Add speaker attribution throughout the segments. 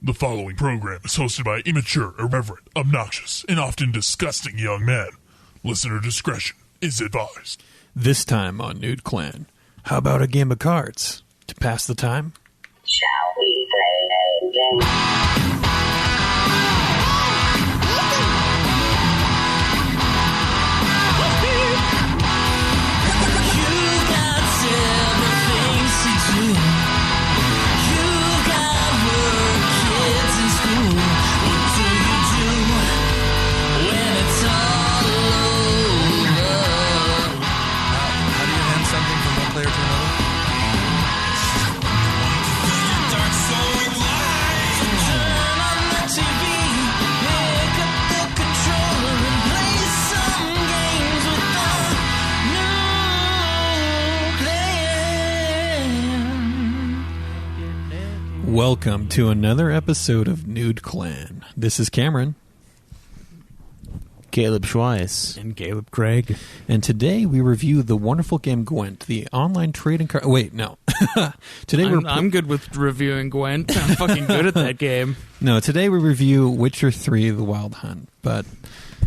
Speaker 1: The following program is hosted by immature, irreverent, obnoxious, and often disgusting young men. Listener discretion is advised.
Speaker 2: This time on Nude Clan, how about a game of cards to pass the time?
Speaker 3: Shall we play a game?
Speaker 2: Welcome to another episode of Nude Clan. This is Cameron.
Speaker 4: Caleb Schweiss.
Speaker 5: And Caleb Craig.
Speaker 2: And today we review the wonderful game Gwent, the online trading card... Wait, no. Today
Speaker 5: I'm good with reviewing Gwent. I'm fucking good at that game.
Speaker 2: No, today we review Witcher 3, The Wild Hunt, but...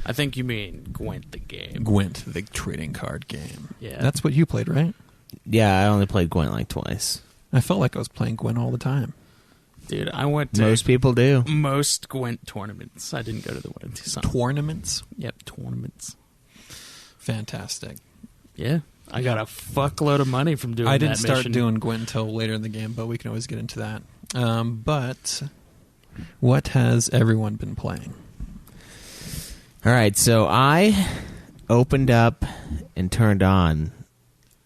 Speaker 5: I think you mean Gwent the game.
Speaker 2: Gwent, the trading card game.
Speaker 5: Yeah.
Speaker 2: That's what you played, right?
Speaker 4: Yeah, I only played Gwent like twice.
Speaker 2: I felt like I was playing Gwent all the time.
Speaker 5: Dude, I went to...
Speaker 4: Most people do.
Speaker 5: Most Gwent tournaments. I didn't go to the one.
Speaker 2: Tournaments?
Speaker 5: Yep, tournaments.
Speaker 2: Fantastic.
Speaker 5: Yeah. I got a fuckload of money from doing that mission.
Speaker 2: I didn't start doing Gwent until later in the game, but we can always get into that. But what has everyone been playing?
Speaker 4: All right, so I opened up and turned on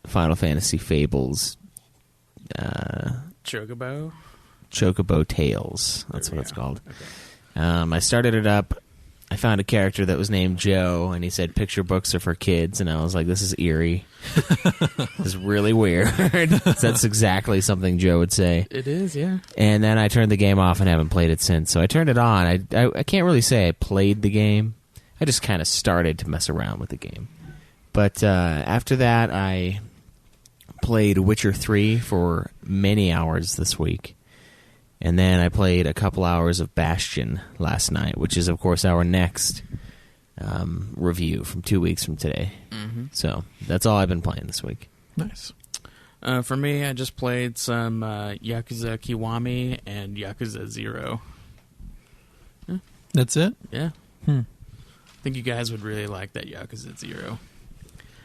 Speaker 4: Final Fantasy Fables. Chocobo Tales. That's what it's called. Okay. I started it up. I found a character that was named Joe, and he said picture books are for kids, and I was like, this is eerie. This is really weird. That's exactly something Joe would say.
Speaker 5: It is, yeah.
Speaker 4: And then I turned the game off and haven't played it since. So I turned it on. I can't really say I played the game. I just kind of started to mess around with the game. But after that, I played Witcher 3 for many hours this week. And then I played a couple hours of Bastion last night, which is, of course, our next review from 2 weeks from today. Mm-hmm. So that's all I've been playing this week.
Speaker 2: Nice.
Speaker 5: For me, I just played some Yakuza Kiwami and Yakuza 0. Yeah.
Speaker 2: That's it?
Speaker 5: Yeah. I think you guys would really like that Yakuza 0.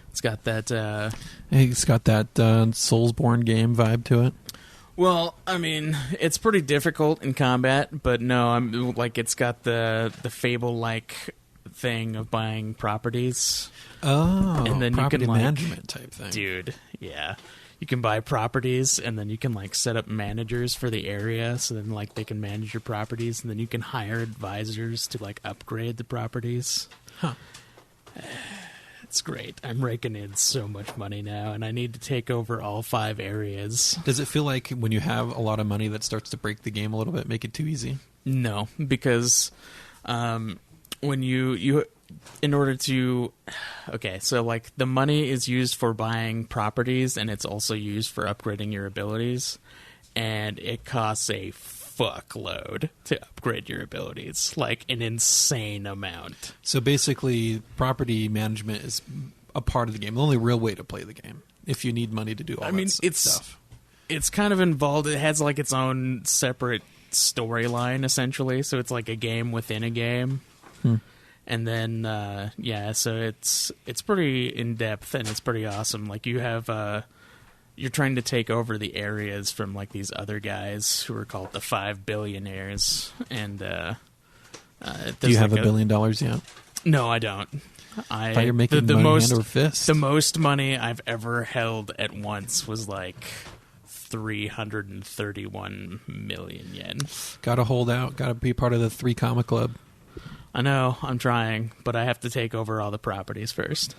Speaker 5: It's got that...
Speaker 2: It's got that Soulsborne game vibe to it.
Speaker 5: Well, I mean, it's pretty difficult in combat, but no, it's got the Fable-like thing of buying properties.
Speaker 2: Oh,
Speaker 5: and then
Speaker 2: property
Speaker 5: you can,
Speaker 2: management type thing.
Speaker 5: Dude, yeah. You can buy properties, and then you can, set up managers for the area, so then, they can manage your properties, and then you can hire advisors to, upgrade the properties.
Speaker 2: Huh.
Speaker 5: It's great. I'm raking in so much money now, and I need to take over all 5 areas.
Speaker 2: Does it feel like when you have a lot of money that starts to break the game a little bit, make it too easy?
Speaker 5: No, because when you in order to... Okay, so, the money is used for buying properties, and it's also used for upgrading your abilities, and it costs a fuckload to upgrade your abilities, an insane amount.
Speaker 2: So basically, property management is a part of the game. The only real way to play the game, if you need money to do all stuff.
Speaker 5: It's kind of involved. It has its own separate storyline, essentially. So it's like a game within a game. And then, so it's pretty in depth and it's pretty awesome. You have you're trying to take over the areas from these other guys who are called the 5 billionaires, and
Speaker 2: do you have $1 billion yet?
Speaker 5: No, I don't.
Speaker 2: I thought you're making the
Speaker 5: most
Speaker 2: hand over fist.
Speaker 5: The most money I've ever held at once was 331 million yen.
Speaker 2: Gotta hold out. Gotta be part of the 3 Comma Club.
Speaker 5: I know. I'm trying, but I have to take over all the properties first.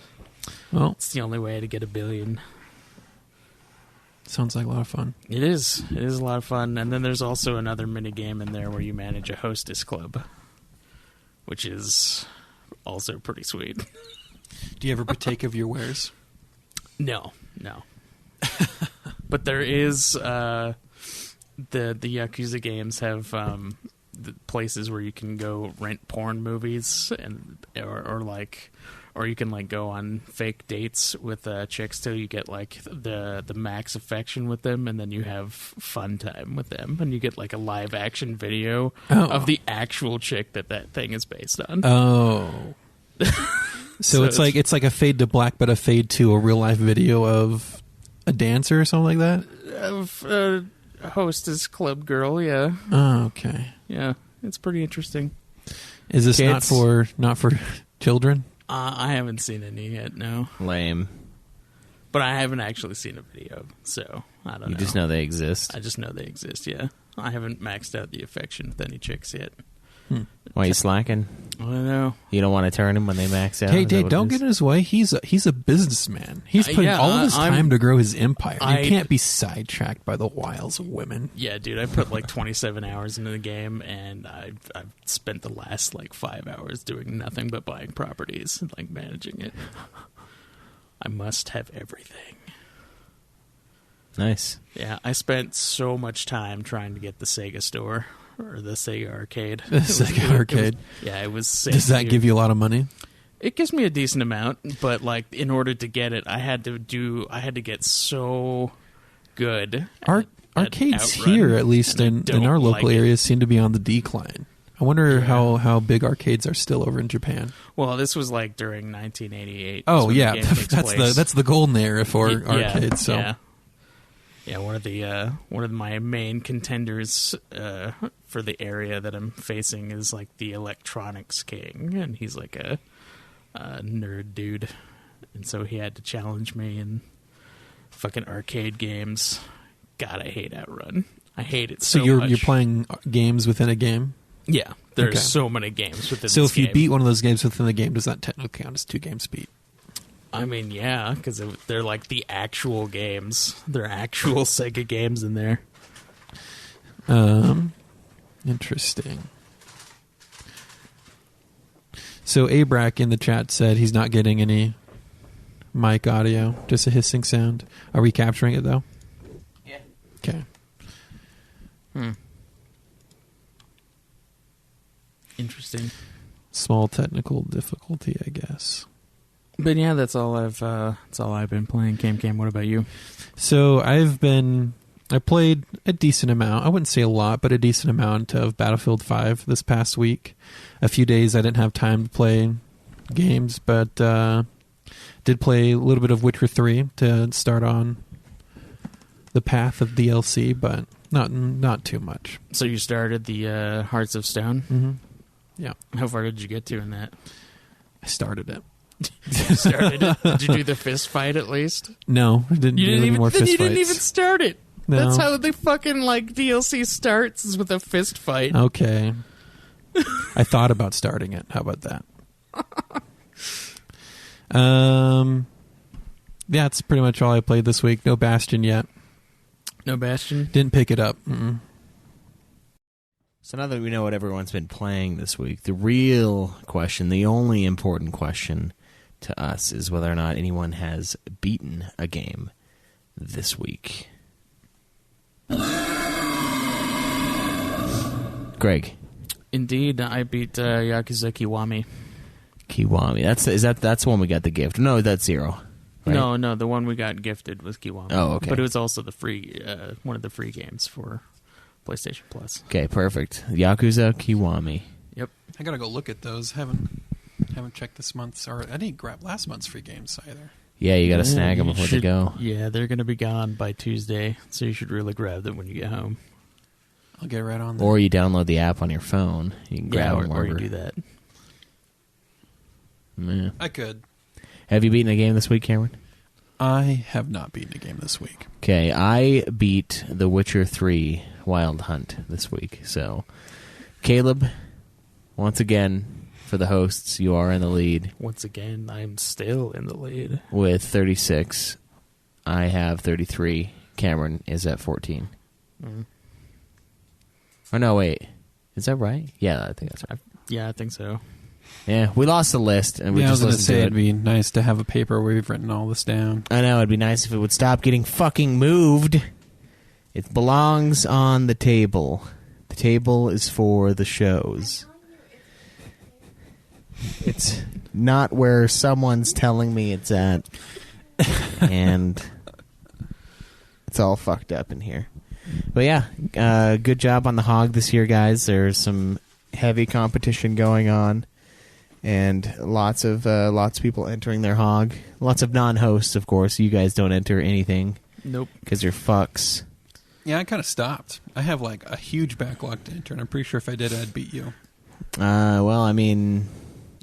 Speaker 2: Well,
Speaker 5: it's the only way to get $1 billion.
Speaker 2: Sounds like a lot of fun.
Speaker 5: It is. It is a lot of fun. And then there's also another mini game in there where you manage a hostess club, which is also pretty sweet.
Speaker 2: Do you ever partake of your wares?
Speaker 5: No. But there is the Yakuza games have the places where you can go rent porn movies or you can like go on fake dates with chicks till you get like the max affection with them, and then you have fun time with them, and you get like a live action video of the actual chick that thing is based on.
Speaker 2: Oh. So it's like a fade to black, but a fade to a real life video of a dancer or something like that?
Speaker 5: Of a hostess club girl, yeah.
Speaker 2: Oh, okay.
Speaker 5: Yeah, it's pretty interesting.
Speaker 2: Is this
Speaker 4: Kids?
Speaker 2: not for children?
Speaker 5: I haven't seen any yet, no.
Speaker 4: Lame.
Speaker 5: But I haven't actually seen a video, so I don't know.
Speaker 4: You just know they exist.
Speaker 5: I just know they exist, yeah. I haven't maxed out the affection with any chicks yet.
Speaker 4: Why are you slacking?
Speaker 5: I don't know.
Speaker 4: You don't want to turn him when they max out?
Speaker 2: Hey,
Speaker 4: Is that
Speaker 2: Dave,
Speaker 4: what it
Speaker 2: don't
Speaker 4: is?
Speaker 2: get in his way. He's a businessman. He's putting
Speaker 5: yeah,
Speaker 2: all of his time to grow his empire.
Speaker 5: I-
Speaker 2: You can't be sidetracked by the wiles of women.
Speaker 5: Yeah, dude, I put like 27 hours into the game, and I've spent the last like 5 hours doing nothing but buying properties and like managing it. I must have everything.
Speaker 4: Nice.
Speaker 5: Yeah, I spent so much time trying to get the Sega store or the Sega arcade.
Speaker 2: The Sega arcade.
Speaker 5: It was sick,
Speaker 2: Does that
Speaker 5: dude.
Speaker 2: give you a lot of money?
Speaker 5: It gives me a decent amount, but like in order to get it, I had to get so good.
Speaker 2: Arcades
Speaker 5: Outrun,
Speaker 2: here, at least
Speaker 5: and I
Speaker 2: in our
Speaker 5: don't
Speaker 2: local
Speaker 5: like it.
Speaker 2: areas, seem to be on the decline. I wonder how big arcades are still over in Japan.
Speaker 5: Well, this was like during 1988.
Speaker 2: Oh
Speaker 5: when
Speaker 2: yeah,
Speaker 5: the game takes place.
Speaker 2: that's the golden era for
Speaker 5: Yeah,
Speaker 2: arcades. So
Speaker 5: yeah, one of my main contenders for the area that I'm facing is like the Electronics King, and he's like a nerd dude, and so he had to challenge me in fucking arcade games. God, I hate Outrun. I hate it so
Speaker 2: you're
Speaker 5: much.
Speaker 2: playing games within a game.
Speaker 5: Yeah, there's
Speaker 2: Okay.
Speaker 5: so many games within.
Speaker 2: So
Speaker 5: this
Speaker 2: if you
Speaker 5: game.
Speaker 2: beat one of those games within the game, does that technically count as 2 games beat?
Speaker 5: I mean, yeah, because they're like the actual games. They're actual Sega games in there.
Speaker 2: Interesting. So Abrac in the chat said he's not getting any mic audio, just a hissing sound. Are we capturing it though?
Speaker 4: Yeah.
Speaker 2: Okay.
Speaker 5: Interesting.
Speaker 2: Small technical difficulty, I guess.
Speaker 5: But yeah, that's all I've been playing. Cam, what about you?
Speaker 2: So I played a decent amount. I wouldn't say a lot, but a decent amount of Battlefield 5 this past week. A few days I didn't have time to play games, but did play a little bit of Witcher 3 to start on the path of DLC, but not too much.
Speaker 5: So you started the Hearts of Stone.
Speaker 2: Mm-hmm. Yeah,
Speaker 5: How far did you get to in that?
Speaker 2: I started it.
Speaker 5: You started it? Did you do the fist fight at least?
Speaker 2: No, I didn't.
Speaker 5: You
Speaker 2: do
Speaker 5: didn't
Speaker 2: any
Speaker 5: even.
Speaker 2: more
Speaker 5: Then
Speaker 2: fist
Speaker 5: you didn't
Speaker 2: fights.
Speaker 5: even start it.
Speaker 2: No.
Speaker 5: That's how the fucking like DLC starts, is with a fist fight.
Speaker 2: Okay. I thought about starting it. How about that? Yeah, that's pretty much all I played this week. No Bastion yet.
Speaker 5: No Bastion.
Speaker 2: Didn't pick it up. Mm-mm.
Speaker 4: So now that we know what everyone's been playing this week, the real question, the only important question to us, is whether or not anyone has beaten a game this week. Greg.
Speaker 5: Indeed, I beat Yakuza Kiwami.
Speaker 4: Kiwami. That's the one we got the gift. No, that's 0. Right?
Speaker 5: No, the one we got gifted was Kiwami.
Speaker 4: Oh, okay.
Speaker 5: But it was also the free one of the free games for PlayStation Plus.
Speaker 4: Okay, perfect. Yakuza Kiwami.
Speaker 5: Yep.
Speaker 2: I gotta go look at those. Haven't checked this month's, or I didn't grab last month's free games either.
Speaker 4: Yeah, you got to snag them
Speaker 5: You
Speaker 4: before they
Speaker 5: should-
Speaker 4: go.
Speaker 5: Yeah, they're going to be gone by Tuesday, so you should really grab them when you get home.
Speaker 2: I'll get right on that.
Speaker 4: Or you download the app on your phone. You can grab them
Speaker 5: or you
Speaker 4: wherever.
Speaker 5: do that.
Speaker 4: Yeah.
Speaker 2: I could.
Speaker 4: Have you beaten a game this week, Cameron?
Speaker 2: I have not beaten a game this week.
Speaker 4: Okay, I beat The Witcher 3 Wild Hunt this week. So, Caleb, once again, for the hosts, you are in the lead
Speaker 5: Once again, I'm still in the lead.
Speaker 4: with 36. I have 33. Cameron is at 14.
Speaker 5: Mm.
Speaker 4: Oh, no, wait. Is that right? Yeah, I think that's right.
Speaker 5: Yeah, I think so.
Speaker 4: Yeah, we lost the list, and we
Speaker 2: I was
Speaker 4: just
Speaker 2: going to
Speaker 4: listened
Speaker 2: say
Speaker 4: to
Speaker 2: it'd
Speaker 4: it.
Speaker 2: be nice to have a paper where we've written all this down.
Speaker 4: I know, it'd be nice if it would stop getting fucking moved. It belongs on the table. The table is for the shows. It's not where someone's telling me it's at. And it's all fucked up in here. But yeah, good job on the hog this year, guys. There's some heavy competition going on. And lots of people entering their hog. Lots of non-hosts, of course. You guys don't enter anything.
Speaker 5: Nope.
Speaker 4: Because you're fucks.
Speaker 2: Yeah, I kind of stopped. I have like a huge backlog to enter, and I'm pretty sure if I did, I'd beat you.
Speaker 4: Well, I mean,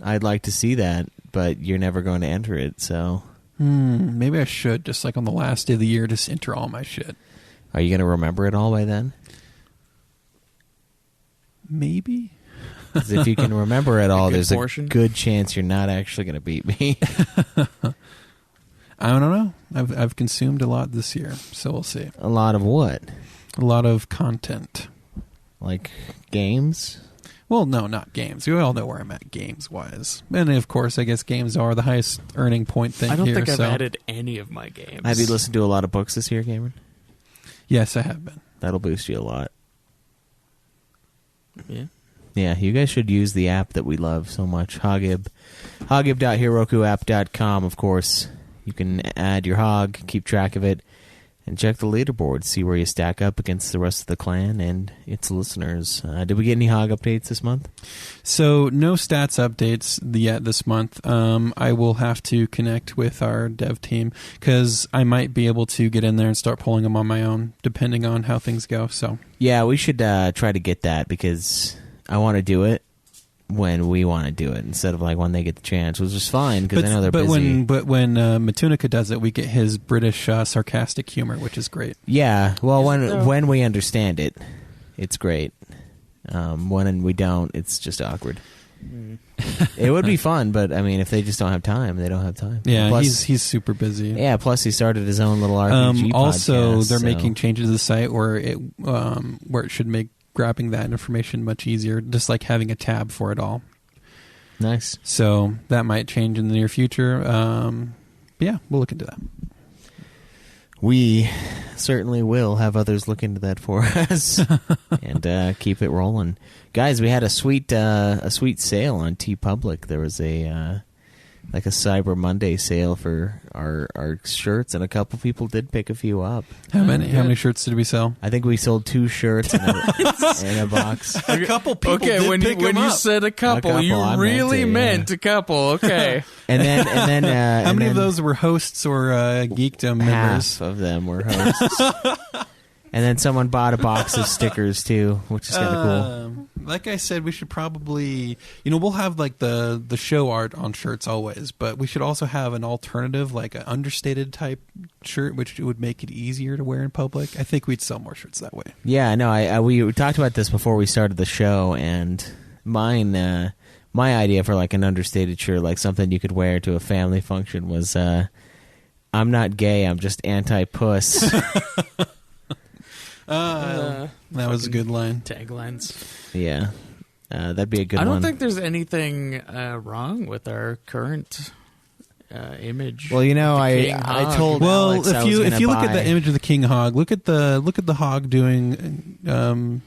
Speaker 4: I'd like to see that, but you're never going to enter it, so...
Speaker 2: Maybe I should, just like on the last day of the year, just enter all my shit.
Speaker 4: Are you going to remember it all by then?
Speaker 2: Maybe.
Speaker 4: Because if you can remember it all, there's
Speaker 5: portion.
Speaker 4: a good chance you're not actually going to beat me.
Speaker 2: I don't know. I've consumed a lot this year, so we'll see.
Speaker 4: A lot of what?
Speaker 2: A lot of content.
Speaker 4: Like games?
Speaker 2: Well, no, not games. We all know where I'm at games-wise. And, of course, I guess games are the highest earning point thing
Speaker 5: I don't
Speaker 2: here.
Speaker 5: think I've
Speaker 2: so.
Speaker 5: added any of my games.
Speaker 4: Have you listened to a lot of books this year, Cameron?
Speaker 2: Yes, I have been.
Speaker 4: That'll boost you a lot.
Speaker 5: Yeah.
Speaker 4: Yeah, you guys should use the app that we love so much, Hogib. Hogib.herokuapp.com, of course. You can add your hog, keep track of it, and check the leaderboard, see where you stack up against the rest of the clan and its listeners. Did we get any hog updates this month?
Speaker 2: So, no stats updates yet this month. I will have to connect with our dev team, because I might be able to get in there and start pulling them on my own, depending on how things go. So,
Speaker 4: Yeah, we should try to get that, because I want to do it when we want to do it instead of like when they get the chance, which is fine because I know they're busy.
Speaker 2: When Matunica does it, we get his British sarcastic humor, which is great.
Speaker 4: Yeah, well, when we understand it, it's great. When we don't, it's just awkward. It would be fun, but I mean, if they just don't have time, they don't have time.
Speaker 2: Yeah,
Speaker 4: plus,
Speaker 2: he's super busy.
Speaker 4: Yeah, plus he started his own little RPG
Speaker 2: also,
Speaker 4: podcast,
Speaker 2: they're
Speaker 4: so.
Speaker 2: making changes to the site where it should make grabbing that information much easier, just like having a tab for it all.
Speaker 4: Nice.
Speaker 2: So that might change in the near future. But yeah, we'll look into that.
Speaker 4: We certainly will have others look into that for us and keep it rolling. Guys, we had a sweet sale on TeePublic. There was a Cyber Monday sale for our shirts, and a couple people did pick a few up.
Speaker 2: How many shirts did we sell?
Speaker 4: I think we sold 2 shirts in a box.
Speaker 2: A couple people.
Speaker 5: Okay,
Speaker 2: did
Speaker 5: when
Speaker 2: pick
Speaker 5: you
Speaker 2: them up.
Speaker 5: said a couple, you
Speaker 4: I
Speaker 5: really
Speaker 4: meant
Speaker 5: meant a couple. Okay.
Speaker 4: And then
Speaker 2: How many of those were hosts or Geekdom members?
Speaker 4: Half of them were hosts. And then someone bought a box of stickers too, which is kind of cool.
Speaker 2: Like I said, we should probably, we'll have like the show art on shirts always, but we should also have an alternative, like an understated type shirt, which would make it easier to wear in public. I think we'd sell more shirts that way.
Speaker 4: Yeah, no, we talked about this before we started the show, and my idea for like an understated shirt, like something you could wear to a family function, was I'm not gay, I'm just anti-puss.
Speaker 2: That was a good line.
Speaker 5: Taglines.
Speaker 4: Yeah, that'd be a good one.
Speaker 5: I don't think there's anything wrong with our current image.
Speaker 4: Well, I told Alex I was
Speaker 2: if you look at
Speaker 4: buy-
Speaker 2: the image of the king hog, look at the hog doing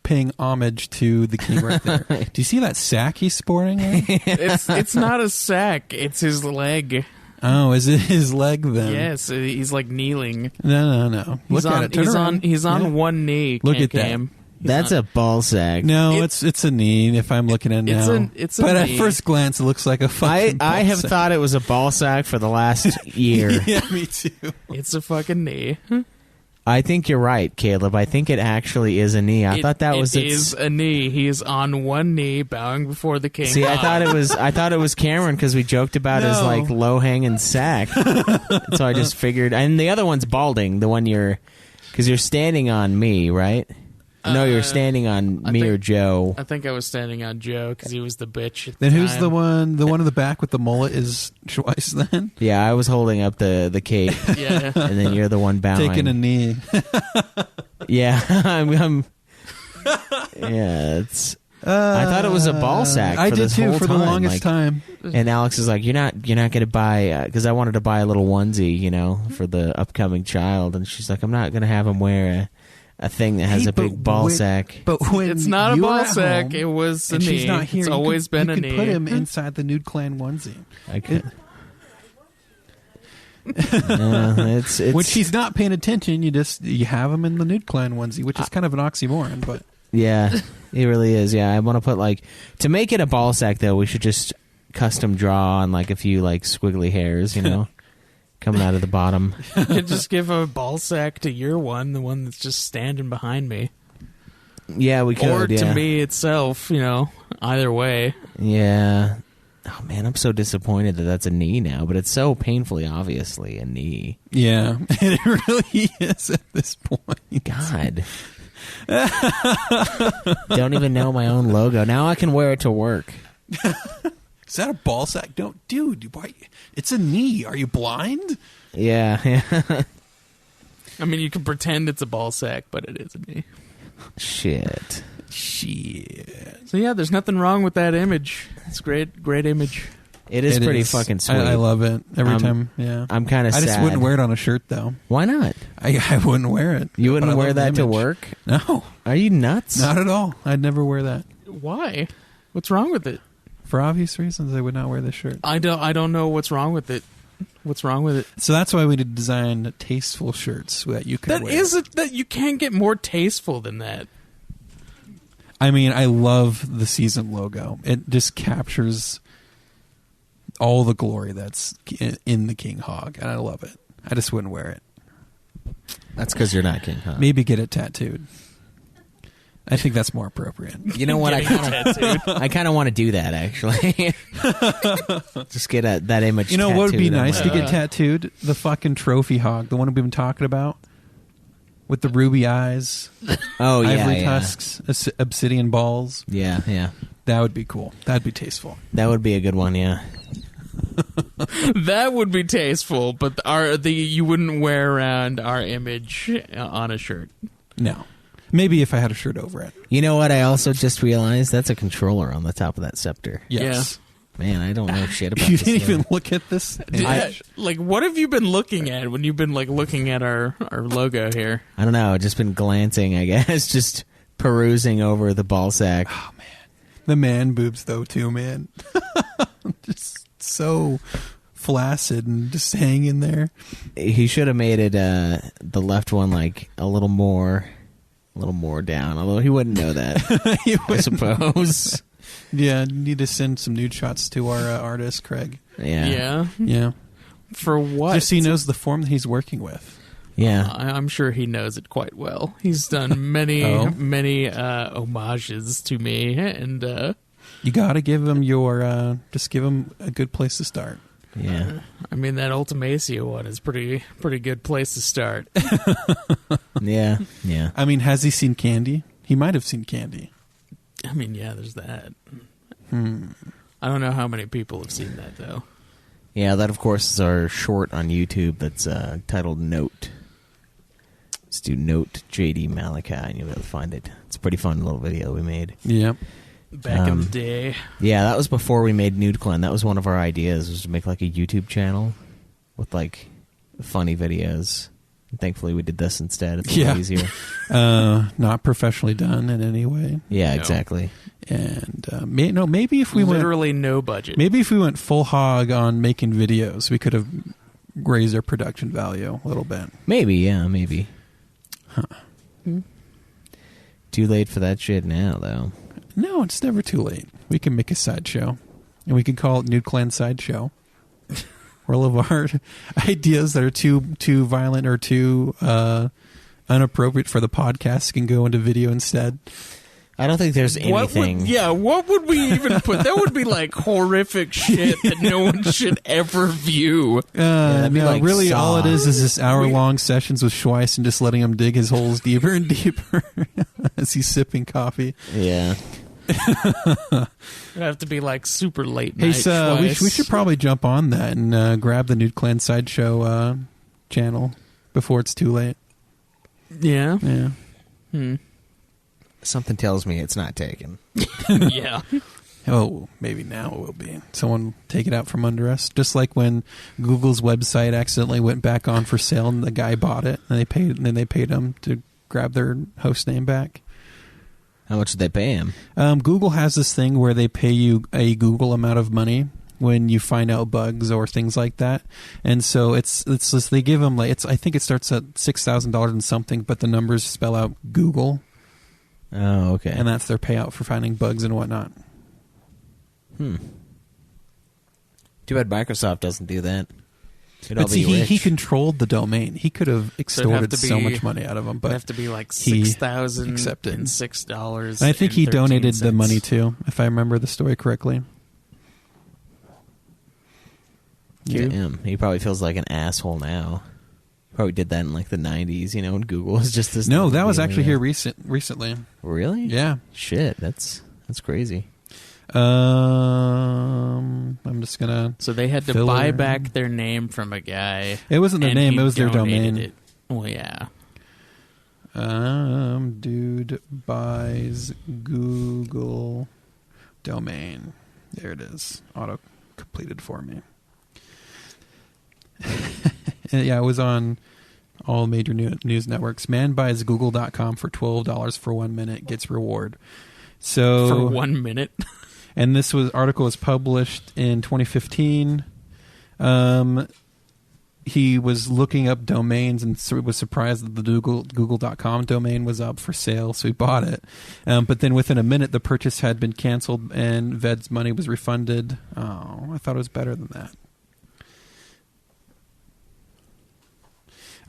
Speaker 2: paying homage to the king right there. Do you see that sack he's sporting?
Speaker 5: it's not a sack. It's his leg.
Speaker 2: Oh, is it his leg then?
Speaker 5: Yes, he's like kneeling.
Speaker 2: No. Look at it. Turn around.
Speaker 5: He's on
Speaker 2: Yeah.
Speaker 5: one knee.
Speaker 2: Look at that.
Speaker 5: Cam.
Speaker 4: That's a ball sack.
Speaker 2: No, it's a knee. If I'm looking at it now,
Speaker 5: it's a
Speaker 2: but
Speaker 5: knee.
Speaker 2: at first glance, it looks like a fucking.
Speaker 4: I have
Speaker 2: ball sack.
Speaker 4: thought it was a ball sack for the last year.
Speaker 2: Yeah, me too.
Speaker 5: It's a fucking knee.
Speaker 4: I think you're right, Caleb. I think it actually is a knee. I thought that was
Speaker 5: It is a knee. He is on one knee, bowing before the king.
Speaker 4: See, I thought it was Cameron because we joked about his
Speaker 2: No.
Speaker 4: like low hanging sack. So I just figured, and the other one's balding. The one because you're standing on me, right? No, you're standing on me or Joe.
Speaker 5: I think I was standing on Joe because he was the bitch. At
Speaker 2: Then
Speaker 5: the
Speaker 2: who's
Speaker 5: time.
Speaker 2: the one? The one in the back with the mullet is Schweiss. Then
Speaker 4: Yeah, I was holding up the cape,
Speaker 5: Yeah.
Speaker 4: and then you're the one bowing.
Speaker 2: taking a knee.
Speaker 4: Yeah, I'm yeah, it's. I thought it was a ball sack.
Speaker 2: I
Speaker 4: for
Speaker 2: did
Speaker 4: this
Speaker 2: too
Speaker 4: whole
Speaker 2: for the
Speaker 4: time.
Speaker 2: longest
Speaker 4: Like,
Speaker 2: time.
Speaker 4: And Alex is like, you're not going to buy, because I wanted to buy a little onesie, for the upcoming child. And she's like, I'm not going to have him wear a thing that has a big ball sack.
Speaker 6: But when
Speaker 5: It's not a
Speaker 6: you
Speaker 5: ball
Speaker 6: are at
Speaker 5: sack.
Speaker 6: home
Speaker 5: It was a
Speaker 6: and
Speaker 5: knee.
Speaker 6: she's not here,
Speaker 5: It's
Speaker 6: you
Speaker 5: always
Speaker 6: can,
Speaker 5: been
Speaker 6: you
Speaker 5: a
Speaker 6: can
Speaker 5: knee.
Speaker 6: put him inside the Nude Clan onesie.
Speaker 4: I could. It's
Speaker 6: When she's not paying attention, you have him in the Nude Clan onesie, which is kind of an oxymoron, but
Speaker 4: yeah, it really is. Yeah, I want to put to make it a ball sack though. We should just custom draw on a few squiggly hairs, coming out of the bottom.
Speaker 5: You could just give a ball sack to your one, the one that's just standing behind me.
Speaker 4: Yeah, we could.
Speaker 5: Or to
Speaker 4: yeah.
Speaker 5: me itself, either way.
Speaker 4: Yeah. Oh man, I'm so disappointed that that's a knee now, but it's so painfully obviously a knee.
Speaker 6: yeah, it really is at this point.
Speaker 4: God. Don't even know my own logo. Now I can wear it to work.
Speaker 6: Is that a ball sack? Don't, dude. Why? It's a knee. Are you blind?
Speaker 4: Yeah.
Speaker 5: I mean, you can pretend it's a ball sack, but it is a knee.
Speaker 4: Shit.
Speaker 5: So yeah, there's nothing wrong with that image. It's great image.
Speaker 4: It is pretty
Speaker 6: is.
Speaker 4: fucking sweet.
Speaker 6: I love it every time. Yeah,
Speaker 4: I'm kind of sad.
Speaker 6: I just wouldn't wear it on a shirt though.
Speaker 4: Why not?
Speaker 6: I wouldn't wear it.
Speaker 4: You
Speaker 6: But
Speaker 4: wouldn't
Speaker 6: I
Speaker 4: wear
Speaker 6: love the
Speaker 4: that to
Speaker 6: image.
Speaker 4: work?
Speaker 6: No,
Speaker 4: Are you nuts?
Speaker 6: not at all. I'd never wear that.
Speaker 5: Why? What's wrong with it?
Speaker 6: For obvious reasons, I would not wear this shirt.
Speaker 5: I don't know what's wrong with it. What's wrong with it?
Speaker 6: So that's why we did design tasteful shirts that you could
Speaker 5: That
Speaker 6: wear.
Speaker 5: isn't that you can't get more tasteful than that.
Speaker 6: I mean, I love the season logo. It just captures all the glory that's in the King Hog, and I love it. I just wouldn't wear it.
Speaker 4: That's because you're not King Kong.
Speaker 6: Maybe get it tattooed. I think that's more appropriate.
Speaker 4: You know what? I
Speaker 5: Getting
Speaker 4: kind of want to do that actually. Just get that image.
Speaker 6: You know what would be
Speaker 4: tattooed on
Speaker 6: nice
Speaker 4: my-
Speaker 6: to get tattooed? The fucking trophy hog, the one we've been talking about, with the ruby eyes,
Speaker 4: Oh yeah,
Speaker 6: ivory
Speaker 4: yeah.
Speaker 6: tusks, obsidian balls.
Speaker 4: Yeah.
Speaker 6: That would be cool. That'd be tasteful.
Speaker 4: That would be a good one. Yeah.
Speaker 5: That would be tasteful, but you wouldn't wear around our image on a shirt.
Speaker 6: No, maybe if I had a shirt over it.
Speaker 4: You know what? I also just realized that's a controller on the top of that scepter.
Speaker 6: Yes.
Speaker 4: Man, I don't know shit about
Speaker 6: You
Speaker 4: this
Speaker 6: didn't
Speaker 4: thing.
Speaker 6: even look at this.
Speaker 5: What have you been looking at when you've been looking at our logo here?
Speaker 4: I don't know. I've just been glancing, I guess, just perusing over the ball sack.
Speaker 6: The man boobs, though, too, man. Just so flaccid and just hanging there.
Speaker 4: He should have made it the left one a little more down. Although he wouldn't know that,
Speaker 6: You
Speaker 4: I
Speaker 6: would-
Speaker 4: suppose.
Speaker 6: Yeah, you need to send some nude shots to our artist, Craig.
Speaker 4: Yeah.
Speaker 6: Yeah.
Speaker 5: For what?
Speaker 6: Just so he knows the form that he's working with.
Speaker 4: Yeah.
Speaker 5: I'm sure he knows it quite well. He's done many homages to me, and
Speaker 6: You got to give him just give him a good place to start.
Speaker 4: Yeah.
Speaker 5: I mean that Ultimacia one is pretty good place to start.
Speaker 4: Yeah. Yeah.
Speaker 6: I mean, has he seen Candy? He might have seen Candy.
Speaker 5: I mean, yeah, there's that. I don't know how many people have seen that though.
Speaker 4: Yeah, that of course is our short on YouTube that's titled Note. Let's do Note JD Malachi and you'll be able to find it. It's a pretty fun little video we made.
Speaker 6: Yep.
Speaker 5: Back in the day.
Speaker 4: Yeah, that was before we made Nude Clan. That was one of our ideas, was to make a YouTube channel with funny videos. And thankfully we did this instead. It's a lot easier.
Speaker 6: Not professionally done in any way.
Speaker 4: Yeah,
Speaker 5: No.
Speaker 4: exactly.
Speaker 6: And maybe if we
Speaker 5: Literally no budget.
Speaker 6: maybe if we went full hog on making videos, we could have raised our production value a little bit.
Speaker 4: Maybe, yeah, maybe. Too late for that shit now, though.
Speaker 6: No, it's never too late. We can make a sideshow, and we can call it Nude Clan Sideshow. Where all of our ideas that are too violent or too inappropriate for the podcast can go into video instead.
Speaker 4: I don't think there's anything.
Speaker 5: What would we even put? That would be horrific shit that no one should ever view.
Speaker 4: that'd be
Speaker 6: No,
Speaker 4: like
Speaker 6: really, all it
Speaker 4: Saw.
Speaker 6: is this hour-long sessions with Schweiss and just letting him dig his holes deeper and deeper as he's sipping coffee.
Speaker 4: Yeah.
Speaker 5: It'd have to be super late
Speaker 6: Hey,
Speaker 5: night.
Speaker 6: so we
Speaker 5: Schweiss.
Speaker 6: should probably jump on that and grab the Nude Clan Sideshow channel before it's too late.
Speaker 5: Yeah.
Speaker 6: Yeah.
Speaker 4: Something tells me it's not taken.
Speaker 5: Yeah.
Speaker 6: Oh, maybe now it will be. Someone take it out from under us. Just like when Google's website accidentally went back on for sale and the guy bought it and they paid him to grab their host name back.
Speaker 4: How much did they pay him?
Speaker 6: Google has this thing where they pay you a Google amount of money when you find out bugs or things like that, and so it's just, they give them like I think it starts at $6,000 and something, but the numbers spell out Google.
Speaker 4: Oh, okay.
Speaker 6: And that's their payout for finding bugs and whatnot.
Speaker 4: Too bad Microsoft doesn't do that.
Speaker 6: But see, he controlled the domain. He could have extorted so much money out of them, but
Speaker 5: it'd have to be like $6,006.
Speaker 6: And I think he donated the money too, if I remember the story correctly.
Speaker 4: Damn, he probably feels like an asshole now. Probably did that in like the 90s, when Google was just this.
Speaker 6: No, that was actually here recently.
Speaker 4: Really?
Speaker 6: Yeah.
Speaker 4: Shit, that's crazy.
Speaker 6: I'm just gonna.
Speaker 5: So they had to buy back their name from a guy.
Speaker 6: It wasn't their name; it was their domain.
Speaker 5: It. Well, yeah.
Speaker 6: Dude buys Google domain. There it is. Auto completed for me. Yeah, it was on all major news networks. Man buys Google.com for $12 for 1 minute, gets reward. So
Speaker 5: for 1 minute.
Speaker 6: And this article was published in 2015. He was looking up domains and was surprised that the Google.com domain was up for sale, so he bought it. But then within a minute, the purchase had been canceled and Ved's money was refunded. Oh, I thought it was better than that.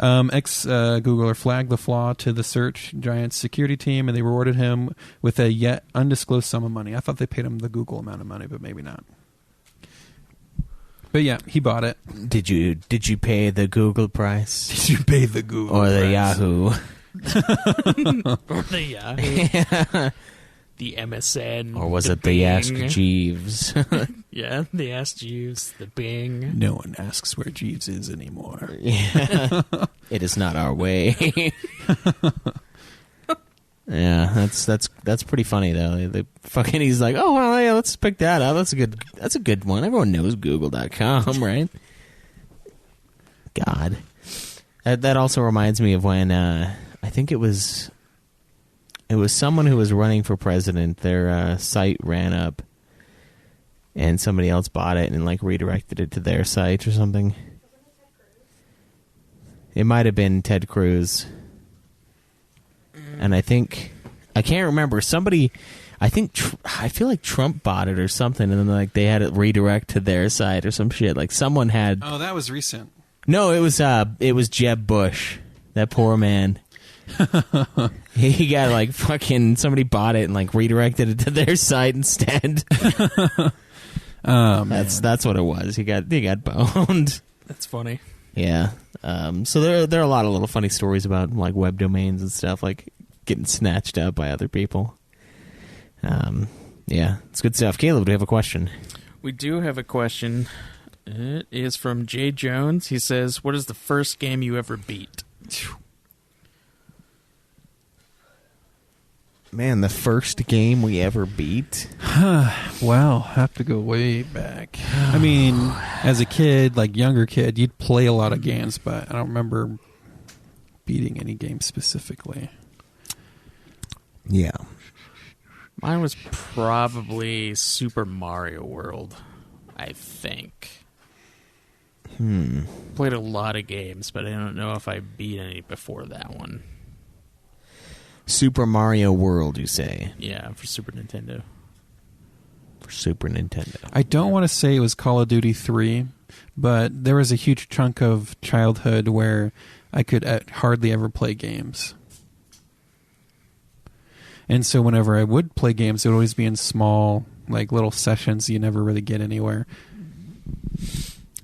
Speaker 6: Ex-Googler flagged the flaw to the search giant's security team, and they rewarded him with a yet undisclosed sum of money. I thought they paid him the Google amount of money, but maybe not. But yeah, he bought it.
Speaker 4: Did you pay the Google price?
Speaker 6: Did you pay the Google
Speaker 4: or the
Speaker 6: price?
Speaker 4: Yahoo?
Speaker 5: Or the Yahoo. The MSN.
Speaker 4: Or was
Speaker 5: the
Speaker 4: it
Speaker 5: Bing.
Speaker 4: the Ask Jeeves?
Speaker 5: Yeah, the Ask Jeeves, the Bing.
Speaker 6: No one asks where Jeeves is anymore.
Speaker 4: Yeah. It is not our way. Yeah, that's pretty funny though. He's like, oh well, yeah, let's pick that up. That's a good one. Everyone knows Google.com, right? God, that also reminds me of when I think it was someone who was running for president. Their site ran up, and somebody else bought it and like redirected it to their site or something. It might have been Ted Cruz. And I can't remember. Somebody, I feel like Trump bought it or something, and then like they had it redirect to their site or some shit. Like someone had.
Speaker 6: Oh, that was recent.
Speaker 4: No, it was Jeb Bush. That poor man. He got like fucking somebody bought it and like redirected it to their site instead.
Speaker 6: Oh, man.
Speaker 4: That's what it was. He got boned.
Speaker 5: That's funny.
Speaker 4: Yeah. So there are a lot of little funny stories about like web domains and stuff, like getting snatched up by other people. Yeah, it's good stuff. Caleb, do you have a question?
Speaker 5: We do have a question. It is from Jay Jones. He says, "What is the first game you ever beat?"
Speaker 4: Man, the first game we ever beat?
Speaker 6: Well, have to go way back. I mean, as a kid, like younger kid, you'd play a lot of games, but I don't remember beating any games specifically.
Speaker 4: Yeah.
Speaker 5: Mine was probably Super Mario World, I think. Played a lot of games, but I don't know if I beat any before that one.
Speaker 4: Super Mario World, you say?
Speaker 5: Yeah, for Super Nintendo.
Speaker 4: For Super Nintendo.
Speaker 6: I don't want to say it was Call of Duty 3, but there was a huge chunk of childhood where I could hardly ever play games. And so whenever I would play games, it would always be in small, like little sessions. You never really get anywhere.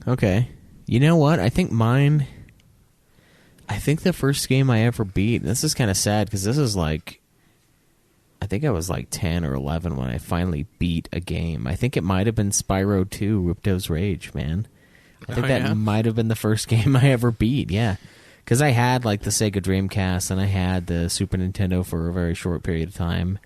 Speaker 4: Okay. You know what? I think the first game I ever beat, this is kind of sad because this is like, I think I was like 10 or 11 when I finally beat a game. I think it might have been Spyro 2, Ripto's Rage, man. I think that might have been the first game I ever beat, yeah. Because I had like the Sega Dreamcast and I had the Super Nintendo for a very short period of time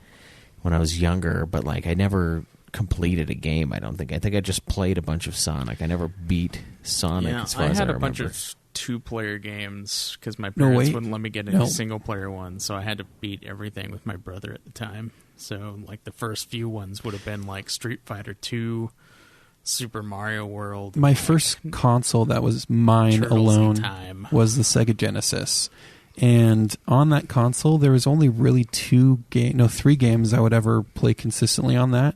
Speaker 4: when I was younger, but like I never completed a game, I don't think. I think I just played a bunch of Sonic. I never beat Sonic as far as I remember.
Speaker 5: I had a bunch of 2-player games because my
Speaker 6: No,
Speaker 5: parents
Speaker 6: wait.
Speaker 5: wouldn't let me get into single-player ones, so I had to beat everything with my brother at the time. So, like, the first few ones would have been, like, Street Fighter 2, Super Mario World.
Speaker 6: My first console that was mine
Speaker 5: Turtles in
Speaker 6: alone
Speaker 5: Time.
Speaker 6: was the Sega Genesis. And on that console, there was only really 3 games I would ever play consistently on that.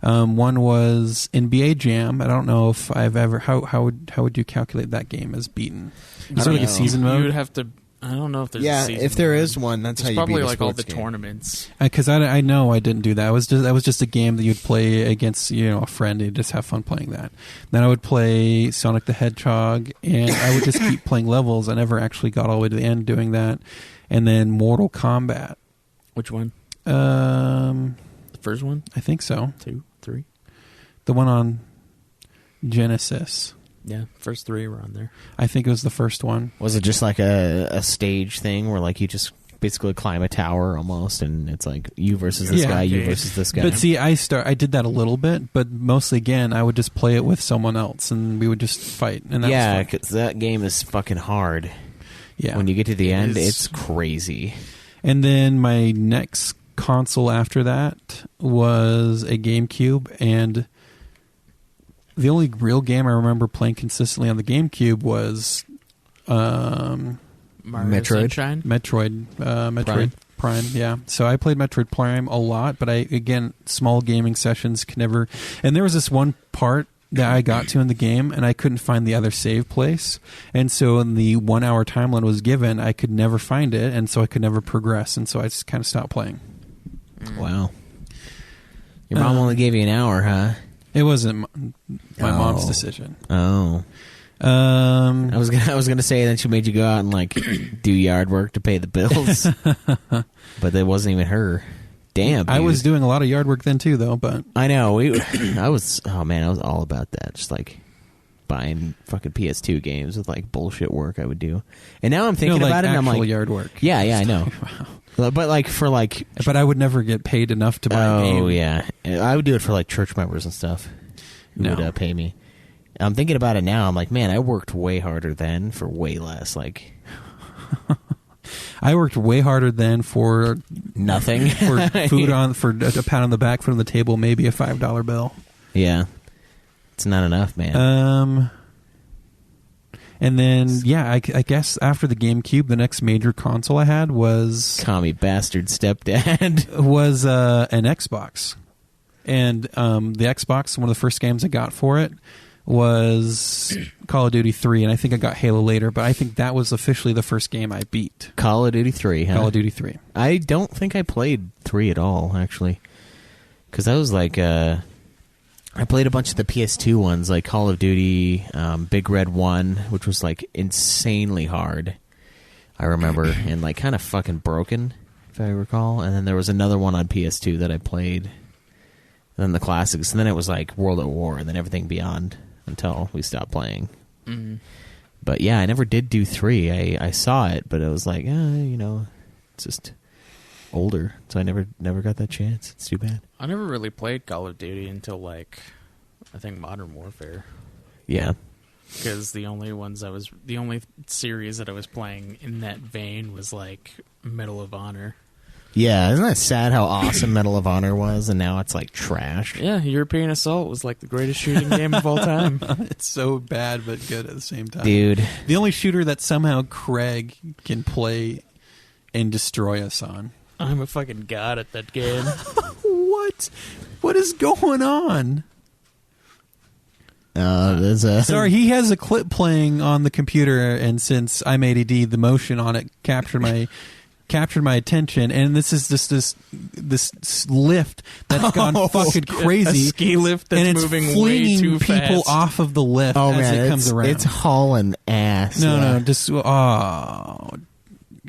Speaker 6: One was NBA Jam. I don't know if I've ever... How would you calculate that game as beaten? Is there like a season
Speaker 5: You
Speaker 6: mode?
Speaker 5: would have to... I don't know if there's a season
Speaker 4: if there
Speaker 5: mode.
Speaker 4: is one, that's
Speaker 5: It's
Speaker 4: how you
Speaker 5: probably
Speaker 4: beat a
Speaker 5: like all the
Speaker 4: sports game.
Speaker 5: tournaments.
Speaker 6: Because I know I didn't do that. That was just a game that you'd play against a friend and you'd just have fun playing that. Then I would play Sonic the Hedgehog, and I would just keep playing levels. I never actually got all the way to the end doing that. And then Mortal Kombat.
Speaker 5: Which one?
Speaker 6: The
Speaker 5: first one?
Speaker 6: I think so.
Speaker 5: 2, 3?
Speaker 6: The one on Genesis.
Speaker 5: Yeah, first 3 were on there.
Speaker 6: I think it was the first one.
Speaker 4: Was it just like a stage thing where like you just basically climb a tower almost, and it's like you versus this guy, you versus this guy?
Speaker 6: But see, I did that a little bit, but mostly again, I would just play it with someone else, and we would just fight. And that was fun.
Speaker 4: because that game is fucking hard.
Speaker 6: Yeah.
Speaker 4: When you get to the end,
Speaker 6: is.
Speaker 4: it's crazy.
Speaker 6: And then my next console after that was a GameCube, and the only real game I remember playing consistently on the GameCube was
Speaker 5: Mario
Speaker 4: Metroid?
Speaker 5: Sunshine?
Speaker 6: Metroid Prime. Yeah. So I played Metroid Prime a lot, but again, small gaming sessions can never... And there was this one part that I got to in the game, and I couldn't find the other save place. And so when the 1 hour timeline was given, I could never find it, and so I could never progress, and so I just kind of stopped playing.
Speaker 4: Wow. Your mom only gave you an hour, huh?
Speaker 6: It wasn't my mom's
Speaker 4: Oh.
Speaker 6: decision.
Speaker 4: Oh. I was gonna say that she made you go out and like do yard work to pay the bills, but that wasn't even her. Damn,
Speaker 6: I
Speaker 4: dude.
Speaker 6: was doing a lot of yard work then too, though. But
Speaker 4: I know. I was all about that. Just like buying fucking PS2 games with like bullshit work I would do. And now I'm thinking
Speaker 6: like
Speaker 4: about it, and I'm
Speaker 6: actual
Speaker 4: like,
Speaker 6: yard work.
Speaker 4: yeah, I know. But like for like,
Speaker 6: But I would never get paid enough to buy a game.
Speaker 4: oh yeah, I would do it for like church members and stuff who
Speaker 6: No.
Speaker 4: would pay me. I'm thinking about it now. I'm like, man, I worked way harder then for way less. Like
Speaker 6: I worked way harder then for
Speaker 4: nothing.
Speaker 6: for food for a pat on the back from the table, maybe a $5 bill.
Speaker 4: Yeah, it's not enough, man.
Speaker 6: And then I guess after the GameCube, the next major console I had was
Speaker 4: Commie bastard stepdad.
Speaker 6: an Xbox, and the Xbox, one of the first games I got for it was Call of Duty 3, and I think I got Halo later, but I think that was officially the first game I beat.
Speaker 4: Call of Duty 3, huh?
Speaker 6: Call of Duty 3.
Speaker 4: I don't think I played 3 at all, actually. Because I was like, I played a bunch of the PS2 ones, like Call of Duty, Big Red 1, which was like insanely hard, I remember, and like kind of fucking broken, if I recall. And then there was another one on PS2 that I played. And then the classics, and then it was like World at War, and then everything beyond until we stopped playing.
Speaker 5: Mm-hmm.
Speaker 4: But yeah, I never did do 3. I saw it, but it was like, it's just older, so I never got that chance. It's too bad.
Speaker 5: I never really played Call of Duty until, like, I think Modern Warfare.
Speaker 4: Yeah.
Speaker 5: Because the only series that I was playing in that vein was, like, Medal of Honor.
Speaker 4: Yeah, isn't that sad how awesome Medal of Honor was, and now it's like trash?
Speaker 5: Yeah, European Assault was like the greatest shooting game of all time.
Speaker 6: It's so bad but good at the same time.
Speaker 4: Dude.
Speaker 6: The only shooter that somehow Craig can play and destroy us on.
Speaker 5: I'm a fucking god at that game.
Speaker 6: What? What is going on?
Speaker 4: There's a...
Speaker 6: Sorry, he has a clip playing on the computer, and since I'm ADD, the motion on it captured my attention, and this is just this lift that's gone fucking crazy.
Speaker 5: A ski lift that's
Speaker 6: and it's
Speaker 5: moving way
Speaker 6: flinging
Speaker 5: too
Speaker 6: people
Speaker 5: fast.
Speaker 6: off of the lift
Speaker 4: Oh,
Speaker 6: as
Speaker 4: man,
Speaker 6: it comes around.
Speaker 4: It's hauling ass.
Speaker 6: No,
Speaker 4: yeah.
Speaker 6: just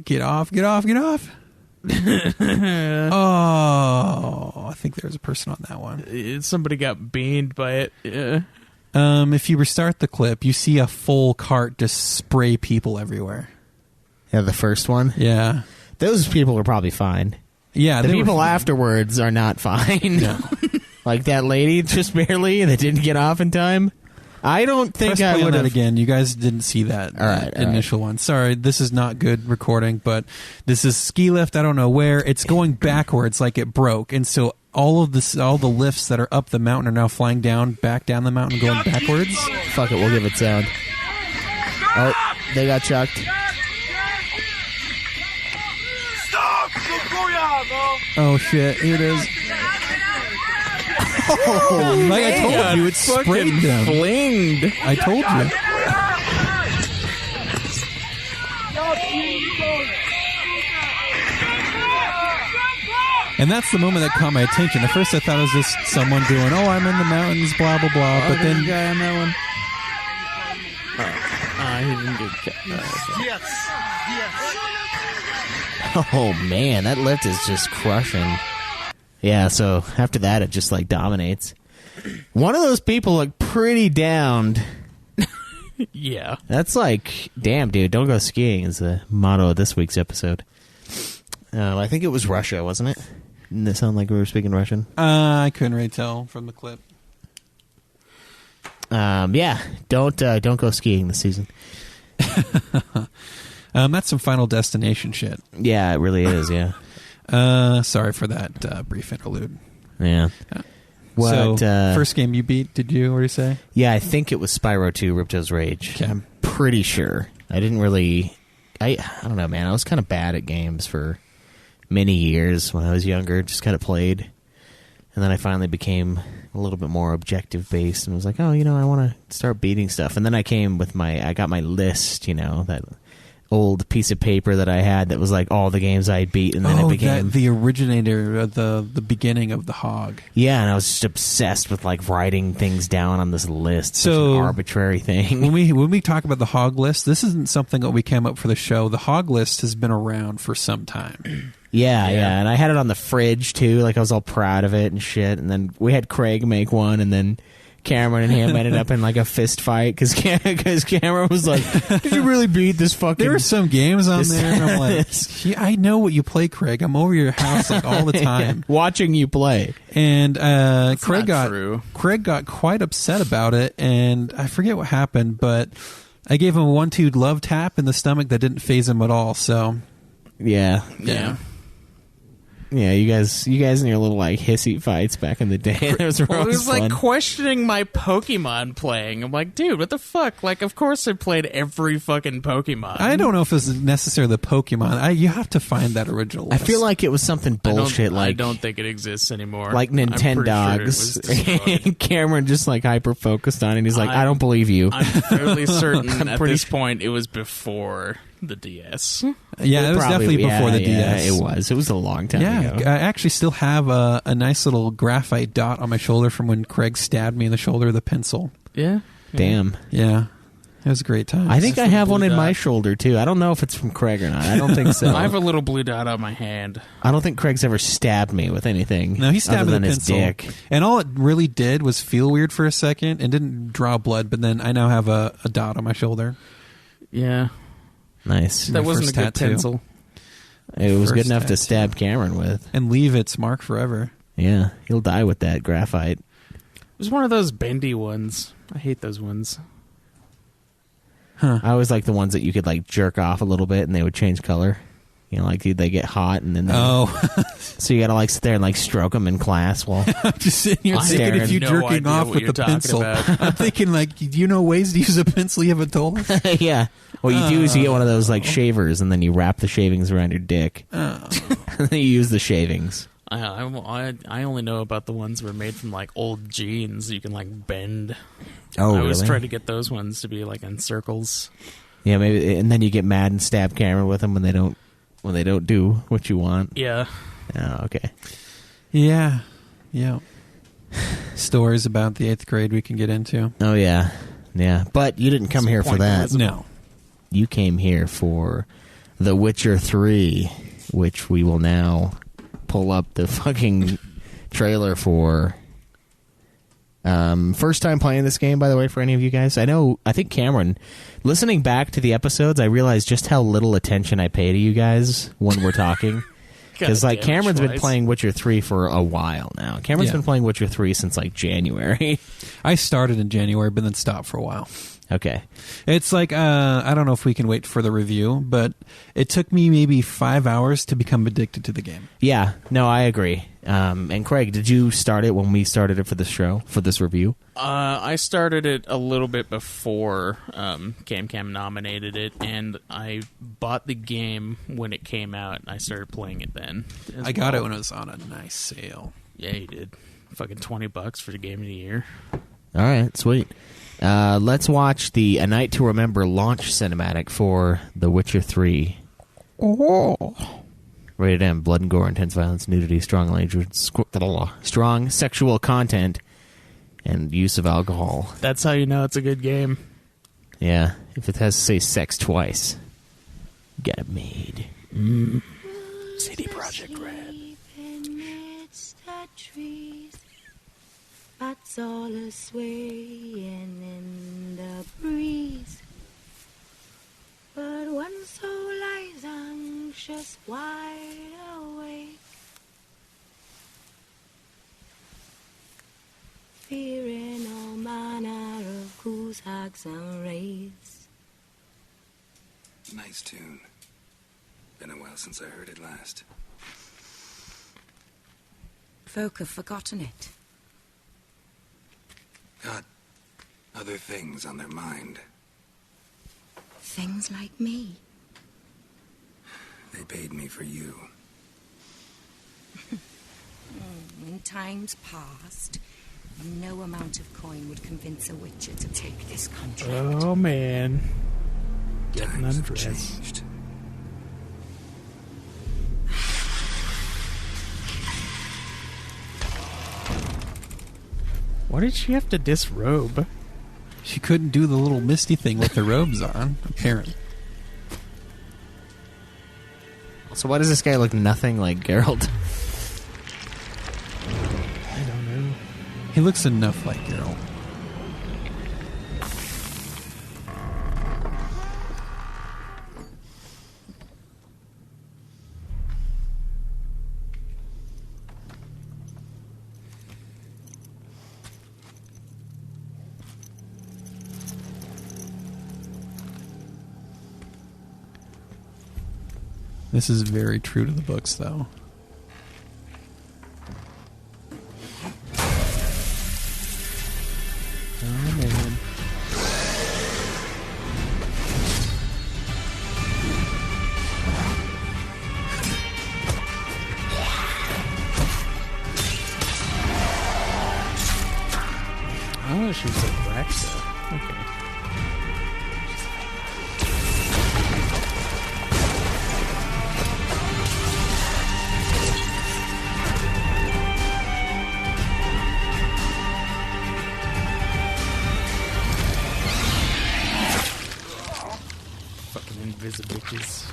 Speaker 6: get off. Oh, I think there's a person on that one.
Speaker 5: Somebody got beamed by it. Yeah.
Speaker 6: If you restart the clip, you see a full cart just spray people everywhere.
Speaker 4: Yeah, the first one?
Speaker 6: Yeah.
Speaker 4: Those people are probably fine.
Speaker 6: Yeah,
Speaker 4: The
Speaker 6: they were
Speaker 4: people
Speaker 6: fine.
Speaker 4: afterwards are not fine. Like that lady, just barely, that didn't get off in time. I don't think
Speaker 6: Press
Speaker 4: I
Speaker 6: play on
Speaker 4: would
Speaker 6: that
Speaker 4: have.
Speaker 6: again. You guys didn't see that,
Speaker 4: All right, all
Speaker 6: initial one. Sorry, this is not good recording, but this is ski lift. I don't know where. It's going backwards like it broke. And so all the lifts that are up the mountain are now flying back down the mountain, going backwards.
Speaker 4: Fuck it, we'll give it sound. Oh, they got chucked.
Speaker 6: Oh, shit. Here it is. Oh, like I told you, it sprayed them.
Speaker 5: Flinged.
Speaker 6: I told you. And that's the moment that caught my attention. At first I thought it was just someone doing, oh, I'm in the mountains, blah, blah, blah. But then...
Speaker 5: guy on that one. He didn't get
Speaker 4: Oh man, that lift is just crushing. Yeah, so after that it just like dominates. One of those people looked pretty downed.
Speaker 5: Yeah.
Speaker 4: That's like, damn dude, don't go skiing is the motto of this week's episode. I think it was Russia, wasn't it? Didn't it sound like we were speaking Russian?
Speaker 6: I couldn't really tell from the clip.
Speaker 4: Yeah, don't go skiing this season.
Speaker 6: That's some Final Destination shit.
Speaker 4: Yeah, it really is, yeah.
Speaker 6: Sorry for that brief interlude.
Speaker 4: Yeah. What,
Speaker 6: so, first game you beat, did you already say?
Speaker 4: Yeah, I think it was Spyro 2 Ripto's Rage.
Speaker 6: Okay.
Speaker 4: I'm pretty sure. I didn't really... I don't know, man. I was kind of bad at games for many years when I was younger. Just kind of played. And then I finally became a little bit more objective-based and was like, oh, I want to start beating stuff. And then I came with I got my list, that old piece of paper that I had that was like all the games I'd beat, and then it became
Speaker 6: the originator, the beginning of the hog.
Speaker 4: Yeah, and I was just obsessed with like writing things down on this list.
Speaker 6: So
Speaker 4: such an arbitrary thing.
Speaker 6: When we talk about the hog list, this isn't something that we came up for the show. The hog list has been around for some time.
Speaker 4: Yeah, and I had it on the fridge too. Like I was all proud of it and shit. And then we had Craig make one, and then Cameron and him ended up in like a fist fight because Cameron was like, "Did you really beat this fucking?"
Speaker 6: There were some games on there, and I'm like, I know what you play, Craig. I'm over your house like all the time,
Speaker 4: watching you play.
Speaker 6: And Craig
Speaker 5: true.
Speaker 6: got quite upset about it, and I forget what happened, but I gave him a 1-2 love tap in the stomach that didn't phase him at all. So
Speaker 4: yeah. Yeah, you guys in your little like hissy fights back in the day. It was
Speaker 5: Well, it
Speaker 4: really
Speaker 5: was
Speaker 4: fun.
Speaker 5: like questioning my Pokemon playing. I'm like, dude, what the fuck? Like, of course I played every fucking Pokemon.
Speaker 6: I don't know if it's necessarily the Pokemon. You have to find that original
Speaker 4: I
Speaker 6: list.
Speaker 4: feel like it was something bullshit.
Speaker 5: I
Speaker 4: Like
Speaker 5: don't think it exists anymore.
Speaker 4: like
Speaker 5: I'm pretty sure it
Speaker 4: Nintendogs.
Speaker 5: was destroyed.
Speaker 4: Cameron just like hyper focused on it. And he's like, I don't believe you.
Speaker 5: I'm fairly certain at
Speaker 4: pretty
Speaker 5: this point it was before the DS.
Speaker 6: Yeah, it was definitely before the DS.
Speaker 4: It was. It was a long time
Speaker 6: Yeah,
Speaker 4: ago.
Speaker 6: I actually still have a nice little graphite dot on my shoulder from when Craig stabbed me in the shoulder with a pencil.
Speaker 5: Yeah.
Speaker 4: Damn.
Speaker 6: Yeah, it was a great time.
Speaker 4: I think I have one in
Speaker 5: blue
Speaker 4: my
Speaker 5: dot.
Speaker 4: shoulder too. I don't know if it's from Craig or not. I don't think so.
Speaker 5: I have a little blue dot on my hand.
Speaker 4: I don't think Craig's ever stabbed me with anything.
Speaker 6: No, he stabbed
Speaker 4: other
Speaker 6: with
Speaker 4: than
Speaker 6: a
Speaker 4: his
Speaker 6: pencil.
Speaker 4: dick.
Speaker 6: And all it really did was feel weird for a second and didn't draw blood, but then I now have a dot on my shoulder.
Speaker 5: Yeah.
Speaker 4: Nice.
Speaker 5: That
Speaker 6: My
Speaker 5: wasn't a
Speaker 6: first
Speaker 5: good
Speaker 6: tattoo.
Speaker 5: pencil.
Speaker 4: It was good
Speaker 6: First
Speaker 4: enough to
Speaker 6: tattoo.
Speaker 4: stab Cameron with.
Speaker 6: And leave its mark forever.
Speaker 4: Yeah, he'll die with that graphite.
Speaker 5: It was one of those bendy ones. I hate those ones.
Speaker 6: Huh.
Speaker 4: I always like the ones that you could like jerk off a little bit and they would change color. Like they get hot and then so you gotta like sit there and like stroke them in class while
Speaker 6: I'm just sitting here
Speaker 5: I
Speaker 6: thinking
Speaker 5: have
Speaker 6: if you
Speaker 5: no
Speaker 6: jerking
Speaker 5: idea
Speaker 6: off
Speaker 5: what
Speaker 6: with
Speaker 5: you're
Speaker 6: the
Speaker 5: talking
Speaker 6: pencil.
Speaker 5: about.
Speaker 6: I'm thinking like, do you know ways to use a pencil you haven't told us?
Speaker 4: yeah. What you do is you get one of those like shavers and then you wrap the shavings around your dick.
Speaker 6: Oh.
Speaker 4: And then you use the shavings.
Speaker 5: I only know about the ones that were made from like old jeans you can like bend.
Speaker 4: Oh,
Speaker 5: I always
Speaker 4: really?
Speaker 5: try to get those ones to be like in circles.
Speaker 4: Yeah, maybe, and then you get mad and stab Cameron with them when they don't do what you want.
Speaker 5: Yeah.
Speaker 4: Oh, okay.
Speaker 6: Yeah. Stories about the 8th grade we can get into.
Speaker 4: Oh yeah. But you didn't come here for that.
Speaker 6: No.
Speaker 4: You came here for The Witcher 3, which we will now pull up the fucking trailer for. First time playing this game, by the way, for any of you guys. I think Cameron, listening back to the episodes, I realized just how little attention I pay to you guys when we're talking. Because
Speaker 5: God
Speaker 4: like
Speaker 5: damn it,
Speaker 4: Cameron's been
Speaker 5: Schweiss.
Speaker 4: playing Witcher 3 for a while now. Cameron's
Speaker 6: Yeah.
Speaker 4: been playing Witcher 3 since like January.
Speaker 6: I started in January, but then stopped for a while.
Speaker 4: Okay.
Speaker 6: It's like, I don't know if we can wait for the review, but it took me maybe 5 hours to become addicted to the game.
Speaker 4: Yeah, no, I agree. And Craig, did you start it when we started it for the show, for this review?
Speaker 5: I started it a little bit before CamCam nominated it, and I bought the game when it came out, and I started playing it then.
Speaker 6: I got it when it was on a nice sale.
Speaker 5: Yeah, you did. Fucking $20 for the game of the year.
Speaker 4: All right, sweet. Let's watch the A Night to Remember launch cinematic for The Witcher 3. Oh. Rated M, blood and gore, intense violence, nudity, strong language, strong sexual content, and use of alcohol.
Speaker 5: That's how you know it's a good game.
Speaker 4: Yeah, if it has to say sex twice, get it made.
Speaker 5: CD Projekt Red.
Speaker 7: Bats all a swaying in the breeze. But one soul lies anxious, wide awake, fearing all manner of goose, hags, and wraiths.
Speaker 8: Nice tune. Been a while since I heard it last.
Speaker 7: Folk have forgotten it.
Speaker 8: Got other things on their mind.
Speaker 7: Things like me.
Speaker 8: They paid me for you.
Speaker 7: In times past, no amount of coin would convince a witcher to take this contract.
Speaker 5: Oh, man. Getting
Speaker 8: Times have
Speaker 5: undressed.
Speaker 8: changed.
Speaker 5: Why did she have to disrobe?
Speaker 6: She couldn't do the little misty thing with the robes on, apparently.
Speaker 4: So why does this guy look nothing like Geralt?
Speaker 5: I don't know.
Speaker 6: He looks enough like Geralt. This is very true to the books, though.
Speaker 5: Oh, man. Oh, she was like Braxa. Okay. Fucking invisible bitches.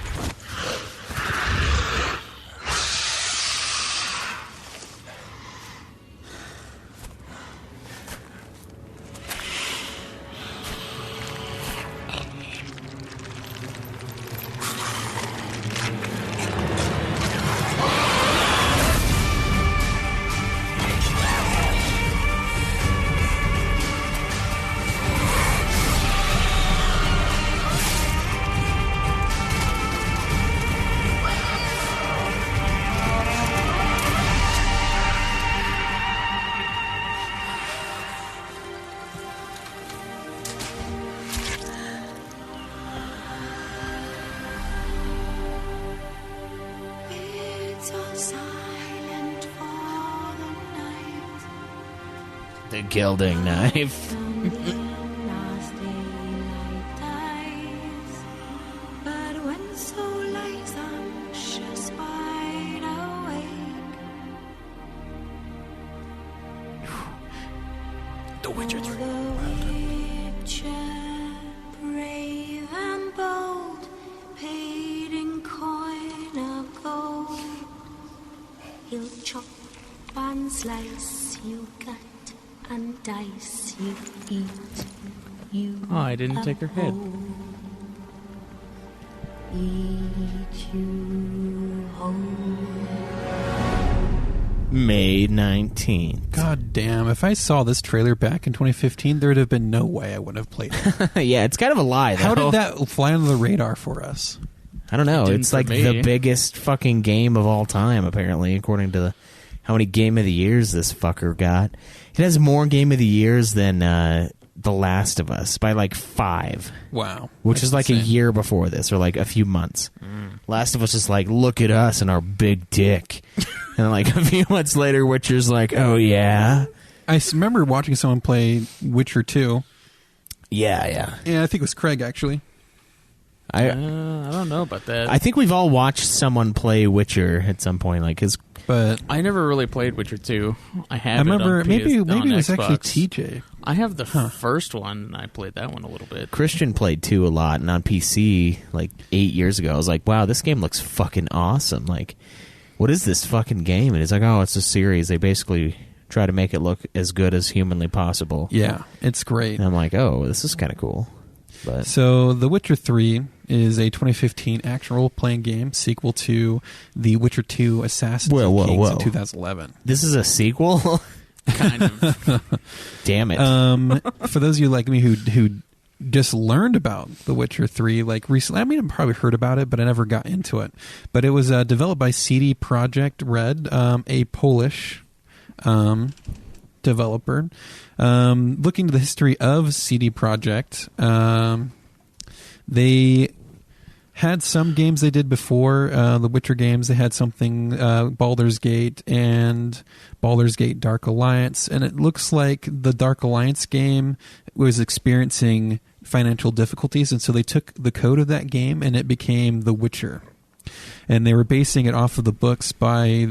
Speaker 7: It's all silent for the night.
Speaker 4: The gilding knife.
Speaker 7: Last daylight dies. But when soul lies anxious, wide awake,
Speaker 5: The Witcher 3.
Speaker 7: the Witcher, brave and bold, paid in coin of gold. He'll chop and slice, you cut and dice, you eat, you
Speaker 5: Oh, I didn't take her head.
Speaker 7: uphold. eat you whole.
Speaker 4: May 19th.
Speaker 6: God damn, if I saw this trailer back in 2015, there would have been no way I wouldn't have played it.
Speaker 4: Yeah, it's kind of a lie, though.
Speaker 6: How did that fly under the radar for us?
Speaker 4: I don't know.
Speaker 5: Didn't
Speaker 4: It's
Speaker 5: for
Speaker 4: like
Speaker 5: me.
Speaker 4: the biggest fucking game of all time, apparently, according to how many Game of the Years this fucker got. It has more Game of the Years than The Last of Us by like 5.
Speaker 6: Wow.
Speaker 4: Which
Speaker 6: That's
Speaker 4: is like
Speaker 6: insane.
Speaker 4: a year before this, or like a few months. Last of Us is like, look at us and our big dick. And then like a few months later, Witcher's like, oh yeah?
Speaker 6: I remember watching someone play Witcher 2.
Speaker 4: Yeah.
Speaker 6: Yeah, I think it was Craig, actually.
Speaker 4: I
Speaker 5: don't know about that.
Speaker 4: I think we've all watched someone play Witcher at some point, like his.
Speaker 6: But
Speaker 5: I never really played Witcher 2. I have.
Speaker 6: I remember
Speaker 5: it on
Speaker 6: maybe
Speaker 5: on
Speaker 6: it was actually
Speaker 5: Xbox.
Speaker 6: TJ.
Speaker 5: I have the first one, and I played that one a little bit.
Speaker 4: Christian played 2 a lot, and on PC like 8 years ago, I was like, wow, this game looks fucking awesome. Like, what is this fucking game? And he's like, oh, it's a series. They basically try to make it look as good as humanly possible.
Speaker 6: Yeah, it's great.
Speaker 4: And I'm like, oh, this is kind of cool. But
Speaker 6: So, The Witcher 3 is a 2015 action role-playing game sequel to The Witcher 2 Assassins of Kings in 2011.
Speaker 4: this is a sequel?
Speaker 5: Kind of.
Speaker 4: Damn it.
Speaker 6: For those of you like me who just learned about The Witcher 3 like recently, I mean, I've probably heard about it, but I never got into it. But it was developed by CD Projekt Red, a Polish developer. Looking to the history of CD Projekt, they had some games they did before the Witcher games. They had something Baldur's Gate and Baldur's Gate Dark Alliance, and it looks like the Dark Alliance game was experiencing financial difficulties, and so they took the code of that game and it became The Witcher. And they were basing it off of the books by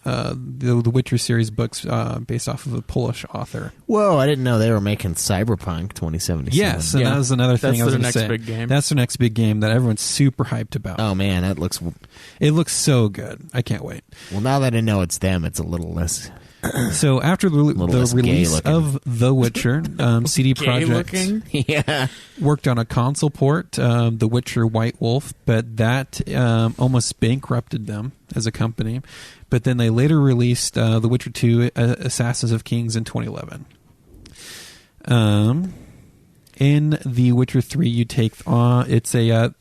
Speaker 6: the Witcher series books based off of a Polish author.
Speaker 4: Whoa, I didn't know they were making Cyberpunk 2077.
Speaker 6: Yes, and that was another thing I was
Speaker 5: their
Speaker 6: going to
Speaker 5: next
Speaker 6: say.
Speaker 5: big game.
Speaker 6: That's their next big game that everyone's super hyped about.
Speaker 4: Oh man, that looks.
Speaker 6: It looks so good. I can't wait.
Speaker 4: Well, now that I know it's them, it's a little less.
Speaker 6: So after the
Speaker 4: less
Speaker 6: release
Speaker 4: gay-looking.
Speaker 6: of The Witcher, CD
Speaker 5: Gay
Speaker 6: Projekt
Speaker 5: looking?
Speaker 4: Yeah.
Speaker 6: worked on a console port, The Witcher White Wolf, but that almost bankrupted them as a company. But then they later released The Witcher 2 Assassins of Kings in 2011. In The Witcher 3, you take on... It's a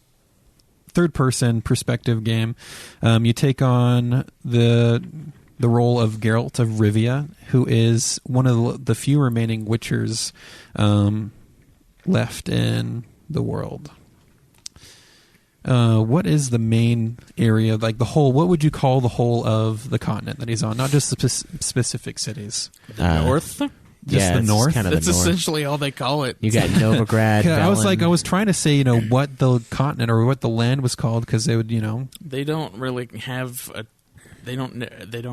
Speaker 6: third-person perspective game. You take on the role of Geralt of Rivia, who is one of the few remaining Witchers left in the world. What is the main area, like the whole, what would you call the whole of the continent that he's on? Not just the specific cities.
Speaker 5: North?
Speaker 6: Just
Speaker 4: Yeah,
Speaker 6: the
Speaker 4: it's
Speaker 6: north?
Speaker 4: kind of the
Speaker 5: That's
Speaker 4: north.
Speaker 5: essentially all they call it.
Speaker 4: You got Novigrad.
Speaker 6: I was
Speaker 4: Velen.
Speaker 6: I was trying to say, what the continent or what the land was called, because they would,
Speaker 5: They don't really have a. They don't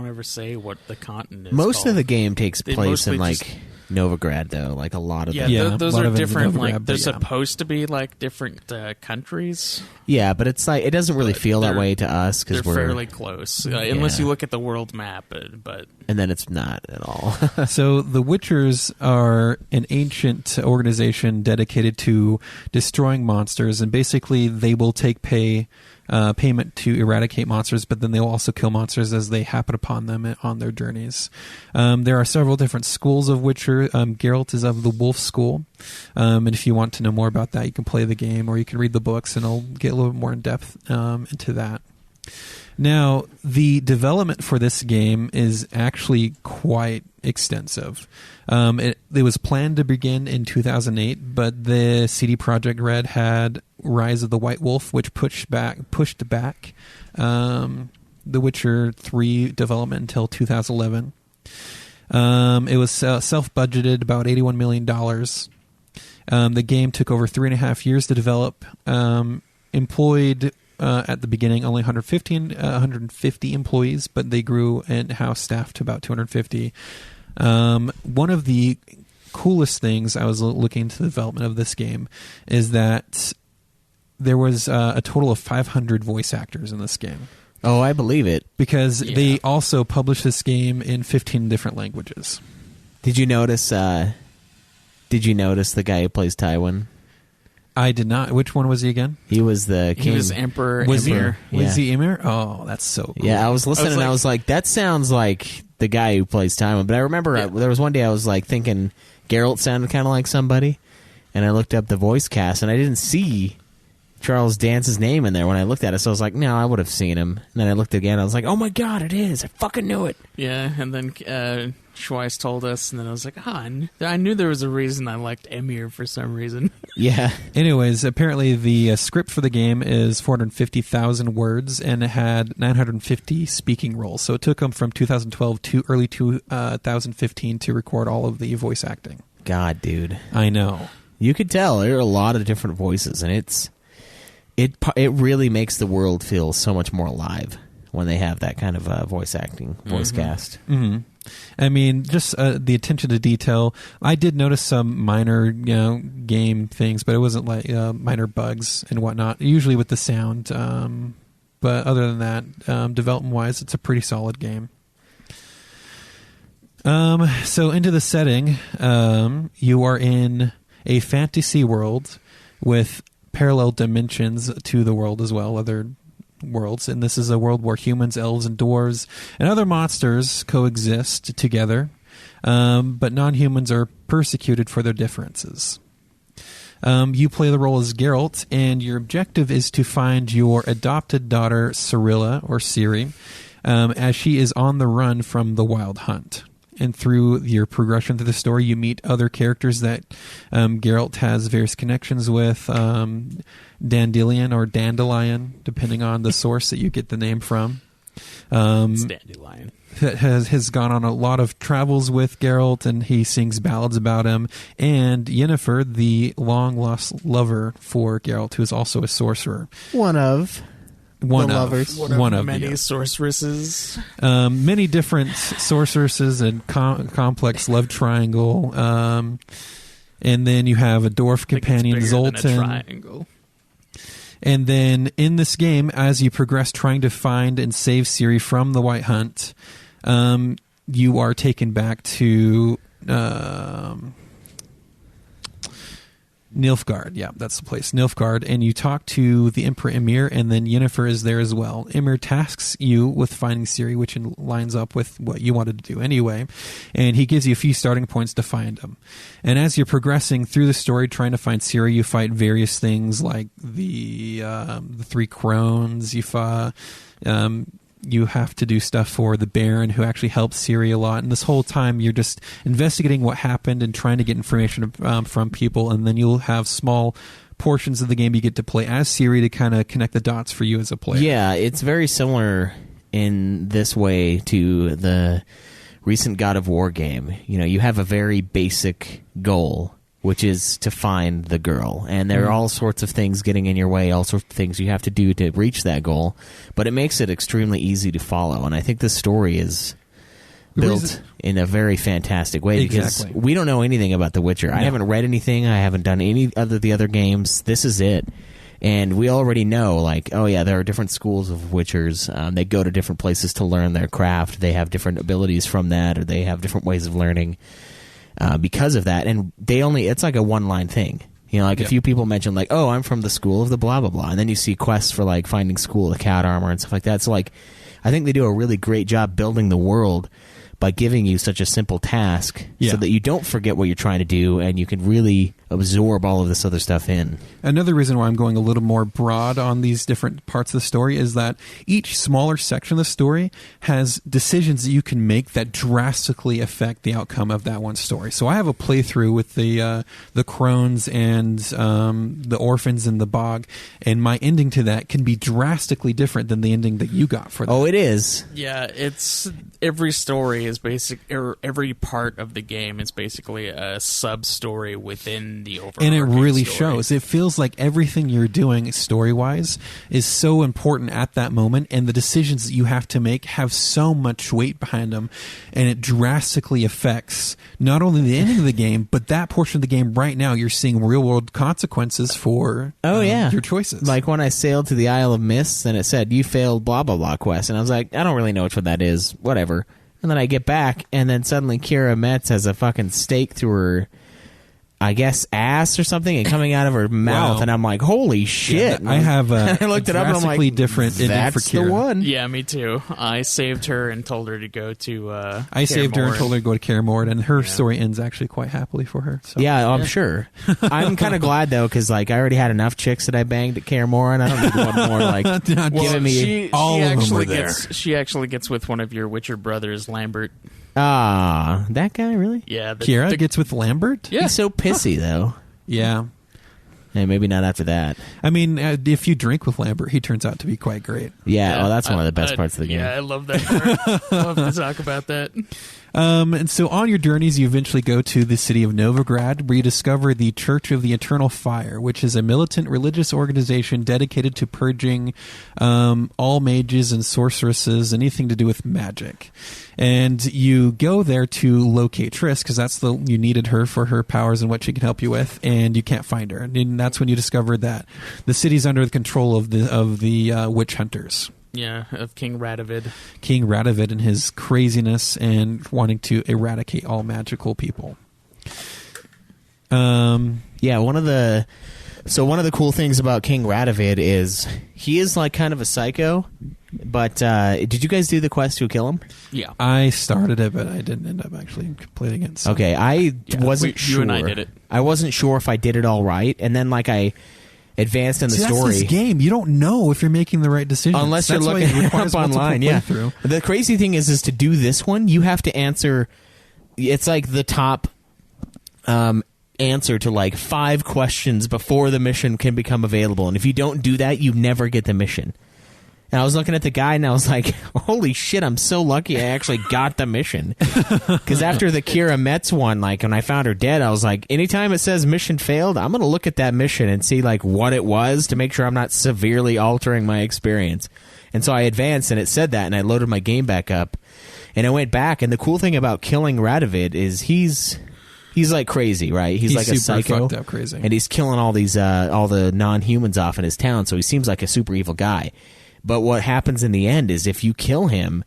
Speaker 5: ever say what the continent is.
Speaker 4: Most
Speaker 5: called.
Speaker 4: of the game takes
Speaker 5: They
Speaker 4: place in
Speaker 5: mostly
Speaker 4: like
Speaker 5: just-
Speaker 4: Novigrad, though. Like a lot of
Speaker 5: Yeah,
Speaker 4: them.
Speaker 6: Yeah,
Speaker 5: those
Speaker 6: a lot
Speaker 5: are
Speaker 6: of it is
Speaker 5: different.
Speaker 6: Novigrad,
Speaker 5: Like
Speaker 6: but
Speaker 5: they're
Speaker 6: yeah.
Speaker 5: supposed to be like different countries.
Speaker 4: Yeah, but it's like it doesn't really
Speaker 5: But
Speaker 4: feel that
Speaker 5: they're-
Speaker 4: way to us
Speaker 5: They're
Speaker 4: because we're
Speaker 5: fairly close, unless
Speaker 4: Yeah.
Speaker 5: you look at the world map. But
Speaker 4: and then it's not at all.
Speaker 6: So the Witchers are an ancient organization dedicated to destroying monsters, and basically they will take payment to eradicate monsters, but then they will also kill monsters as they happen upon them on their journeys. There are several different schools of Witcher. Geralt is of the Wolf School, and if you want to know more about that, you can play the game or you can read the books, and I'll get a little bit more in depth into that. Now, the development for this game is actually quite extensive. It was planned to begin in 2008, but the CD Projekt Red had Rise of the White Wolf, which pushed back The Witcher 3 development until 2011. It was self-budgeted, about $81 million. The game took over 3.5 years to develop. Employed at the beginning only 150 employees, but they grew in-house staff to about 250. One of the coolest things I was looking into the development of this game is that there was a total of 500 voice actors in this game.
Speaker 4: Oh, I believe it.
Speaker 6: Because
Speaker 5: Yeah.
Speaker 6: they also published this game in 15 different languages.
Speaker 4: Did you notice? The guy who plays Tywin?
Speaker 6: I did not. Which one was he again?
Speaker 4: He was the king.
Speaker 5: He was Emperor.
Speaker 6: Was
Speaker 5: Emir.
Speaker 6: Was he Emir? Oh, that's so cool.
Speaker 4: Yeah, I was listening and I
Speaker 5: like-
Speaker 4: was like, that sounds like the guy who plays Tywin. But I remember there was one day I was like thinking Geralt sounded kind of like somebody, and I looked up the voice cast and I didn't see Charles Dance's name in there when I looked at it. So I was like, no, I would have seen him. And then I looked again. I was like, oh my God, it is. I fucking knew it.
Speaker 5: Yeah, and then Schweiss told us, and then I was like, I knew there was a reason I liked Emir for some reason.
Speaker 4: Yeah.
Speaker 6: Anyways, apparently the script for the game is 450,000 words, and it had 950 speaking roles. So it took them from 2012 to early 2015 to record all of the voice acting.
Speaker 4: God, dude.
Speaker 6: I know.
Speaker 4: You could tell there are a lot of different voices, and it really makes the world feel so much more alive when they have that kind of voice cast.
Speaker 6: Mm-hmm. I mean, just the attention to detail. I did notice some minor, game things, but it wasn't like minor bugs and whatnot. Usually with the sound, but other than that, development-wise, it's a pretty solid game. So into the setting, you are in a fantasy world with parallel dimensions to the world as well, other worlds, and this is a world where humans, elves, and dwarves and other monsters coexist together, but non-humans are persecuted for their differences. You play the role as Geralt, and your objective is to find your adopted daughter Cirilla, or Ciri, as she is on the run from the Wild Hunt. And through your progression through the story, you meet other characters that Geralt has various connections with. Dandelion or Dandelion, depending on the source that you get the name from.
Speaker 5: It's Dandelion.
Speaker 6: Has gone on a lot of travels with Geralt, and he sings ballads about him. And Yennefer, the long-lost lover for Geralt, who is also a sorcerer.
Speaker 4: One of
Speaker 5: Many sorceresses.
Speaker 6: Many different sorceresses and complex love triangle. And then you have a dwarf companion,
Speaker 5: bigger than a
Speaker 6: Zoltan.
Speaker 5: triangle.
Speaker 6: And then in this game, as you progress trying to find and save Ciri from the White Hunt, you are taken back to Nilfgaard. Yeah, that's the place. Nilfgaard. And you talk to the Emperor Emir, and then Yennefer is there as well. Emir tasks you with finding Ciri, which lines up with what you wanted to do anyway. And he gives you a few starting points to find them. And as you're progressing through the story trying to find Ciri, you fight various things like the three crones. You have to do stuff for the Baron, who actually helps Ciri a lot. And this whole time, you're just investigating what happened and trying to get information from people. And then you'll have small portions of the game you get to play as Ciri to kind of connect the dots for you as a player.
Speaker 4: Yeah, it's very similar in this way to the recent God of War game. You have a very basic goal, which is to find the girl. And there are all sorts of things getting in your way, all sorts of things you have to do to reach that goal. But it makes it extremely easy to follow. And I think this story is built in a very fantastic way because we don't know anything about The Witcher. I haven't read anything. I haven't done any of the other games. This is it. And we already know, there are different schools of Witchers. They go to different places to learn their craft. They have different abilities from that, or they have different ways of learning. Because of that, and it's like a one-line thing. A few people mention I'm from the school of the blah blah blah, and then you see quests for finding school of the cat armor and stuff like that. So I think they do a really great job building the world by giving you such a simple task so that you don't forget what you're trying to do, and you can really absorb all of this other stuff in.
Speaker 6: Another reason why I'm going a little more broad on these different parts of the story is that each smaller section of the story has decisions that you can make that drastically affect the outcome of that one story. So I have a playthrough with the crones and the orphans in the bog, and my ending to that can be drastically different than the ending that you got for that.
Speaker 4: Oh, it is.
Speaker 5: Yeah, it's every story is every part of the game is basically a sub-story within the overarching
Speaker 6: and it really
Speaker 5: story.
Speaker 6: shows. It feels like everything you're doing story-wise is so important at that moment, and the decisions that you have to make have so much weight behind them, and it drastically affects not only the ending of the game, but that portion of the game right now. You're seeing real-world consequences for your choices.
Speaker 4: Like when I sailed to the Isle of Mists, and it said, you failed blah, blah, blah quest, and I was like, I don't really know which one that is, whatever. And then I get back, and then suddenly Kira Metz has a fucking stake through her I guess, ass or something and coming out of her mouth.
Speaker 2: Wow.
Speaker 4: And I'm like, holy shit.
Speaker 2: I have
Speaker 4: I looked it up and I'm like,
Speaker 2: different ending
Speaker 4: that's
Speaker 2: for Kira.
Speaker 4: the one.
Speaker 5: Yeah, me too. I saved her and told her to go to.
Speaker 2: I saved her and
Speaker 5: Kaer
Speaker 2: told her to go to Kaer Morhen, and her
Speaker 5: Yeah.
Speaker 2: story ends actually quite happily for her. So.
Speaker 4: Yeah, I'm sure. I'm kind of glad though, because like I already had enough chicks that I banged at Kaer Morhen. I don't need one more like giving me.
Speaker 2: all of them were there.
Speaker 5: She actually gets with one of your Witcher brothers, Lambert.
Speaker 4: That guy really?
Speaker 5: Yeah,
Speaker 2: Kira gets with Lambert?
Speaker 5: Yeah.
Speaker 4: He's so pissy though.
Speaker 2: Yeah.
Speaker 4: Hey, maybe not after that.
Speaker 2: I mean, if you drink with Lambert, he turns out to be quite great.
Speaker 4: Yeah, that's one of the best parts of the game.
Speaker 5: Yeah, I love that part. Love to talk about that.
Speaker 2: And so on your journeys, you eventually go to the city of Novigrad, where you discover the Church of the Eternal Fire, which is a militant religious organization dedicated to purging all mages and sorceresses, anything to do with magic. And you go there to locate Triss, because you needed her for her powers and what she can help you with, and you can't find her. And that's when you discover that the city's under the control of the witch hunters.
Speaker 5: Yeah, of King Radovid.
Speaker 2: King Radovid and his craziness and wanting to eradicate all magical people.
Speaker 4: Yeah, one of the cool things about King Radovid is he is like kind of a psycho. But did you guys do the quest to kill him?
Speaker 5: Yeah.
Speaker 2: I started it, but I didn't end up actually completing it. So.
Speaker 4: Okay, I wasn't sure.
Speaker 5: You and I did it.
Speaker 4: I wasn't sure if I did it all right, and then like I advanced in the story.
Speaker 2: That's this game. You don't know if you're making the right decision
Speaker 4: unless you're looking it up online. Yeah. The crazy thing is to do this one, you have to answer. It's like the top answer to like 5 questions before the mission can become available, and if you don't do that, you never get the mission. And I was looking at the guy, and I was like, holy shit, I'm so lucky I actually got the mission. Because after the Kira Metz one, like, when I found her dead, I was like, anytime it says mission failed, I'm going to look at that mission and see, like, what it was to make sure I'm not severely altering my experience. And so I advanced, and it said that, and I loaded my game back up. And I went back, and the cool thing about killing Radovid is he's like crazy, right? He's like a
Speaker 2: super
Speaker 4: psycho.
Speaker 2: fucked up crazy.
Speaker 4: And he's killing all these all the non-humans off in his town, so he seems like a super evil guy. But what happens in the end is if you kill him,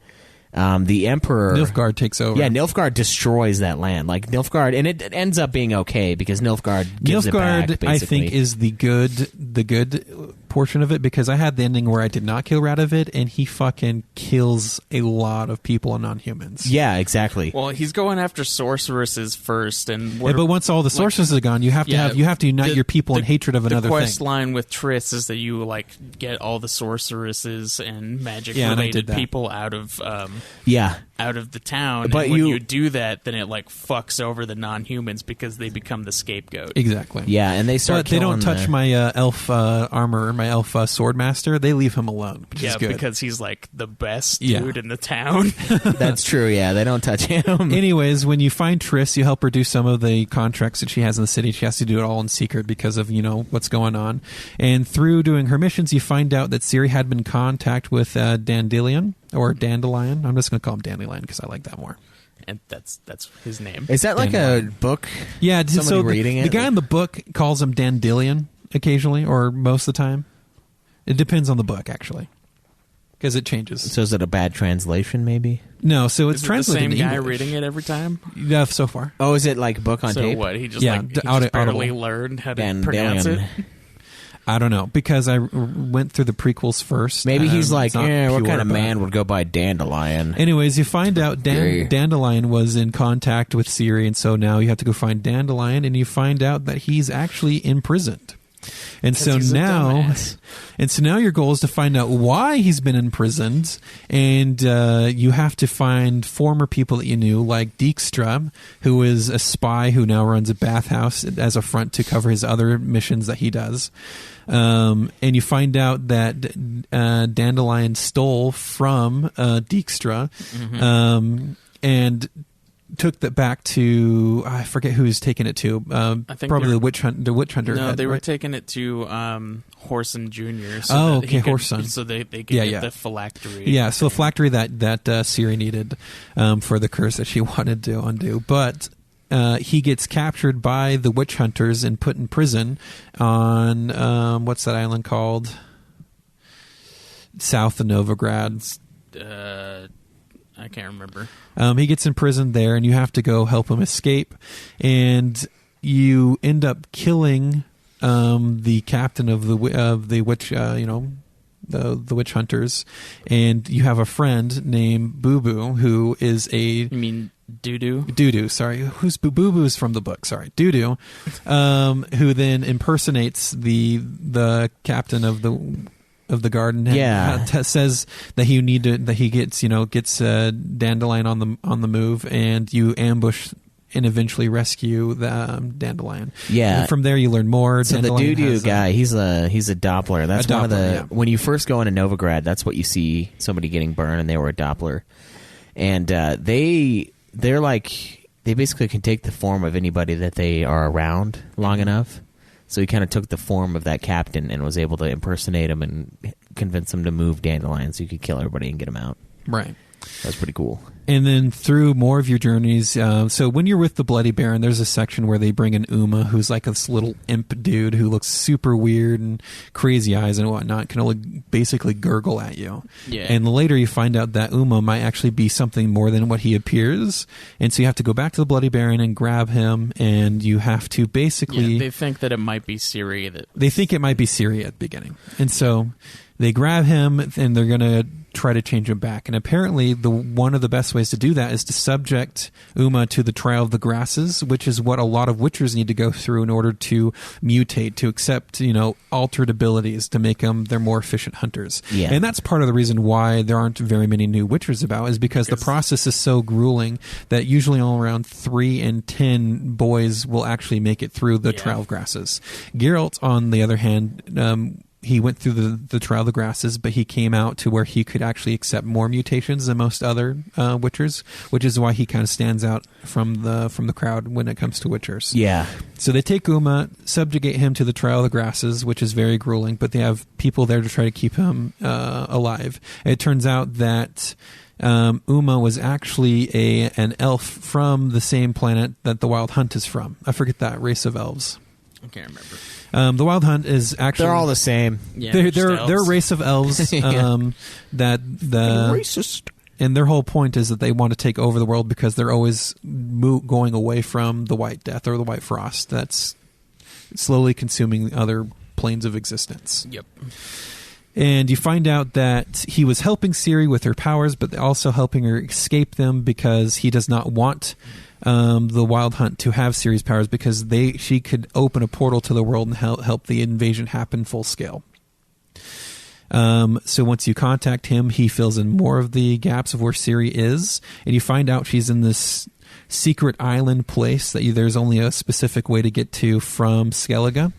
Speaker 4: the Emperor...
Speaker 2: Nilfgaard takes over.
Speaker 4: Yeah, Nilfgaard destroys that land. Like, Nilfgaard... And it ends up being okay, because Nilfgaard gives it back, basically.
Speaker 2: I think, is the good portion of it, because I had the ending where I did not kill Radovid, and he fucking kills a lot of people and non-humans.
Speaker 4: Yeah, exactly.
Speaker 5: Well, he's going after sorceresses first, and
Speaker 2: Yeah, but once all the sorceresses are gone, you have to unite your people in hatred of another
Speaker 5: thing. The quest
Speaker 2: thing.
Speaker 5: line with Triss is that you like get all the sorceresses and magic
Speaker 2: and I
Speaker 5: related
Speaker 2: did that.
Speaker 5: people out of the town.
Speaker 4: But
Speaker 5: and when you do that, then it like fucks over the non-humans because they become the scapegoat.
Speaker 2: Exactly.
Speaker 4: Yeah, and they start.
Speaker 2: But they don't touch my elf armor, my elf sword master. They leave him alone, which is good.
Speaker 5: Because he's like the best dude in the town.
Speaker 4: That's true. Yeah, they don't touch him.
Speaker 2: Anyways, when you find Triss, you help her do some of the contracts that she has in the city. She has to do it all in secret because of what's going on. And through doing her missions, you find out that Ciri had been in contact with Dandelion. Or Dandelion. I'm just going to call him Dandelion because I like that more.
Speaker 5: And that's his name.
Speaker 4: Is that like a book?
Speaker 2: Yeah,
Speaker 4: Somebody reading it?
Speaker 2: The guy in the book calls him Dandelion occasionally, or most of the time. It depends on the book, actually, because it changes.
Speaker 4: So is it a bad translation, maybe?
Speaker 2: No, so it's
Speaker 5: Is it
Speaker 2: translated
Speaker 5: the same
Speaker 2: in
Speaker 5: guy
Speaker 2: English.
Speaker 5: reading it every time?
Speaker 2: Yeah, so far.
Speaker 4: Oh, is it like book on
Speaker 5: So
Speaker 4: tape?
Speaker 5: what? He just
Speaker 2: Audible.
Speaker 5: barely learned how to
Speaker 4: Dandelion.
Speaker 5: pronounce it.
Speaker 2: I don't know, because I went through the prequels first.
Speaker 4: Maybe he's
Speaker 2: and
Speaker 4: like,
Speaker 2: it's not
Speaker 4: what
Speaker 2: pure,
Speaker 4: kind of
Speaker 2: but-
Speaker 4: man would go by Dandelion?
Speaker 2: Anyways, you find out
Speaker 4: Gay.
Speaker 2: Dandelion was in contact with Ciri, and so now you have to go find Dandelion, and you find out that he's actually imprisoned. And so
Speaker 5: he's a
Speaker 2: now,
Speaker 5: dumbass.
Speaker 2: your goal is to find out why he's been imprisoned, and you have to find former people that you knew, like Dijkstra, who is a spy who now runs a bathhouse as a front to cover his other missions that he does. And you find out that Dandelion stole from Dijkstra, and took that back to, I forget who he's taking it to.
Speaker 5: I think
Speaker 2: probably the witch hunter.
Speaker 5: No,
Speaker 2: head,
Speaker 5: they were
Speaker 2: right?
Speaker 5: taking it to Whoreson Jr.
Speaker 2: Oh,
Speaker 5: that he
Speaker 2: okay,
Speaker 5: could-
Speaker 2: Whoreson.
Speaker 5: So they could
Speaker 2: Yeah,
Speaker 5: get
Speaker 2: yeah.
Speaker 5: the phylactery.
Speaker 2: Yeah, so the phylactery that Ciri needed for the curse that she wanted to undo. But he gets captured by the witch hunters and put in prison on, what's that island called? South of Novigrad.
Speaker 5: I can't remember.
Speaker 2: He gets imprisoned there, and you have to go help him escape. And you end up killing the captain of the witch, the witch hunters, and you have a friend named Boo Boo who is a.
Speaker 5: You mean Doo-Doo?
Speaker 2: Doo-Doo, sorry. Who's Boo Boo is from the book, sorry. Doo-Doo, who then impersonates the captain of the garden.
Speaker 4: Yeah.
Speaker 2: Says that he gets Dandelion on the move, and you ambush and eventually rescue the Dandelion.
Speaker 4: Yeah.
Speaker 2: And from there you learn more.
Speaker 4: So
Speaker 2: Dandelion
Speaker 4: the Doo-Doo
Speaker 2: has
Speaker 4: guy, he's a Doppler. That's
Speaker 2: a
Speaker 4: one of the...
Speaker 2: Doppler, yeah.
Speaker 4: When you first go into Novigrad, that's what you see, somebody getting burned, and they were a Doppler. And they're like... They basically can take the form of anybody that they are around long enough. So he kind of took the form of that captain and was able to impersonate him and convince him to move Dandelion so you could kill everybody and get him out.
Speaker 2: Right.
Speaker 4: That's pretty cool.
Speaker 2: And then through more of your journeys, so when you're with the Bloody Baron, there's a section where they bring in Uma, who's like this little imp dude who looks super weird and crazy eyes and whatnot, can only basically gurgle at you.
Speaker 5: Yeah.
Speaker 2: And later you find out that Uma might actually be something more than what he appears. And so you have to go back to the Bloody Baron and grab him, and you have to basically...
Speaker 5: Yeah, they think that it might be Ciri.
Speaker 2: They think it might be Ciri at the beginning. And so they grab him, and they're going to try to change him back. And apparently one of the best ways to do that is to subject Uma to the trial of the grasses, which is what a lot of witchers need to go through in order to mutate, to accept, altered abilities to make them their more efficient hunters.
Speaker 4: Yeah.
Speaker 2: And that's part of the reason why there aren't very many new witchers about, is because the process is so grueling that usually only around 3 in 10 boys will actually make it through the trial of grasses. Geralt, on the other hand, he went through the trial of the grasses, but he came out to where he could actually accept more mutations than most other witchers, which is why he kind of stands out from the crowd when it comes to witchers.
Speaker 4: Yeah.
Speaker 2: So they take Uma, subjugate him to the trial of the grasses, which is very grueling, but they have people there to try to keep him alive. It turns out that Uma was actually an elf from the same planet that the Wild Hunt is from. I forget that race of elves.
Speaker 5: I can't remember.
Speaker 2: The Wild Hunt is actually...
Speaker 4: They're all the same.
Speaker 5: Yeah,
Speaker 2: they're a race of elves that
Speaker 4: Racist.
Speaker 2: and their whole point is that they want to take over the world because they're always going away from the White Death or the White Frost that's slowly consuming other planes of existence.
Speaker 5: Yep.
Speaker 2: And you find out that he was helping Ciri with her powers, but also helping her escape them because he does not want the Wild Hunt to have Ciri's powers, because she could open a portal to the world and help the invasion happen full scale. So once you contact him, he fills in more of the gaps of where Ciri is, and you find out she's in this secret island place that there's only a specific way to get to from Skellige.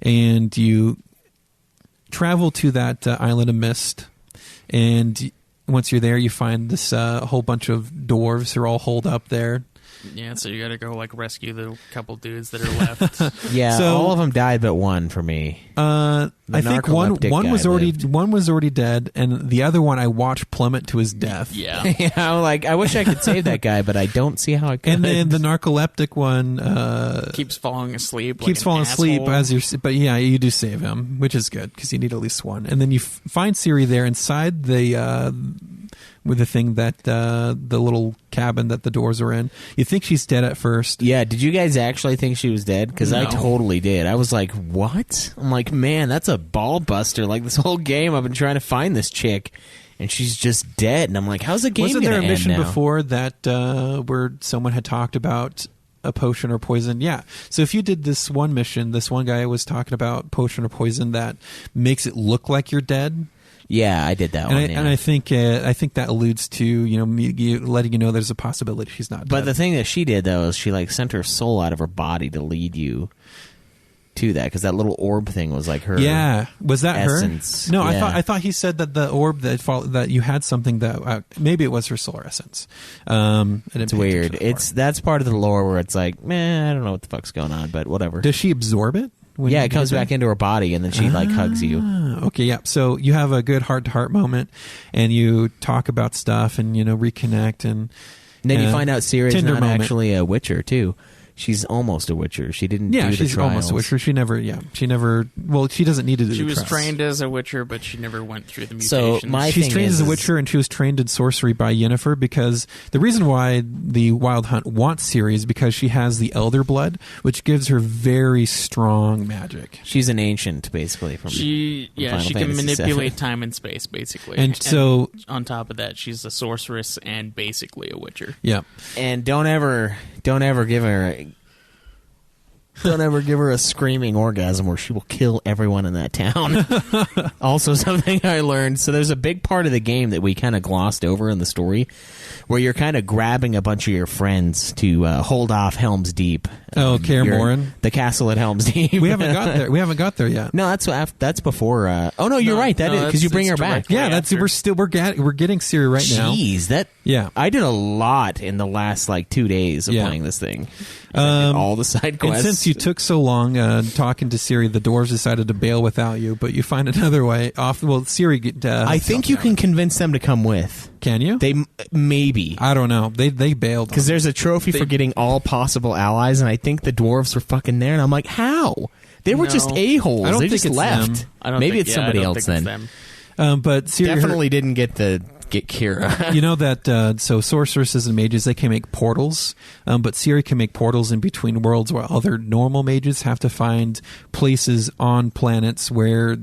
Speaker 2: And you travel to that island of mist, and once you're there, you find this whole bunch of dwarves who are all holed up there.
Speaker 5: Yeah, so you got to go rescue the couple dudes that are left.
Speaker 4: Yeah,
Speaker 2: So-
Speaker 4: all of them died but one for me.
Speaker 2: I think one
Speaker 4: narcoleptic
Speaker 2: was
Speaker 4: guy
Speaker 2: already
Speaker 4: lived.
Speaker 2: one was already dead, and the other one I watched plummet to his death.
Speaker 5: Yeah.
Speaker 4: Yeah, I'm like, I wish I could save that guy, but I don't see how I could.
Speaker 2: And then the narcoleptic one
Speaker 5: Keeps falling asleep.
Speaker 2: keeps
Speaker 5: like
Speaker 2: falling
Speaker 5: an
Speaker 2: asleep
Speaker 5: asshole.
Speaker 2: as you're. But yeah, you do save him, which is good because you need at least one. And then you find Ciri there inside with the thing that the little cabin that the doors are in. You think she's dead at first.
Speaker 4: Yeah, did you guys actually think she was dead? Because I
Speaker 5: No.
Speaker 4: totally did. I was like, what? I'm like, man, that's a ball buster. Like, this whole game I've been trying to find this chick, and she's just dead. And I'm like, how's the game
Speaker 2: Wasn't
Speaker 4: gonna
Speaker 2: there a
Speaker 4: end
Speaker 2: mission
Speaker 4: now?
Speaker 2: before that where someone had talked about a potion or poison? Yeah. So if you did this one mission, this one guy was talking about potion or poison that makes it look like you're dead.
Speaker 4: Yeah, I did that
Speaker 2: And,
Speaker 4: one.
Speaker 2: I think that alludes to me letting you know there's a possibility she's not dead.
Speaker 4: But the thing that she did, though, is she sent her soul out of her body to lead you to that, because that little orb thing was like her.
Speaker 2: Yeah, was that
Speaker 4: essence.
Speaker 2: her? No,
Speaker 4: Yeah.
Speaker 2: I thought he said that the orb that you had something that maybe it was her solar essence.
Speaker 4: It's weird. That's part of the lore where it's like, man, I don't know what the fuck's going on, but whatever.
Speaker 2: Does she absorb it? when
Speaker 4: Yeah,
Speaker 2: you
Speaker 4: it comes
Speaker 2: get
Speaker 4: back
Speaker 2: there?
Speaker 4: into her body, and then she hugs you.
Speaker 2: Okay, yeah. So you have a good heart-to-heart moment, and you talk about stuff, and reconnect, and
Speaker 4: And then you find out Ciri's
Speaker 2: Tinder
Speaker 4: not
Speaker 2: moment.
Speaker 4: actually a Witcher too, She's almost a Witcher. She didn't do the
Speaker 2: she's
Speaker 4: trials.
Speaker 2: almost a Witcher. She never, well, she doesn't need to do
Speaker 5: She
Speaker 2: the
Speaker 5: was
Speaker 2: trials.
Speaker 5: trained as a Witcher, but she never went through the
Speaker 4: So,
Speaker 5: mutations.
Speaker 4: my
Speaker 2: She's
Speaker 4: thing
Speaker 2: trained
Speaker 4: is-
Speaker 2: as a Witcher, and she was trained in sorcery by Yennefer, because the reason why the Wild Hunt wants Ciri is because she has the Elder Blood, which gives her very strong magic.
Speaker 4: She's an ancient, basically. From
Speaker 5: She
Speaker 4: Final
Speaker 5: she can
Speaker 4: Fantasy
Speaker 5: manipulate
Speaker 4: VII.
Speaker 5: time and space, basically.
Speaker 2: And so-
Speaker 5: on top of that, she's a sorceress and basically a Witcher.
Speaker 2: Yeah.
Speaker 4: And don't ever give her. Don't ever give her a screaming orgasm or she will kill everyone in that town. Also something I learned. So there's a big part of the game that we kind of glossed over in the story where you're kind of grabbing a bunch of your friends to hold off Helm's Deep.
Speaker 2: Oh, Kaer Morhen?
Speaker 4: The castle at Helm's Deep.
Speaker 2: We haven't got there. We haven't got there yet.
Speaker 4: No, that's before. Oh no, you're
Speaker 5: No,
Speaker 4: right. That
Speaker 5: no,
Speaker 4: is because you bring her
Speaker 5: it's
Speaker 4: back.
Speaker 5: directly
Speaker 2: Yeah, that's
Speaker 5: after.
Speaker 2: we're getting Ciri right now.
Speaker 4: Jeez, that
Speaker 2: Yeah.
Speaker 4: I did a lot in the last 2 days of
Speaker 2: Yeah.
Speaker 4: playing this thing. I did all the side
Speaker 2: And
Speaker 4: quests.
Speaker 2: since you took so long talking to Ciri, the dwarves decided to bail without you, but you find another way off. Well, Ciri,
Speaker 4: I think you can convince them to come with.
Speaker 2: Can you?
Speaker 4: They maybe.
Speaker 2: I don't know. They bailed
Speaker 4: Because there's a trophy for getting all possible allies, and I think the dwarves were fucking there, and I'm like, how? They were
Speaker 5: No.
Speaker 4: just a-holes.
Speaker 2: I don't
Speaker 4: They
Speaker 2: think
Speaker 4: just
Speaker 2: it's
Speaker 4: left.
Speaker 2: them.
Speaker 5: I don't
Speaker 4: Maybe
Speaker 5: think,
Speaker 4: it's somebody
Speaker 5: I don't
Speaker 4: else
Speaker 5: think
Speaker 4: then.
Speaker 5: it's them.
Speaker 2: but Ciri,
Speaker 4: Definitely didn't get Kira.
Speaker 2: you know that so sorceresses and mages, they can make portals, but Ciri can make portals in between worlds, while other normal mages have to find places on planets where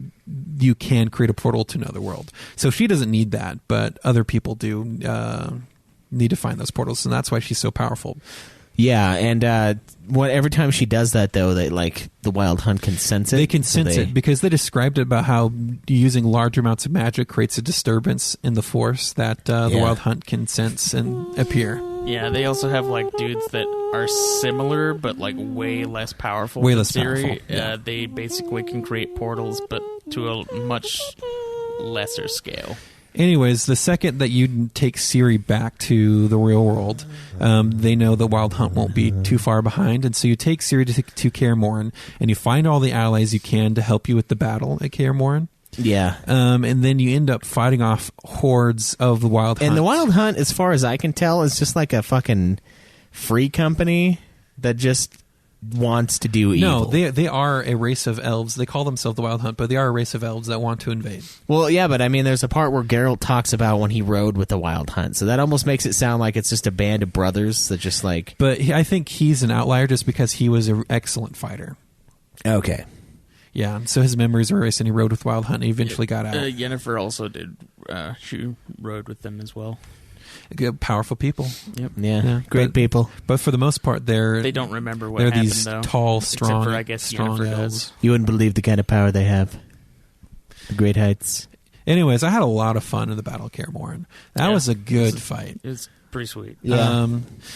Speaker 2: you can create a portal to another world. So she doesn't need that, but other people do need to find those portals, and that's why she's so powerful.
Speaker 4: Yeah, and every time she does that, though, the Wild Hunt can sense it.
Speaker 2: They can
Speaker 4: So
Speaker 2: sense it because they described it about how using large amounts of magic creates a disturbance in the force that the
Speaker 4: Yeah.
Speaker 2: Wild Hunt can sense and appear.
Speaker 5: Yeah, they also have dudes that are similar but way less powerful.
Speaker 2: Way
Speaker 5: than
Speaker 2: less
Speaker 5: Ciri.
Speaker 2: powerful, yeah.
Speaker 5: They basically can create portals, but to a much lesser scale.
Speaker 2: Anyways, the second that you take Ciri back to the real world, they know the Wild Hunt won't be too far behind, and so you take Ciri to Kaer Morhen, and you find all the allies you can to help you with the battle at Kaer Morhen.
Speaker 4: Yeah.
Speaker 2: And then you end up fighting off hordes of the Wild Hunt.
Speaker 4: And the Wild Hunt, as far as I can tell, is just like a fucking free company that just wants to do evil.
Speaker 2: No, they are a race of elves. They call themselves the Wild Hunt, but they are a race of elves that want to invade.
Speaker 4: Well, yeah, but I mean, there's a part where Geralt talks about when he rode with the Wild Hunt, so that almost makes it sound like it's just a band of brothers that just
Speaker 2: But I think he's an outlier just because he was an excellent fighter.
Speaker 4: Okay.
Speaker 2: Yeah, so his memories are erased, and he rode with Wild Hunt, and he eventually got out.
Speaker 5: Yennefer also did. She rode with them as well.
Speaker 2: Good, powerful people.
Speaker 5: Yep.
Speaker 4: Yeah, great
Speaker 2: but,
Speaker 4: people.
Speaker 2: But for the most part,
Speaker 5: They don't remember what
Speaker 2: they're
Speaker 5: happened,
Speaker 2: these
Speaker 5: though.
Speaker 2: tall,
Speaker 5: Except
Speaker 2: strong,
Speaker 5: for, I guess,
Speaker 2: strong
Speaker 5: Yennefer
Speaker 2: elves.
Speaker 5: does.
Speaker 4: You wouldn't believe the kind of power they have. The Great Heights.
Speaker 2: Anyways, I had a lot of fun in the Battle of Kaer Morhen. That
Speaker 5: Yeah.
Speaker 2: was a good fight.
Speaker 5: It's pretty sweet.
Speaker 4: Yeah.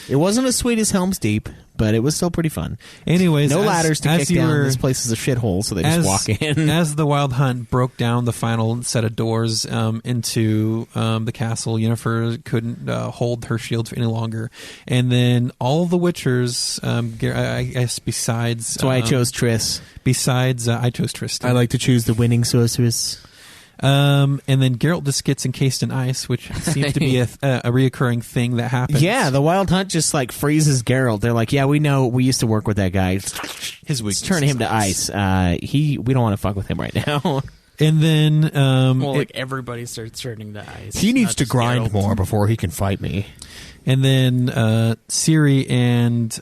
Speaker 4: It wasn't as sweet as Helm's Deep, but it was still pretty fun.
Speaker 2: Anyways,
Speaker 4: No
Speaker 2: as-
Speaker 4: ladders to
Speaker 2: as
Speaker 4: kick
Speaker 2: you
Speaker 4: down.
Speaker 2: were-
Speaker 4: This place is a shithole, so they just walk in.
Speaker 2: As the Wild Hunt broke down the final set of doors into the castle, Yennefer couldn't hold her shield any longer. And then all the Witchers, I guess besides...
Speaker 4: That's why I chose Triss.
Speaker 2: Besides, I chose Tristan.
Speaker 4: I like to choose the winning sorceress.
Speaker 2: And then Geralt just gets encased in ice, which seems to be a reoccurring thing that happens.
Speaker 4: Yeah, the Wild Hunt just freezes Geralt. They're like, yeah, we know. We used to work with that guy.
Speaker 2: His weakness
Speaker 4: Turn him
Speaker 2: is
Speaker 4: to ice. We don't want to fuck with him right now.
Speaker 2: And then...
Speaker 5: Well, everybody starts turning to ice.
Speaker 4: He needs
Speaker 5: not
Speaker 4: to
Speaker 5: just
Speaker 4: grind
Speaker 5: Geralt.
Speaker 4: more before he can fight me.
Speaker 2: And then Ciri and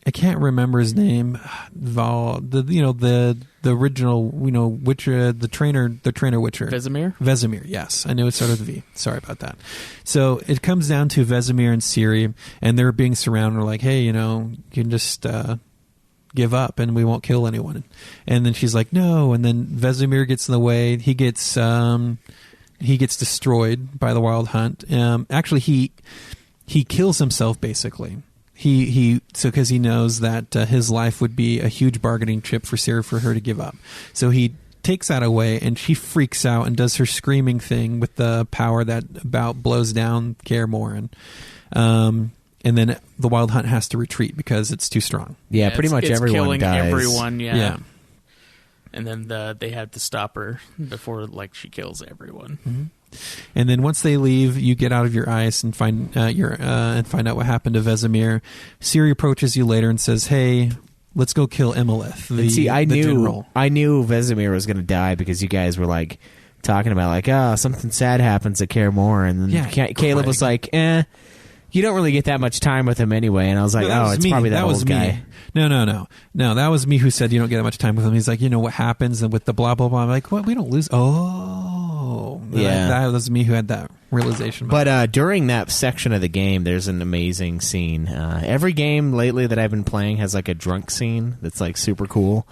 Speaker 2: I can't remember his name. Val, the original Witcher, the trainer Witcher.
Speaker 5: Vesemir?
Speaker 2: Yes, I knew it started with a V. Sorry about that. So it comes down to Vesemir and Ciri, and they're being surrounded. They're like, hey, you can just give up, and we won't kill anyone. And then she's like, no. And then Vesemir gets in the way. He gets destroyed by the Wild Hunt. Actually, he kills himself basically. Because he knows that his life would be a huge bargaining chip for Ciri for her to give up. So he takes that away, and she freaks out and does her screaming thing with the power that about blows down Kaer Morhen. And then the Wild Hunt has to retreat because it's too strong.
Speaker 4: Yeah, pretty much
Speaker 5: it's
Speaker 4: everyone
Speaker 5: killing
Speaker 4: dies.
Speaker 5: everyone,
Speaker 2: Yeah.
Speaker 5: And then they have to stop her before she kills everyone.
Speaker 2: Mm-hmm. And then once they leave, you get out of your ice and find and find out what happened to Vesemir. Ciri approaches you later and says, "Hey, let's go kill Imolith."
Speaker 4: I knew
Speaker 2: general.
Speaker 4: Vesemir was going to die because you guys were like talking about like, something sad happens at Kaer Morhen, and then Caleb was like, you don't really get that much time with him anyway. And I was like, it's probably that old guy.
Speaker 2: No, that was me who said you don't get that much time with him. He's like, what happens and with the blah blah blah. I'm like, what? We don't lose. That was me who had that realization.
Speaker 4: But during that section of the game, there's an amazing scene. Every game lately that I've been playing has like a drunk scene that's like super cool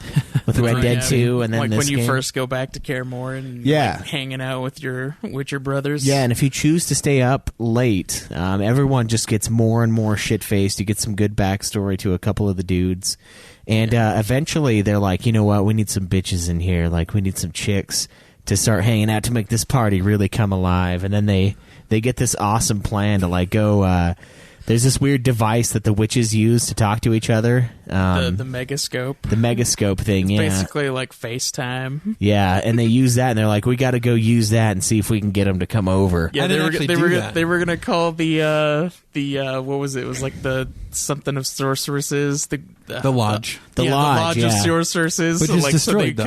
Speaker 4: with Red Dead 2, and then
Speaker 5: like
Speaker 4: this
Speaker 5: when you
Speaker 4: game.
Speaker 5: first go back to Kaer Morhen and like, hanging out with your brothers.
Speaker 4: Yeah, and if you choose to stay up late, everyone just gets more and more shit faced. You get some good backstory to a couple of the dudes, and eventually they're like, you know what, we need some bitches in here. Like we need some chicks to start hanging out to make this party really come alive. And then they get this awesome plan to like go there's this weird device that the witches use to talk to each other,
Speaker 5: the megascope.
Speaker 4: The megascope thing.
Speaker 5: It's basically like FaceTime.
Speaker 4: Yeah, and they use that, and they're like, we got to go use that and see if we can get them to come over.
Speaker 5: Yeah, they were gonna call the what was it? It was like the something of sorceresses, the
Speaker 2: lodge.
Speaker 4: The lodge
Speaker 5: of sorceresses.
Speaker 2: Which is destroyed,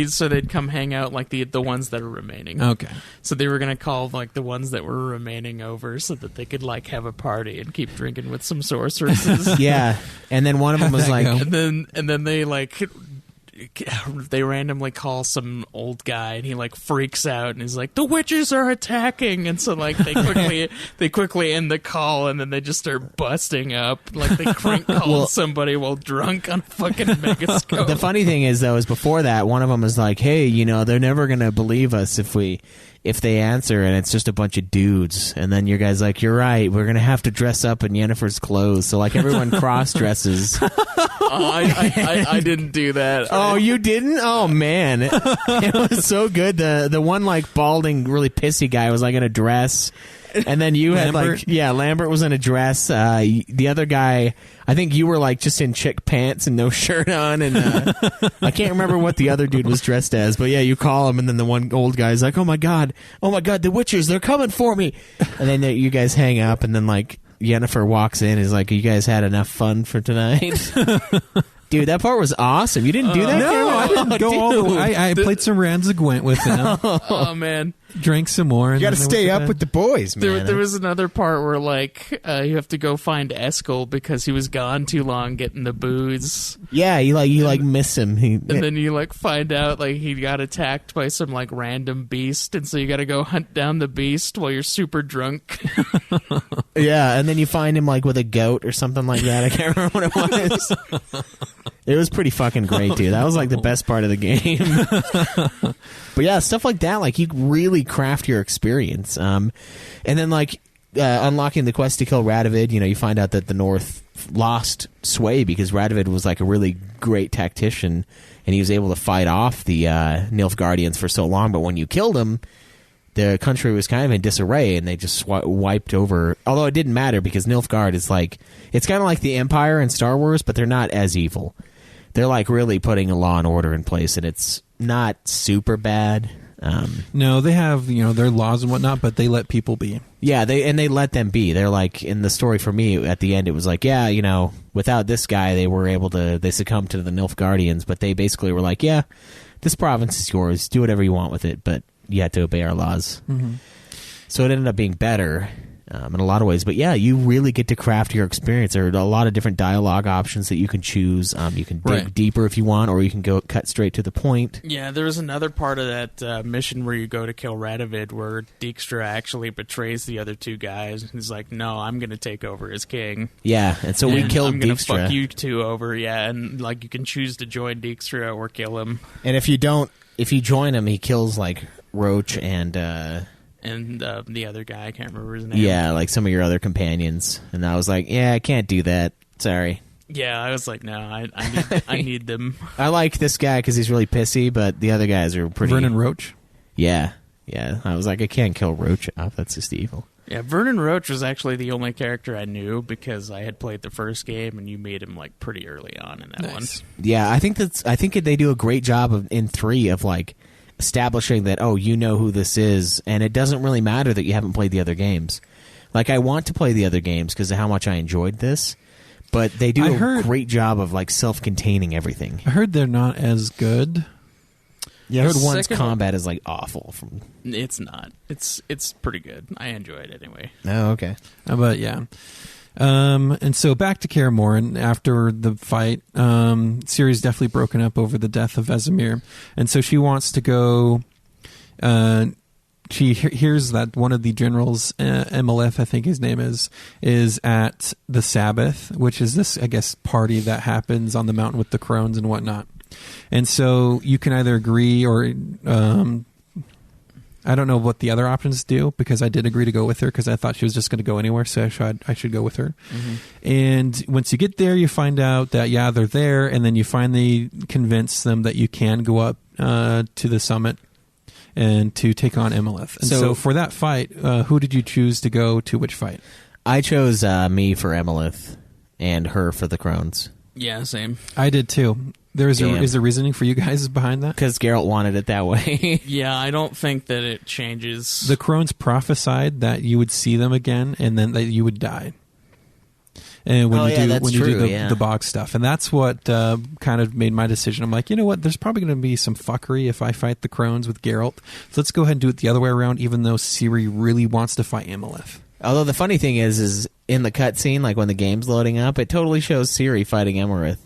Speaker 5: so they'd come hang out like the ones that are remaining.
Speaker 2: Okay.
Speaker 5: So they were gonna call like the ones that were remaining over so that they could like have a party and keep drinking with some sorceresses.
Speaker 4: Yeah, and then one of them was like,
Speaker 5: and then they like they randomly call some old guy and he like freaks out and he's like, the witches are attacking, and so like they quickly end the call and then they just start busting up like they crank called somebody while drunk on fucking megascope.
Speaker 4: The funny thing is though, is before that one of them was like, hey, they're never gonna believe us if they answer and it's just a bunch of dudes. And then your guy's like, you're right, we're gonna have to dress up in Yennefer's clothes. So like everyone cross dresses.
Speaker 5: I didn't do that.
Speaker 4: Oh, you didn't? Oh man, it was so good. The one like balding, really pissy guy was like in a dress, and then you had
Speaker 2: Lambert?
Speaker 4: Lambert was in a dress. The other guy, I think you were like just in chick pants and no shirt on, and I can't remember what the other dude was dressed as, but yeah, you call him, and then the one old guy's like, oh my god, the Witchers, they're coming for me, and then you guys hang up, and then like Yennefer walks in and is like, you guys had enough fun for tonight? Dude, that part was awesome. You didn't do that?
Speaker 2: No, I didn't go all the way. I played some Ranza Gwent with him.
Speaker 5: Oh, man.
Speaker 2: Drank some more.
Speaker 9: You got to stay up with the boys, man.
Speaker 5: There was another part where, like, you have to go find Eskel because he was gone too long getting the booze.
Speaker 4: Yeah, you miss him.
Speaker 5: And then you, like, find out, like, he got attacked by some, like, random beast, and so you got to go hunt down the beast while you're super drunk.
Speaker 4: Yeah, and then you find him, like, with a goat or something like that. I can't remember what it was. It was pretty fucking great, dude. That was, like, the best part of the game. But yeah, stuff like that, like, you really craft your experience. And then, like, unlocking the quest to kill Radovid, you find out that the North lost sway because Radovid was, like, a really great tactician, and he was able to fight off the Nilfgaardians for so long. But when you killed him, the country was kind of in disarray, and they just wiped over. Although it didn't matter because Nilfgaard is, like, it's kind of like the Empire in Star Wars, but they're not as evil. They're, like, really putting a law and order in place, and it's not super bad.
Speaker 2: No, they have their laws and whatnot, but they let people be.
Speaker 4: Yeah, they let them be. They're like, in the story for me at the end, it was like, yeah, without this guy, they succumbed to the Nilfgaardians, but they basically were like, yeah, this province is yours. Do whatever you want with it, but you have to obey our laws. Mm-hmm. So it ended up being better. In a lot of ways, but yeah, you really get to craft your experience. There are a lot of different dialogue options that you can choose. You can dig deeper if you want, or you can go cut straight to the point.
Speaker 5: Yeah, there was another part of that mission where you go to kill Radovid where Dijkstra actually betrays the other two guys. He's like, no, I'm going to take over as king.
Speaker 4: Yeah, and so we killed Dijkstra.
Speaker 5: I'm going to fuck you two over, yeah, and like you can choose to join Dijkstra or kill him.
Speaker 4: And if you join him, he kills like Roach and
Speaker 5: the other guy, I can't remember his name.
Speaker 4: Yeah, like some of your other companions. And I was like, yeah, I can't do that. Sorry.
Speaker 5: Yeah, I was like, no, I need them.
Speaker 4: I like this guy because he's really pissy, but the other guys are pretty...
Speaker 2: Vernon Roach?
Speaker 4: Yeah. I was like, I can't kill Roach off. That's just evil.
Speaker 5: Yeah, Vernon Roach was actually the only character I knew because I had played the first game and you made him like pretty early on in that one.
Speaker 4: Yeah, I think they do a great job in 3 of like establishing that, oh, you know who this is, and it doesn't really matter that you haven't played the other games. Like, I want to play the other games because of how much I enjoyed this, but they do a great job of like self-containing everything.
Speaker 2: I heard they're not as good.
Speaker 4: Yeah, I heard one's combat is like awful.
Speaker 5: It's not. It's pretty good. I enjoy it anyway.
Speaker 4: Oh, okay.
Speaker 2: But yeah. And so back to Kaer Morhen after the fight. Ciri's definitely broken up over the death of Vesemir, and so she wants to go. She hears that one of the generals, Emelith, I think his name is at the Sabbath, which is this, I guess, party that happens on the mountain with the crones and whatnot. And so you can either agree or I don't know what the other options do, because I did agree to go with her because I thought she was just going to go anywhere, so I should go with her. Mm-hmm. And once you get there, you find out that, yeah, they're there, and then you finally convince them that you can go up to the summit and to take on Emelith. And so for that fight, who did you choose to go to which fight?
Speaker 4: I chose me for Emelith and her for the crones.
Speaker 5: Yeah, same.
Speaker 2: I did too. Is there reasoning for you guys behind that?
Speaker 4: Because Geralt wanted it that way.
Speaker 5: Yeah, I don't think that it changes.
Speaker 2: The crones prophesied that you would see them again, and then that you would die. And when you do the bog stuff, and that's what kind of made my decision. I'm like, you know what? There's probably going to be some fuckery if I fight the crones with Geralt. So let's go ahead and do it the other way around. Even though Ciri really wants to fight Emelith.
Speaker 4: Although the funny thing is in the cutscene, like when the game's loading up, it totally shows Ciri fighting Emelith.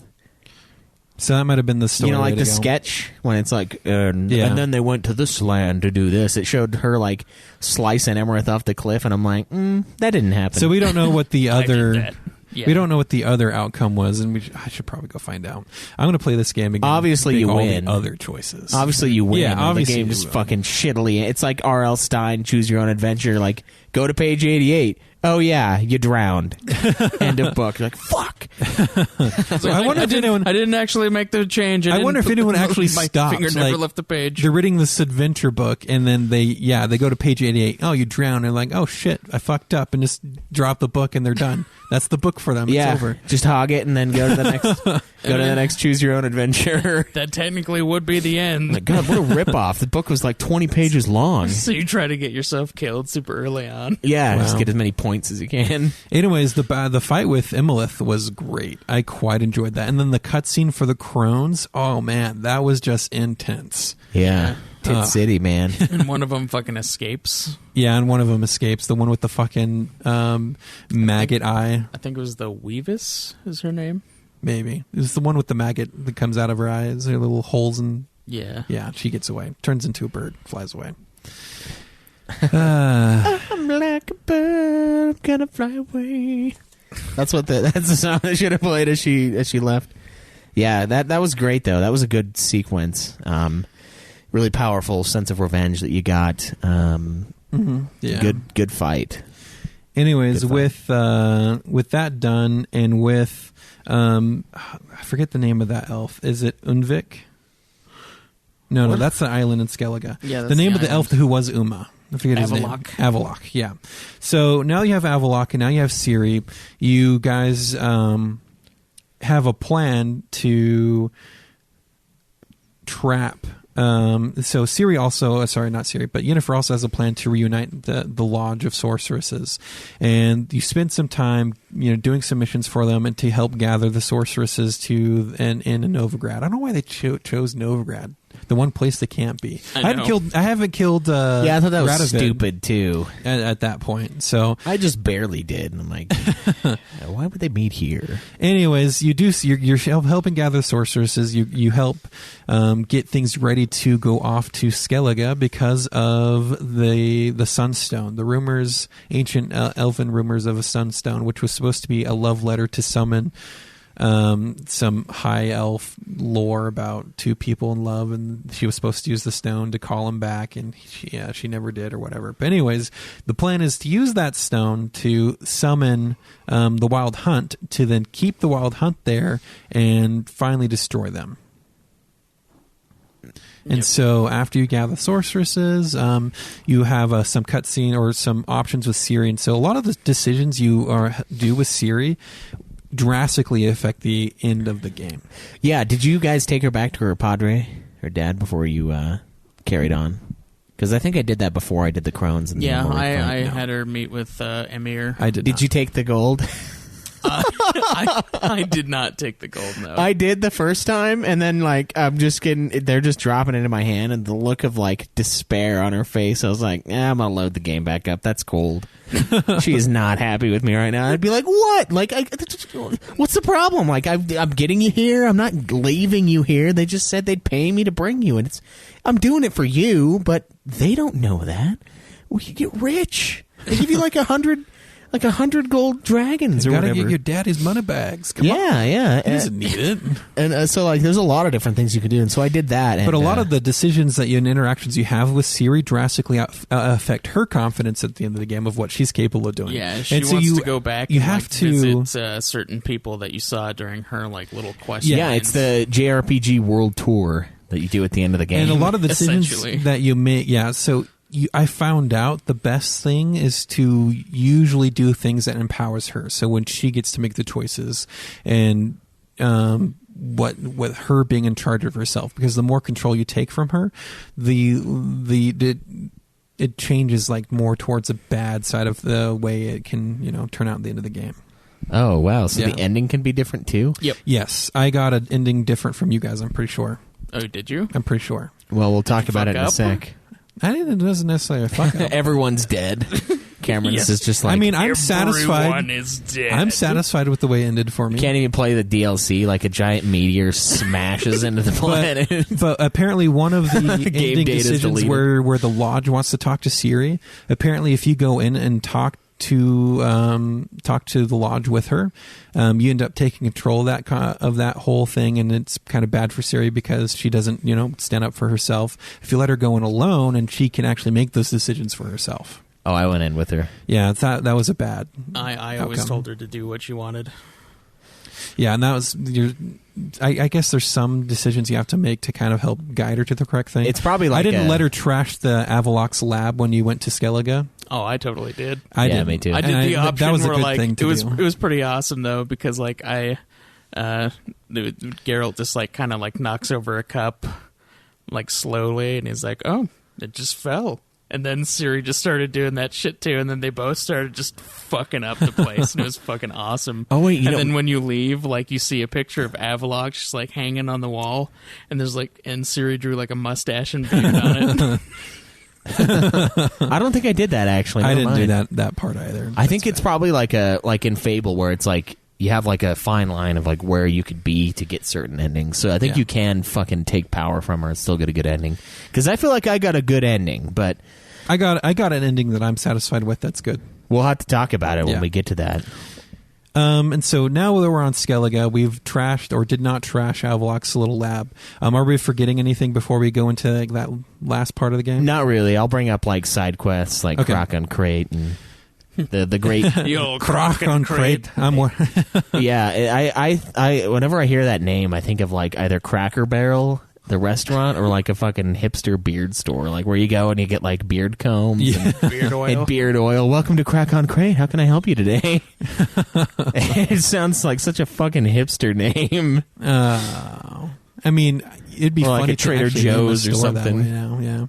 Speaker 2: So that might have been the story.
Speaker 4: You know, like the sketch when it's like, and then they went to this land to do this. It showed her like slicing Emelith off the cliff, and I'm like, that didn't happen.
Speaker 2: So we don't know what the other. We don't know what the other outcome was, and I should probably go find out. I'm going to play this game again.
Speaker 4: Obviously, you win.
Speaker 2: Other choices.
Speaker 4: Obviously, you win.
Speaker 2: Yeah, obviously
Speaker 4: the game is fucking shittily. It's like R.L. Stein, Choose Your Own Adventure. Like, go to page 88. Oh yeah, you drowned. End of book. You're like, fuck.
Speaker 5: So I wonder if anyone. I didn't actually make the change.
Speaker 2: I wonder if anyone actually stopped.
Speaker 5: My finger never left the page.
Speaker 2: They're reading this adventure book, and then they go to page 88. Oh, you drowned. And they're like, oh shit, I fucked up, and just drop the book, and they're done. That's the book for them.
Speaker 4: Yeah,
Speaker 2: it's over.
Speaker 4: Just hog it, and then go to the next. Go to the next Choose Your Own Adventure.
Speaker 5: That technically would be the end.
Speaker 4: My God, what a ripoff! The book was like 20 pages long.
Speaker 5: So you try to get yourself killed super early on.
Speaker 4: Yeah, just get as many points as you can.
Speaker 2: Anyways, the fight with Emelith was great. I quite enjoyed that. And then the cutscene for the crones, oh man, that was just intense.
Speaker 4: Yeah. Tit City, man.
Speaker 5: And one of them fucking escapes.
Speaker 2: Yeah, and one of them escapes. The one with the fucking maggot eye.
Speaker 5: I think it was the Weavis is her name.
Speaker 2: Maybe. It's the one with the maggot that comes out of her eyes. Her little holes in...
Speaker 5: Yeah.
Speaker 2: Yeah, she gets away. Turns into a bird. Flies away.
Speaker 4: I'm like a bird, I'm gonna fly away. That's the song that should have played as she left. Yeah, that was great though. That was a good sequence. Really powerful sense of revenge that you got.
Speaker 2: Yeah.
Speaker 4: Good fight.
Speaker 2: Anyways, good fight. with that done, and with I forget the name of that elf. Is it Unvik? No, that's the island in Skellige.
Speaker 5: Yeah,
Speaker 2: the name of the elf who was Uma. I forget his name. Avalok, yeah. So now you have Avalok, and now you have Ciri. You guys have a plan to trap. So Ciri also, sorry, not Ciri, but Yennefer also has a plan to reunite the Lodge of Sorceresses, and you spend some time, doing some missions for them and to help gather the sorceresses in Novigrad. I don't know why they chose Novigrad. The one place they can't be. I haven't killed.
Speaker 4: Yeah, I thought that was
Speaker 2: Radovid
Speaker 4: stupid too.
Speaker 2: At that point, so
Speaker 4: I just barely did, and I'm like, why would they meet here?
Speaker 2: Anyways, you're helping gather sorceresses. You help get things ready to go off to Skellige because of the Sunstone. The rumors, ancient elven rumors of a Sunstone, which was supposed to be a love letter to summon some high elf lore about two people in love, and she was supposed to use the stone to call him back, and she never did or whatever. But anyways, the plan is to use that stone to summon the Wild Hunt, to then keep the Wild Hunt there and finally destroy them. And so after you gather sorceresses, you have some cutscene or some options with Ciri. And so a lot of the decisions you do with Ciri drastically affect the end of the game.
Speaker 4: Yeah, did you guys take her back to her padre, her dad, before you carried on. Because I think I did that before I did the Crones. And
Speaker 5: Yeah,
Speaker 4: the
Speaker 5: I had her meet with Emir.
Speaker 2: I did.
Speaker 4: Did you take the gold?
Speaker 5: I did not take the gold, no.
Speaker 4: I did the first time, and then they're just dropping it into my hand, and the look of like despair on her face, I was like, I'm gonna load the game back up. That's cold. She is not happy with me right now. I'd be like, what? Like, what's the problem? Like, I'm getting you here. I'm not leaving you here. They just said they'd pay me to bring you, and I'm doing it for you, but they don't know that. We could get rich. They give you like 100 gold dragons or
Speaker 6: gotta
Speaker 4: whatever.
Speaker 6: get your daddy's money bags. Come on.
Speaker 4: Yeah.
Speaker 6: He doesn't need it.
Speaker 4: And so, like, there's a lot of different things you can do, and so I did that.
Speaker 2: But
Speaker 4: and,
Speaker 2: a lot of the decisions that you and interactions you have with Ciri drastically affect her confidence at the end of the game of what she's capable of doing.
Speaker 5: Yeah, she
Speaker 2: and so
Speaker 5: wants to go back
Speaker 2: you
Speaker 5: and
Speaker 2: have
Speaker 5: like,
Speaker 2: to
Speaker 5: visit certain people that you saw during her like little questions.
Speaker 4: Yeah, it's the JRPG World Tour that you do at the end of the game.
Speaker 2: And a lot of the decisions
Speaker 5: Essentially.
Speaker 2: that you make, so I found out the best thing is to usually do things that empowers her. So when she gets to make the choices and what with her being in charge of herself, because the more control you take from her, it changes like more towards a bad side of the way it can turn out at the end of the game.
Speaker 4: Oh, wow. So
Speaker 2: Yeah.
Speaker 4: the ending can be different, too?
Speaker 5: Yep.
Speaker 2: Yes, I got an ending different from you guys. I'm pretty sure.
Speaker 5: Oh, did you?
Speaker 2: I'm pretty sure.
Speaker 4: Well, we'll talk about it in a
Speaker 5: fuck up?
Speaker 4: sec.
Speaker 2: I think it doesn't necessarily fuck up.
Speaker 4: Everyone's dead. Cameron's is just like...
Speaker 2: I mean, I'm
Speaker 5: Everyone
Speaker 2: satisfied.
Speaker 5: is dead.
Speaker 2: I'm satisfied with the way it ended for me.
Speaker 4: Can't even play the DLC. Like a giant meteor smashes into the planet.
Speaker 2: But apparently, one of the ending
Speaker 4: data's
Speaker 2: decisions
Speaker 4: deleted.
Speaker 2: where the lodge wants to talk to Ciri, apparently, if you go in and talk to the lodge with her, you end up taking control of that whole thing, and it's kind of bad for Ciri because she doesn't stand up for herself. If you let her go in alone, and she can actually make those decisions for herself.
Speaker 4: Oh, I went in with her.
Speaker 2: Yeah, that was a bad.
Speaker 5: I always
Speaker 2: outcome.
Speaker 5: told her to do what she wanted.
Speaker 2: Yeah, and that was I guess there's some decisions you have to make to kind of help guide her to the correct thing.
Speaker 4: It's probably like
Speaker 2: I didn't let her trash the Avalox lab when you went to Skellige.
Speaker 5: Oh, I totally did.
Speaker 2: I
Speaker 4: Yeah,
Speaker 2: did.
Speaker 4: me too.
Speaker 5: I did
Speaker 2: And
Speaker 5: the option
Speaker 2: that was a
Speaker 5: where
Speaker 2: good
Speaker 5: like
Speaker 2: thing to
Speaker 5: it
Speaker 2: do.
Speaker 5: was pretty awesome though because like Geralt just like kind of like knocks over a cup like slowly and he's like, oh, it just fell. And then Ciri just started doing that shit too, and then they both started just fucking up the place, and it was fucking awesome.
Speaker 4: Oh, wait, you
Speaker 5: and
Speaker 4: know-
Speaker 5: then when you leave, like you see a picture of Avalox just like hanging on the wall, and there's like, and Ciri drew like a mustache and beard on it.
Speaker 4: I don't think I did that, actually.
Speaker 2: I
Speaker 4: Never
Speaker 2: didn't
Speaker 4: mind.
Speaker 2: do that part either.
Speaker 4: I think it's probably like in Fable where it's like you have like a fine line of like where you could be to get certain endings. So I think
Speaker 2: Yeah.
Speaker 4: you can fucking take power from her and still get a good ending. Because I feel like I got a good ending, but
Speaker 2: I got an ending that I'm satisfied with. That's good.
Speaker 4: we'll have to talk about it when
Speaker 2: Yeah.
Speaker 4: we get to that.
Speaker 2: And so now that we're on Skellige, we've trashed or did not trash Avalox's little lab. Are we forgetting anything before we go into like, that last part of the game?
Speaker 4: Not really. I'll bring up like side quests like
Speaker 2: Okay.
Speaker 4: Croc on Crate and the great
Speaker 5: The old
Speaker 2: Croc on crate. I'm more.
Speaker 4: Yeah, I whenever I hear that name, I think of like either Cracker Barrel, the restaurant, or like a fucking hipster beard store, like where you go and you get like beard combs and
Speaker 5: beard oil.
Speaker 4: and beard oil. Welcome to Crack on Crate. How can I help you today? It sounds like such a fucking hipster name.
Speaker 2: I mean, it'd be
Speaker 4: Or like
Speaker 2: funny
Speaker 4: a
Speaker 2: to
Speaker 4: Trader
Speaker 2: actually name a
Speaker 4: Joe's or
Speaker 2: store that
Speaker 4: something.
Speaker 2: way now, yeah.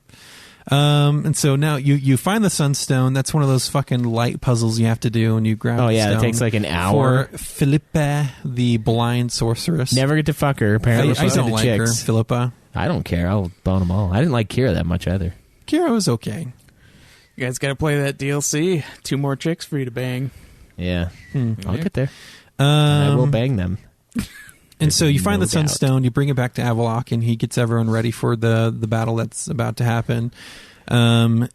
Speaker 2: And so now you find the Sunstone. That's one of those fucking light puzzles you have to do, and you grab.
Speaker 4: Oh
Speaker 2: the
Speaker 4: yeah, it
Speaker 2: stone
Speaker 4: takes like an hour.
Speaker 2: for Philippa, the blind sorceress.
Speaker 4: Never get to fuck her. Apparently,
Speaker 2: I
Speaker 4: she's
Speaker 2: don't
Speaker 4: into
Speaker 2: like
Speaker 4: chicks.
Speaker 2: her, Philippa.
Speaker 4: I don't care. I'll bone them all. I didn't like Kira that much either.
Speaker 2: Kira was okay.
Speaker 5: You guys got to play that DLC. 2 more chicks for you to bang.
Speaker 4: Yeah, I'll
Speaker 5: Yeah.
Speaker 4: get there. I will
Speaker 2: Um,
Speaker 4: bang them.
Speaker 2: And so you find
Speaker 4: No
Speaker 2: the Sunstone, you bring it back to Avaloq, and he gets everyone ready for the battle that's about to happen. And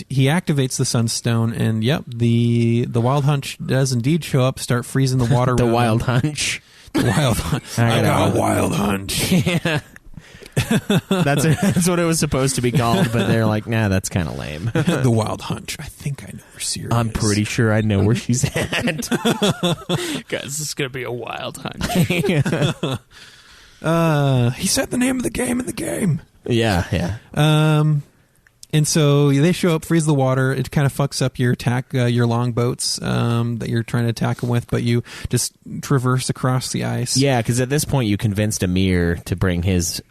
Speaker 2: he activates the Sunstone, and yep, the Wild Hunch does indeed show up, start freezing the water.
Speaker 4: The
Speaker 2: around
Speaker 4: Wild
Speaker 2: him.
Speaker 4: Hunch.
Speaker 2: The Wild Hunch.
Speaker 4: I got a
Speaker 2: Wild Hunch.
Speaker 4: Yeah. That's what it was supposed to be called, but they're like, nah, that's kind of lame.
Speaker 2: The Wild Hunch. I think I know where Siri
Speaker 4: I'm
Speaker 2: is.
Speaker 4: pretty sure I know where she's at.
Speaker 5: Guys, this is going to be a wild hunt.
Speaker 2: He said the name of the game in the game.
Speaker 4: Yeah.
Speaker 2: And so they show up, freeze the water. It kind of fucks up your attack, your longboats that you're trying to attack them with, but you just traverse across the ice.
Speaker 4: Yeah, because at this point you convinced Amir to bring his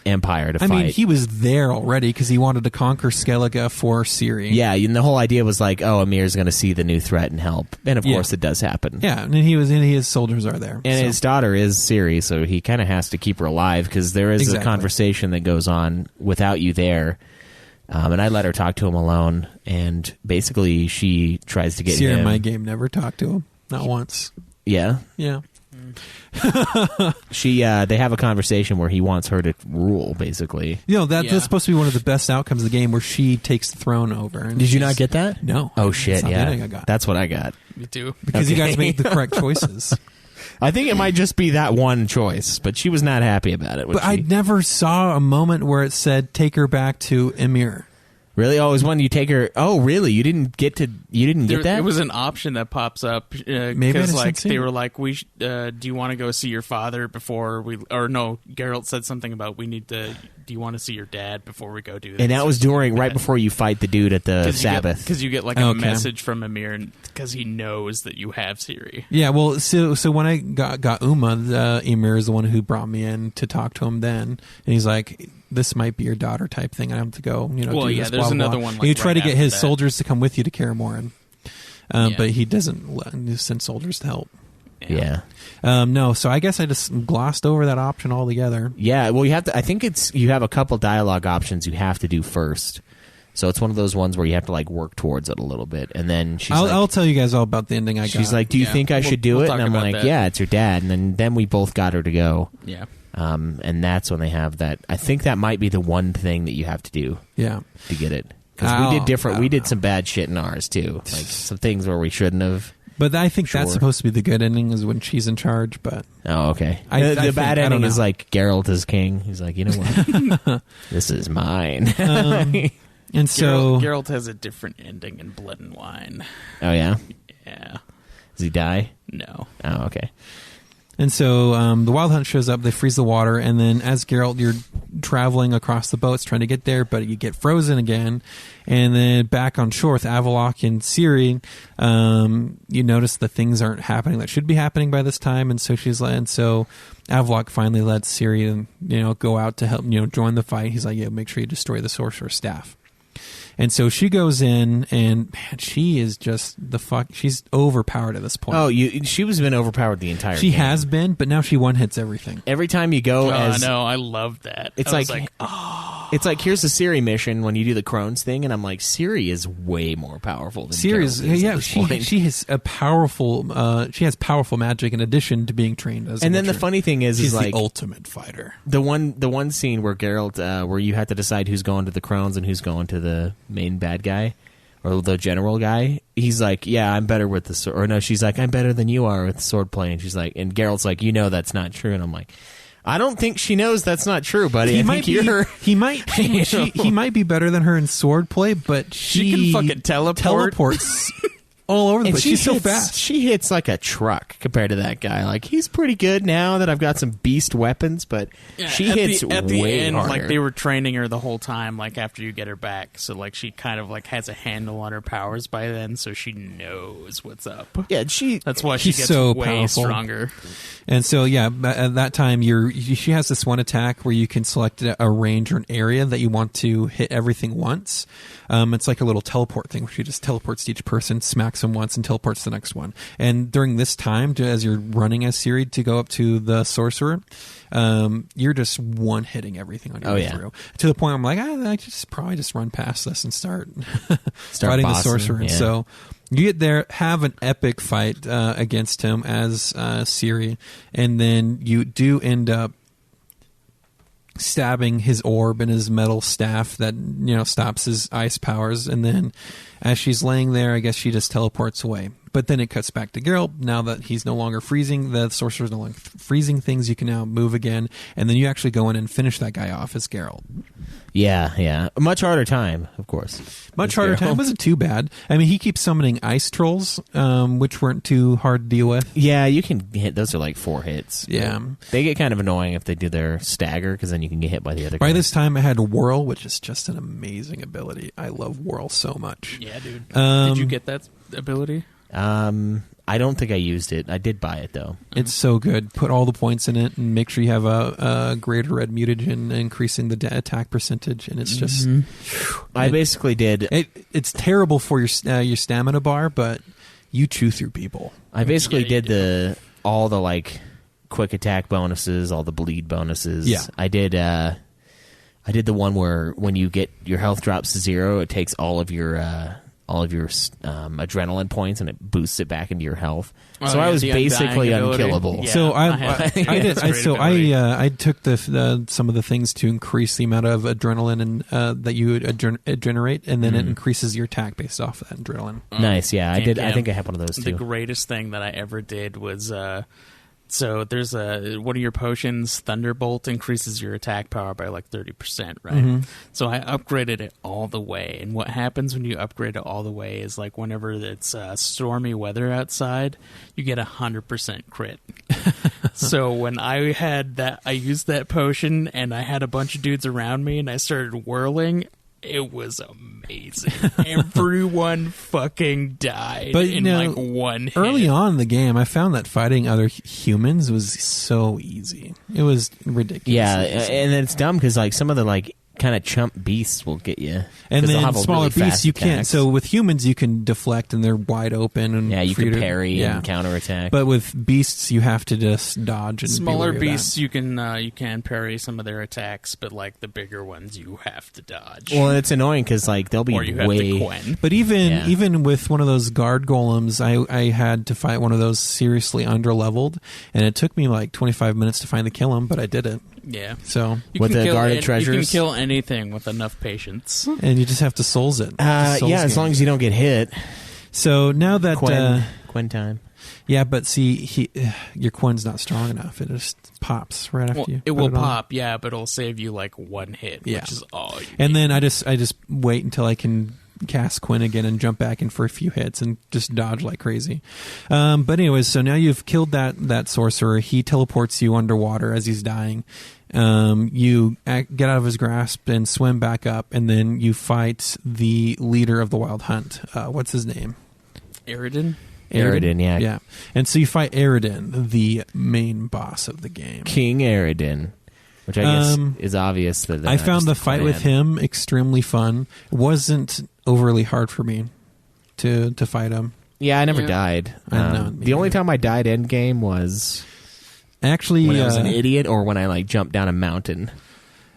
Speaker 4: Empire to
Speaker 2: I
Speaker 4: fight.
Speaker 2: mean, he was there already because he wanted to conquer Skellige for Ciri.
Speaker 4: Yeah, and the whole idea was like, oh, Amir's going to see the new threat and help. And of
Speaker 2: Yeah.
Speaker 4: course it does happen.
Speaker 2: Yeah, and his soldiers are there.
Speaker 4: And
Speaker 2: so.
Speaker 4: his daughter is Ciri, so he kind of has to keep her alive because there is
Speaker 2: Exactly.
Speaker 4: a conversation that goes on without you there. And I let her talk to him alone, and basically she tries to get
Speaker 2: Ciri
Speaker 4: him.
Speaker 2: in my game never talked to him. Not once.
Speaker 4: Yeah.
Speaker 2: Yeah.
Speaker 4: They have a conversation where he wants her to rule, basically.
Speaker 2: That's supposed to be one of the best outcomes of the game where she takes the throne over. And
Speaker 4: Did you not get that?
Speaker 2: No.
Speaker 4: Oh,
Speaker 2: That's
Speaker 4: shit,
Speaker 2: not the
Speaker 4: yeah.
Speaker 2: ending I got.
Speaker 4: That's what I got.
Speaker 5: Me too.
Speaker 2: Because you
Speaker 4: Okay.
Speaker 2: guys made the correct choices.
Speaker 4: I think it might just be that one choice, but she was not happy about it.
Speaker 2: But I never saw a moment where it said, take her back to Emir.
Speaker 4: Really? Oh, it was when you take her... Oh, really? You didn't get that?
Speaker 5: It was an option that pops up
Speaker 2: Maybe I
Speaker 5: because
Speaker 2: just didn't see
Speaker 5: they
Speaker 2: it.
Speaker 5: were like, do you want to go see your father before we? Or no, Geralt said something about we need to. Do you want to see your dad before we go do this?
Speaker 4: And that was right before you fight the dude at the Sabbath.
Speaker 5: Because you get like
Speaker 2: Okay.
Speaker 5: a message from Emir because he knows that you have Ciri.
Speaker 2: Yeah, well, so when I got Uma, Emir is the one who brought me in to talk to him then. And he's like, this might be your daughter type thing. I have to go,
Speaker 5: Well,
Speaker 2: do
Speaker 5: yeah,
Speaker 2: this,
Speaker 5: there's
Speaker 2: blah, blah,
Speaker 5: another
Speaker 2: blah.
Speaker 5: one,
Speaker 2: And
Speaker 5: like,
Speaker 2: you try
Speaker 5: right
Speaker 2: to get
Speaker 5: after
Speaker 2: his
Speaker 5: that.
Speaker 2: soldiers to come with you to Kaer Morhen.
Speaker 5: Yeah.
Speaker 2: But he doesn't send soldiers to help.
Speaker 4: Yeah.
Speaker 2: No, so I guess I just glossed over that option altogether.
Speaker 4: Yeah, well, you have to... I think you have a couple dialogue options you have to do first. So it's one of those ones where you have to, like, work towards it a little bit. And then
Speaker 2: I'll tell you guys all about the ending I got.
Speaker 4: she's like, do you
Speaker 5: Yeah.
Speaker 4: think I should do
Speaker 5: We'll
Speaker 4: it?
Speaker 5: talk
Speaker 4: And I'm
Speaker 5: about
Speaker 4: like,
Speaker 5: that.
Speaker 4: yeah, it's your dad. And then we both got her to go.
Speaker 5: Yeah.
Speaker 4: And that's when they have that. I think that might be the one thing that you have to do
Speaker 2: Yeah.
Speaker 4: to get it. Because we did different.
Speaker 2: I
Speaker 4: We
Speaker 2: don't
Speaker 4: did some bad shit in ours too, like some things where we shouldn't have.
Speaker 2: But I think that's
Speaker 4: Sure.
Speaker 2: supposed to be the good ending is when she's in charge, but...
Speaker 4: Oh, okay.
Speaker 2: I
Speaker 4: The
Speaker 2: think-
Speaker 4: bad
Speaker 2: I don't
Speaker 4: ending is
Speaker 2: know.
Speaker 4: like Geralt is king. He's like, you know what? This is mine.
Speaker 2: And so...
Speaker 5: Geralt has a different ending in Blood and Wine.
Speaker 4: Oh yeah.
Speaker 5: Yeah.
Speaker 4: Does he die?
Speaker 5: No.
Speaker 4: Oh, okay.
Speaker 2: And so the Wild Hunt shows up, they freeze the water, and then as Geralt, you're traveling across the boats trying to get there, but you get frozen again. And then back on shore with Avalok and Ciri, you notice the things aren't happening that should be happening by this time. And so Avalok finally lets Ciri, go out to help, join the fight. He's like, yeah, make sure you destroy the Sorcerer's Staff. And so she goes in, and man, she is just she's overpowered at this point.
Speaker 4: Oh, she was been overpowered the entire.
Speaker 2: She
Speaker 4: game.
Speaker 2: has been, but now she one-hits everything.
Speaker 4: Every time you go as
Speaker 5: no, I love that.
Speaker 4: It's
Speaker 5: I was
Speaker 4: like it's like here's the Ciri mission when you do the Crohn's thing, and I'm like, Ciri is way more powerful than
Speaker 2: Ciri is,
Speaker 4: Geralt
Speaker 2: yeah,
Speaker 4: at this point.
Speaker 2: she has a powerful, she has powerful magic in addition to being trained as.
Speaker 4: And
Speaker 2: a
Speaker 4: then the
Speaker 2: witcher.
Speaker 4: funny thing is
Speaker 2: she's
Speaker 4: like
Speaker 2: the ultimate fighter.
Speaker 4: the one scene where Geralt, where you have to decide who's going to the Crones and who's going to the main bad guy or the general guy. He's like, yeah, I'm better with the sword. Or no, she's like, I'm better than you are with sword play. And she's like, and Geralt's like, that's not true. And I'm like, I don't think she knows that's not true, buddy.
Speaker 2: He
Speaker 4: I
Speaker 2: might
Speaker 4: think you're.
Speaker 2: he might be better than her in sword play, but
Speaker 5: she can fucking
Speaker 2: teleports all over the
Speaker 4: And
Speaker 2: place. She's so
Speaker 4: hits,
Speaker 2: fast.
Speaker 4: She hits like a truck compared to that guy. Like, he's pretty good now that I've got some beast weapons, but she hits
Speaker 5: at the
Speaker 4: way
Speaker 5: end,
Speaker 4: harder.
Speaker 5: like they were training her the whole time. Like after you get her back, so like she kind of like has a handle on her powers by then, so she knows what's up.
Speaker 4: Yeah,
Speaker 5: That's why she
Speaker 2: she's
Speaker 5: gets
Speaker 2: so
Speaker 5: way
Speaker 2: powerful.
Speaker 5: stronger.
Speaker 2: And so, yeah, at that time, she has this one attack where you can select a range or an area that you want to hit everything once. It's like a little teleport thing where she just teleports to each person, smacks them once, and teleports to the next one. And during this time, as you're running as Ciri to go up to the sorcerer, you're just one-hitting everything on your way through. To the point where I'm like, I probably just run past this and start fighting the
Speaker 4: bossing,
Speaker 2: sorcerer. And
Speaker 4: yeah.
Speaker 2: so you get there, have an epic fight against him as Ciri, and then you do end up stabbing his orb and his metal staff that stops his ice powers. And then as she's laying there, I guess she just teleports away. But then it cuts back to Geralt. Now that he's no longer freezing, the sorcerer's no longer freezing things, you can now move again. And then you actually go in and finish that guy off as Geralt.
Speaker 4: Yeah. A much harder time, of course.
Speaker 2: Much harder time. Wasn't too bad. I mean, he keeps summoning ice trolls, which weren't too hard to deal with.
Speaker 4: Yeah, you can hit. Those are like 4 hits.
Speaker 2: Yeah.
Speaker 4: They get kind of annoying if they do their stagger, because then you can get hit by the other guy.
Speaker 2: By this time, I had Whirl, which is just an amazing ability. I love Whirl so much.
Speaker 5: Yeah, dude. Did you get that ability?
Speaker 4: I I don't think I used it. I did buy it though.
Speaker 2: It's so good. Put all the points in it and make sure you have a greater red mutagen, increasing the attack percentage. And it's just...
Speaker 4: I basically did...
Speaker 2: It's terrible for your stamina bar, but you chew through people.
Speaker 4: I basically did all the like quick attack bonuses, all the bleed bonuses.
Speaker 2: Yeah.
Speaker 4: I did the one where when you get your health drops to 0, it takes all of your adrenaline points and it boosts it back into your health. So I was basically unkillable.
Speaker 5: Yeah,
Speaker 2: so I did. I took
Speaker 5: the
Speaker 2: some of the things to increase the amount of adrenaline and that you would generate, and then it increases your attack based off that adrenaline.
Speaker 4: Nice. Yeah, I did. I think I had one of those too.
Speaker 5: The greatest thing that I ever did was. So there's one of your potions, Thunderbolt, increases your attack power by like 30%, right?
Speaker 2: Mm-hmm.
Speaker 5: So I upgraded it all the way. And what happens when you upgrade it all the way is like whenever it's stormy weather outside, you get 100% crit. So when I had that, I used that potion and I had a bunch of dudes around me and I started whirling. It was amazing. Everyone fucking died in like one hit.
Speaker 2: Early on in the game, I found that fighting other humans was so easy. It was ridiculous.
Speaker 4: Yeah, and it's dumb because like some of the like kind of chump beasts will get you.
Speaker 2: And then
Speaker 4: have
Speaker 2: smaller
Speaker 4: really
Speaker 2: beasts you can't.
Speaker 4: attacks.
Speaker 2: So with humans you can deflect and they're wide open. And
Speaker 4: Yeah, you can parry and counterattack.
Speaker 2: But with beasts you have to just dodge and
Speaker 5: Smaller
Speaker 2: be wary of
Speaker 5: beasts you can parry some of their attacks, but like the bigger ones you have to dodge.
Speaker 4: Well, it's annoying because like they'll be
Speaker 5: or you have
Speaker 4: way.
Speaker 5: to Quen.
Speaker 2: But even with one of those guard golems, I had to fight one of those seriously under-leveled, and it took me like 25 minutes to finally kill him, but I did it.
Speaker 5: Yeah.
Speaker 2: So
Speaker 4: With the guarded
Speaker 5: You
Speaker 4: treasures?
Speaker 5: can kill anything with enough patience.
Speaker 2: and you just have to souls it. It's a souls
Speaker 4: As
Speaker 2: game.
Speaker 4: long as you don't get hit.
Speaker 2: So now that
Speaker 4: Quen time.
Speaker 2: yeah, but see, your Quen's not strong enough. It just pops right after
Speaker 5: Well,
Speaker 2: you.
Speaker 5: it
Speaker 2: put
Speaker 5: will
Speaker 2: on.
Speaker 5: pop, yeah, but it'll save you like one hit,
Speaker 2: Yeah.
Speaker 5: which is all you
Speaker 2: And
Speaker 5: need.
Speaker 2: then I just wait until I can cast Quinn again and jump back in for a few hits and just dodge like crazy. But anyways, so now you've killed that sorcerer. He teleports you underwater as he's dying. You get out of his grasp and swim back up, and then you fight the leader of the Wild Hunt. What's his name?
Speaker 5: Aridin?
Speaker 4: Aridin, yeah.
Speaker 2: Yeah. And so you fight Aridin, the main boss of the game.
Speaker 4: King Aridin. Which I guess is obvious that
Speaker 2: I found the fight with him extremely fun. It wasn't overly hard for me to fight him.
Speaker 4: Yeah, I never died.
Speaker 2: I know,
Speaker 4: the only time I died endgame was
Speaker 2: actually
Speaker 4: when I was an idiot or when I like jumped down a mountain.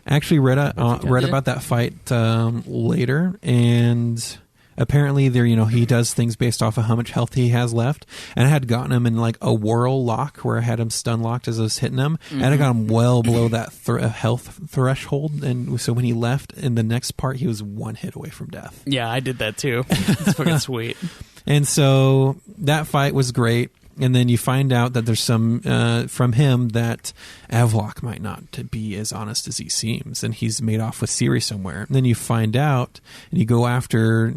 Speaker 2: Actually read about that fight later, and apparently there he does things based off of how much health he has left, and I had gotten him in like a whirl lock where I had him stun locked as I was hitting him, and I got him well below that health threshold, and so when he left in the next part he was one hit away from death.
Speaker 5: Yeah, I did that too. It's fucking sweet.
Speaker 2: And so that fight was great. And then you find out that there's some from him that Avlok might not be as honest as he seems, and he's made off with Ciri somewhere. And then you find out, and you go after,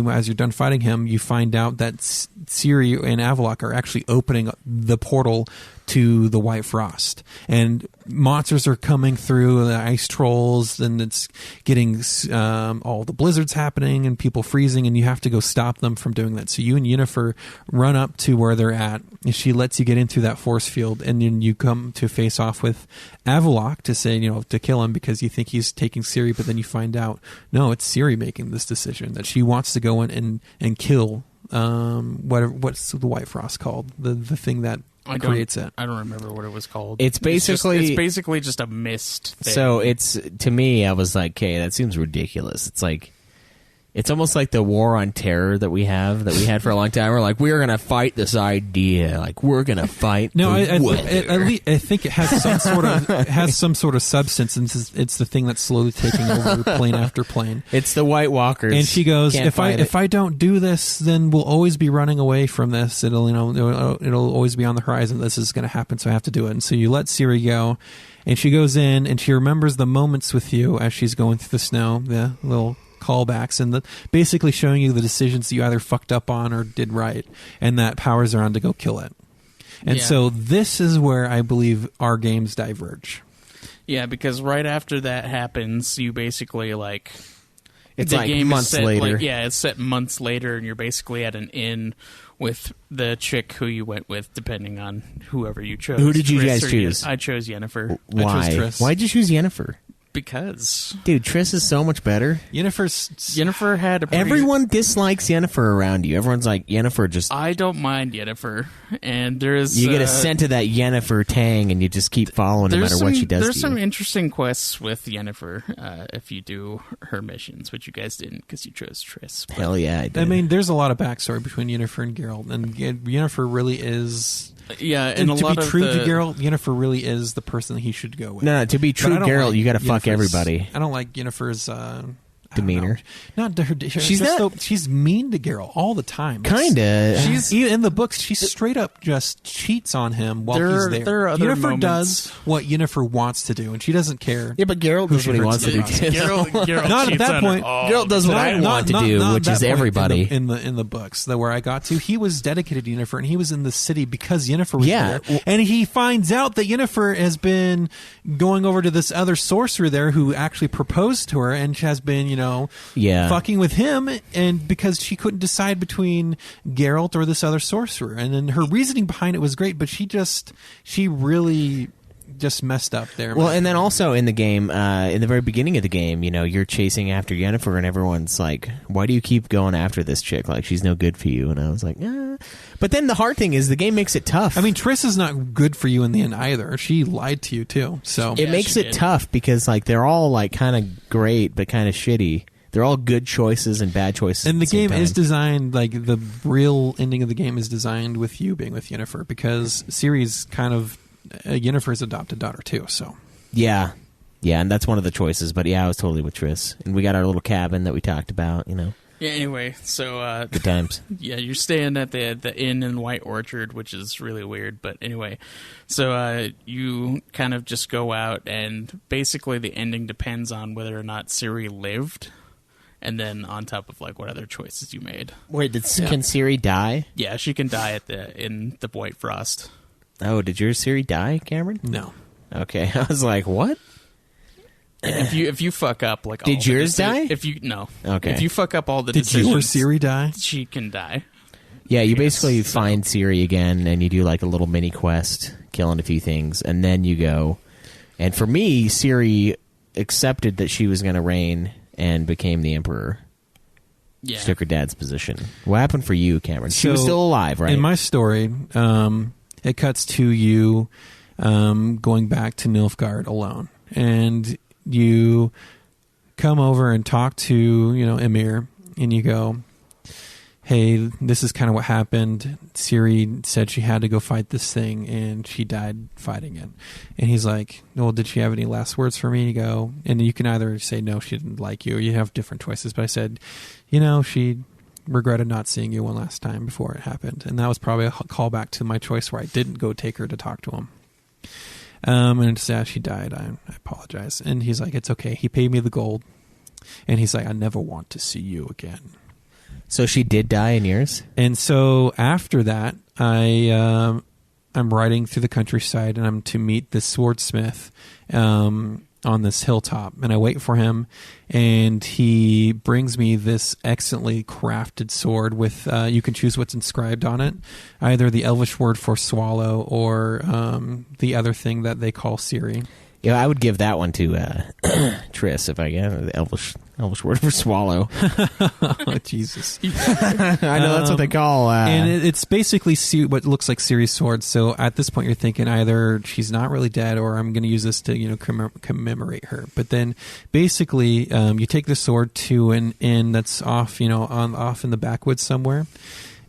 Speaker 2: as you're done fighting him, you find out that Ciri and Avlok are actually opening the portal to the White Frost, and monsters are coming through, the ice trolls, and it's getting all the blizzards happening and people freezing, and you have to go stop them from doing that. So you and Yennefer run up to where they're at, and she lets you get in through that force field, and then you come to face off with Avlok to say, to kill him because you think he's taking Ciri, but then you find out, no, it's Ciri making this decision, that she wants to go in and kill what's the White Frost called? The thing that creates it.
Speaker 5: I don't remember what it was called.
Speaker 4: It's
Speaker 5: basically just a mist thing.
Speaker 4: So it's, to me, I was like, okay, that seems ridiculous. It's like, it's almost like the war on terror that we had for a long time. We're like, we're going to fight this idea. Like, we're going to fight
Speaker 2: I think it has some sort of substance, and it's the thing that's slowly taking over plane after plane.
Speaker 4: It's the White Walkers.
Speaker 2: And she goes, if I don't do this, then we'll always be running away from this. It'll always be on the horizon. This is going to happen, so I have to do it. And so you let Ciri go, and she goes in, and she remembers the moments with you as she's going through the snow, the little callbacks, and basically showing you the decisions that you either fucked up on or did right, and that powers her on to go kill it. And so this is where I believe our games diverge.
Speaker 5: Yeah, because right after that happens, you basically
Speaker 4: it's
Speaker 5: the
Speaker 4: like
Speaker 5: game
Speaker 4: months
Speaker 5: is set,
Speaker 4: later.
Speaker 5: it's set months later, and you're basically at an inn with the chick who you went with, depending on whoever you chose.
Speaker 4: Who did you
Speaker 5: Triss
Speaker 4: guys
Speaker 5: or
Speaker 4: choose?
Speaker 5: I chose Yennefer.
Speaker 4: Why?
Speaker 2: Triss.
Speaker 4: Why'd you choose Yennefer?
Speaker 5: Because
Speaker 4: Dude, Triss is so much better.
Speaker 5: Yennefer had a pretty...
Speaker 4: Everyone dislikes Yennefer around you. Everyone's like, Yennefer just...
Speaker 5: I don't mind Yennefer, and there's...
Speaker 4: You get a scent of that Yennefer tang, and you just keep following no matter what she does
Speaker 5: There's
Speaker 4: to
Speaker 5: some
Speaker 4: you.
Speaker 5: interesting quests with Yennefer if you do her missions, which you guys didn't because you chose Triss. But
Speaker 4: Hell yeah, I did.
Speaker 2: I mean, there's a lot of backstory between Yennefer and Geralt, and Yennefer really is.
Speaker 5: yeah, and a
Speaker 2: to
Speaker 5: lot
Speaker 2: be
Speaker 5: of
Speaker 2: true
Speaker 5: the,
Speaker 2: to Geralt, Yennefer really is the person that he should go with.
Speaker 4: No, to be
Speaker 2: But
Speaker 4: true
Speaker 2: I don't
Speaker 4: Geralt,
Speaker 2: like
Speaker 4: you got to fuck
Speaker 2: Yennefer's-
Speaker 4: everybody.
Speaker 2: I don't like Yennefer's
Speaker 4: Demeanor.
Speaker 2: Not her.
Speaker 4: She's not-
Speaker 2: She's mean to Geralt all the time.
Speaker 4: Kinda.
Speaker 2: She's in the books. She straight up just cheats on him while he's there.
Speaker 5: there are other
Speaker 2: Yennefer
Speaker 5: moments-
Speaker 2: does what Yennefer wants to do, and she doesn't care.
Speaker 4: Yeah, but Geralt does
Speaker 2: she
Speaker 4: what he
Speaker 2: hurts
Speaker 4: wants to do.
Speaker 5: Geralt
Speaker 2: Not at
Speaker 5: cheats
Speaker 2: that
Speaker 5: on
Speaker 2: point.
Speaker 5: her all
Speaker 4: Geralt does what I want to do, which
Speaker 2: that
Speaker 4: is
Speaker 2: point
Speaker 4: everybody.
Speaker 2: in the books that where I got to. He was dedicated to Yennefer, and he was in the city because Yennefer was
Speaker 4: Yeah.
Speaker 2: there. And he finds out that Yennefer has been going over to this other sorcerer there who actually proposed to her, and has been,
Speaker 4: Yeah.
Speaker 2: fucking with him, and because she couldn't decide between Geralt or this other sorcerer. And then her reasoning behind it was great, but she really just messed up there.
Speaker 4: Well, and then also in the game, in the very beginning of the game, you're chasing after Yennefer, and everyone's like, "Why do you keep going after this chick? Like, she's no good for you." And I was like, "Eh." But then the hard thing is the game makes it tough.
Speaker 2: I mean, Triss is not good for you in the end either. She lied to you too. So
Speaker 4: it makes
Speaker 5: she
Speaker 4: it
Speaker 5: did.
Speaker 4: tough because like they're all like kind of great but kind of shitty. They're all good choices and bad choices.
Speaker 2: And the
Speaker 4: at the same
Speaker 2: game is
Speaker 4: time.
Speaker 2: designed, like, the real ending of the game is designed with you being with Yennefer, because Ciri's kind of Yennefer's adopted daughter too. So
Speaker 4: Yeah, and that's one of the choices. But yeah, I was totally with Triss, and we got our little cabin that we talked about.
Speaker 5: Yeah. Anyway, so
Speaker 4: Good times.
Speaker 5: yeah, you're staying at the inn in White Orchard, which is really weird. But anyway, so you kind of just go out, and basically the ending depends on whether or not Ciri lived, and then on top of like what other choices you made.
Speaker 4: Wait, can Ciri die?
Speaker 5: Yeah, she can die in the White Frost.
Speaker 4: Oh, did your Ciri die, Cameron?
Speaker 2: no.
Speaker 4: Okay, I was like, what?
Speaker 5: And if you fuck up like
Speaker 4: Did
Speaker 5: all the
Speaker 4: yours die?
Speaker 5: No.
Speaker 4: Okay.
Speaker 5: If you fuck up all the
Speaker 2: Did
Speaker 5: decisions,
Speaker 2: your Ciri die?
Speaker 5: she can die.
Speaker 4: Yeah, you
Speaker 5: Yes,
Speaker 4: basically
Speaker 5: so-
Speaker 4: find Ciri again, and you do like a little mini quest, killing a few things, and then you go. And for me, Ciri accepted that she was going to reign and became the emperor.
Speaker 5: Yeah.
Speaker 4: She took her dad's position. What happened for you, Cameron? She was
Speaker 2: So,
Speaker 4: still alive, right?
Speaker 2: In my story, it cuts to you going back to Nilfgaard alone, and you come over and talk to Emir, and you go, "Hey, this is kind of what happened. Ciri said she had to go fight this thing, and she died fighting it." And he's like, "Well, did she have any last words for me?" You go, and you can either say no, she didn't like you, or you have different choices. But I said, she regretted not seeing you one last time before it happened, and that was probably a callback to my choice where I didn't go take her to talk to him. And it's, yeah, she died. I apologize. And he's like, "It's okay." He paid me the gold, and he's like, "I never want to see you again."
Speaker 4: So she did die in yours?
Speaker 2: And so after that, I'm riding through the countryside, and I'm to meet this swordsmith on this hilltop, and I wait for him, and he brings me this excellently crafted sword with you can choose what's inscribed on it, either the Elvish word for swallow or the other thing that they call Ciri.
Speaker 4: Yeah, I would give that one to Triss if I get the Elvish word for swallow.
Speaker 2: Oh, Jesus.
Speaker 4: I know that's what they call.
Speaker 2: And it's basically what looks like Ciri's sword. So at this point, you're thinking either she's not really dead, or I'm going to use this to commemorate her. But then basically, you take the sword to an inn that's off off in the backwoods somewhere,